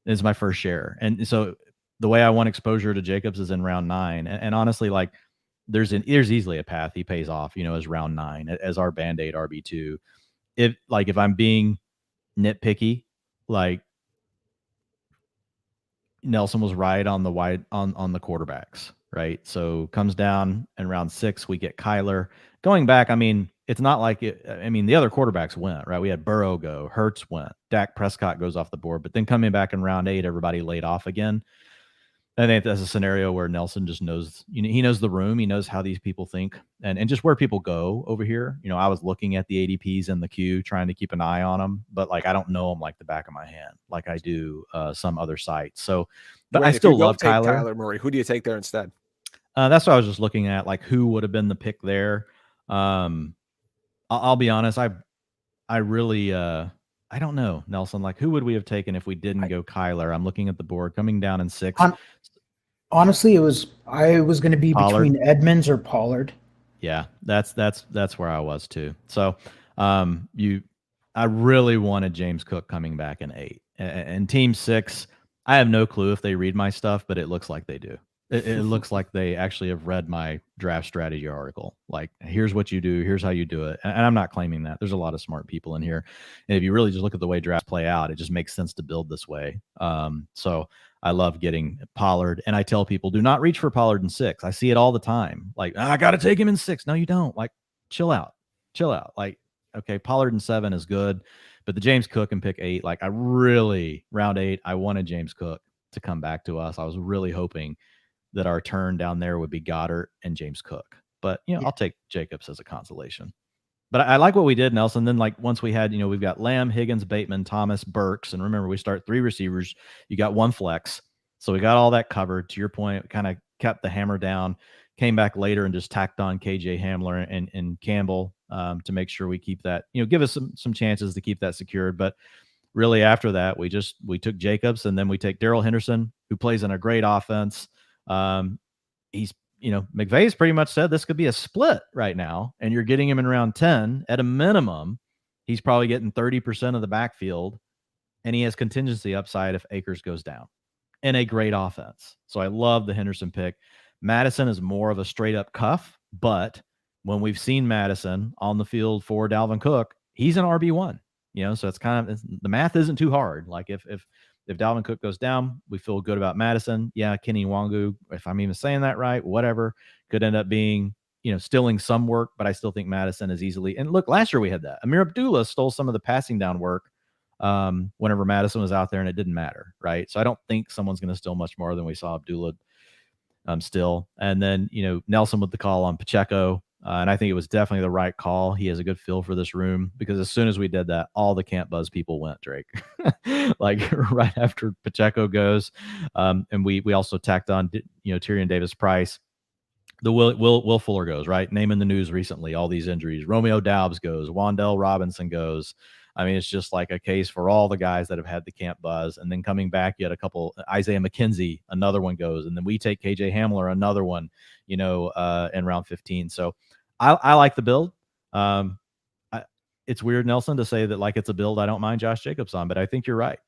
It's my first share, and so the way I want exposure to Jacobs is in round 9, and honestly, like there's easily a path he pays off, as round 9 as our Band-Aid RB2. If I'm being nitpicky, like Nelson was right on the on the quarterbacks, right? So comes down in round 6, we get Kyler. Going back, it's not like it. The other quarterbacks went, right? We had Burrow go, Hurts went, Dak Prescott goes off the board, but then coming back in round 8, everybody laid off again. I think that's a scenario where Nelson just knows, he knows the room. He knows how these people think and just where people go over here. I was looking at the ADPs in the queue, trying to keep an eye on them, but I don't know them like the back of my hand, like I do some other sites. So, but I still love Kyler Murray. Who do you take there instead? That's what I was just looking at, like who would have been the pick there. I'll be honest. I really, I don't know, Nelson. Like, who would we have taken if we didn't go Kyler? I'm looking at the board coming down in 6. Honestly, I was going to be Pollard. Between Edmonds or Pollard. Yeah, that's where I was too. So, I really wanted James Cook coming back in 8 and team 6. I have no clue if they read my stuff, but it looks like they do. It looks like they actually have read my draft strategy article. Like, here's what you do. Here's how you do it. And I'm not claiming that. There's a lot of smart people in here. And if you really just look at the way drafts play out, it just makes sense to build this way. So I love getting Pollard. And I tell people, do not reach for Pollard in 6. I see it all the time. Like, I got to take him in 6. No, you don't. Like, chill out. Like, okay, Pollard in 7 is good. But the James Cook and pick 8, like round 8, I wanted James Cook to come back to us. I was really hoping that our turn down there would be Goddard and James Cook. but I'll take Jacobs as a consolation. But I like what we did, Nelson. Then, like, once we had, we've got Lamb, Higgins, Bateman, Thomas, Burks. And remember, we start 3 receivers. You got 1 flex. So we got all that covered. To your point, kind of kept the hammer down, came back later and just tacked on KJ Hamler and Campbell to make sure we keep that, give us some chances to keep that secured. But really after that, we took Jacobs, and then we take Darrell Henderson, who plays in a great offense. He's, McVay's pretty much said this could be a split right now, and you're getting him in round 10 at a minimum. He's probably getting 30% of the backfield, and he has contingency upside if Akers goes down in a great offense. So I love the Henderson pick. Madison is more of a straight up cuff, but when we've seen Madison on the field for Dalvin Cook, he's an RB1, so it's kind of, the math isn't too hard. Like if Dalvin Cook goes down, we feel good about Madison. Yeah, Kenny Nwangu, if I'm even saying that right, whatever, could end up being, stealing some work, but I still think Madison is easily. And look, last year we had that. Amir Abdullah stole some of the passing down work whenever Madison was out there, and it didn't matter, right? So I don't think someone's going to steal much more than we saw Abdullah still. And then, Nelson with the call on Pacheco. And I think it was definitely the right call. He has a good feel for this room, because as soon as we did that, all the Camp Buzz people went, Drake, like right after Pacheco goes. And we also tacked on, Tyrion Davis-Price. The Will Fuller goes, right? Name in the news recently, all these injuries. Romeo Doubs goes. Wan'Dale Robinson goes. I mean, it's just like a case for all the guys that have had the Camp Buzz. And then coming back, you had a couple, Isaiah McKenzie, another one goes. And then we take KJ Hamler, another one, in round 15. So I like the build. It's weird, Nelson, to say that like it's a build I don't mind Josh Jacobs on, but I think you're right.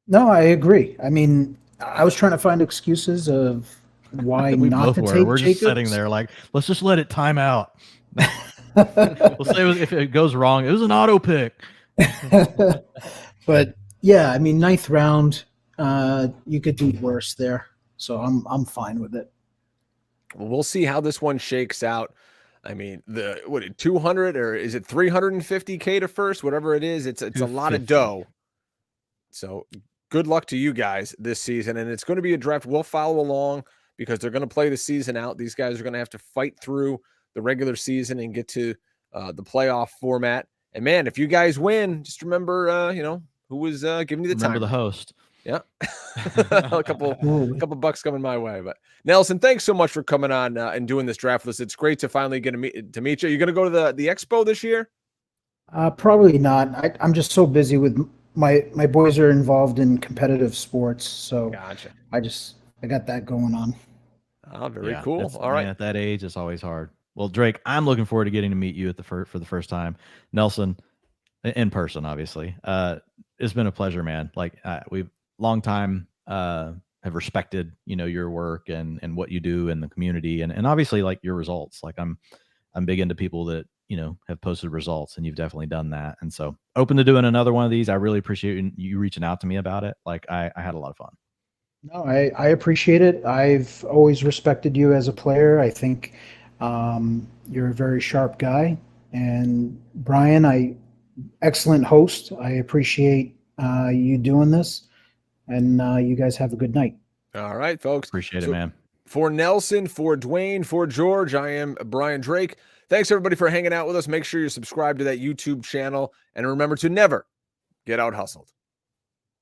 No, I agree. I mean, I was trying to find excuses of why not to take We're Jacobs. just sitting there like, let's just let it time out. We'll say if it goes wrong, it was an auto pick. But yeah, I mean, 9th round, you could do worse there. So I'm fine with it. Well, we'll see how this one shakes out. I mean, 200 or is it 350K to first, whatever it is, it's a lot of dough. So good luck to you guys this season. And it's going to be a draft. We'll follow along because they're going to play the season out. These guys are going to have to fight through the regular season and get to the playoff format. And man, if you guys win, just remember, who was giving you the time. Remember the host. Yeah. a couple bucks coming my way. But Nelson, thanks so much for coming on and doing this draft with us. It's great to finally get to meet you. You're going to go to the expo this year? Probably not. I'm just so busy with my boys are involved in competitive sports. So gotcha. I got that going on. Oh, very cool. All right. Man, at that age, it's always hard. Well, Drake, I'm looking forward to getting to meet you for the first time. Nelson, in person, obviously. It's been a pleasure, man. Like we've long time have respected, your work and what you do in the community and obviously like your results. Like I'm big into people that, have posted results, and you've definitely done that. And so open to doing another one of these. I really appreciate you reaching out to me about it. Like I had a lot of fun. No, I appreciate it. I've always respected you as a player. I think you're a very sharp guy. And Brian, excellent host. I appreciate you doing this. And you guys have a good night. All right, folks. Appreciate it, man. For Nelson, for Dwain, for George, I am Brian Drake. Thanks, everybody, for hanging out with us. Make sure you're subscribed to that YouTube channel. And remember to never get out hustled.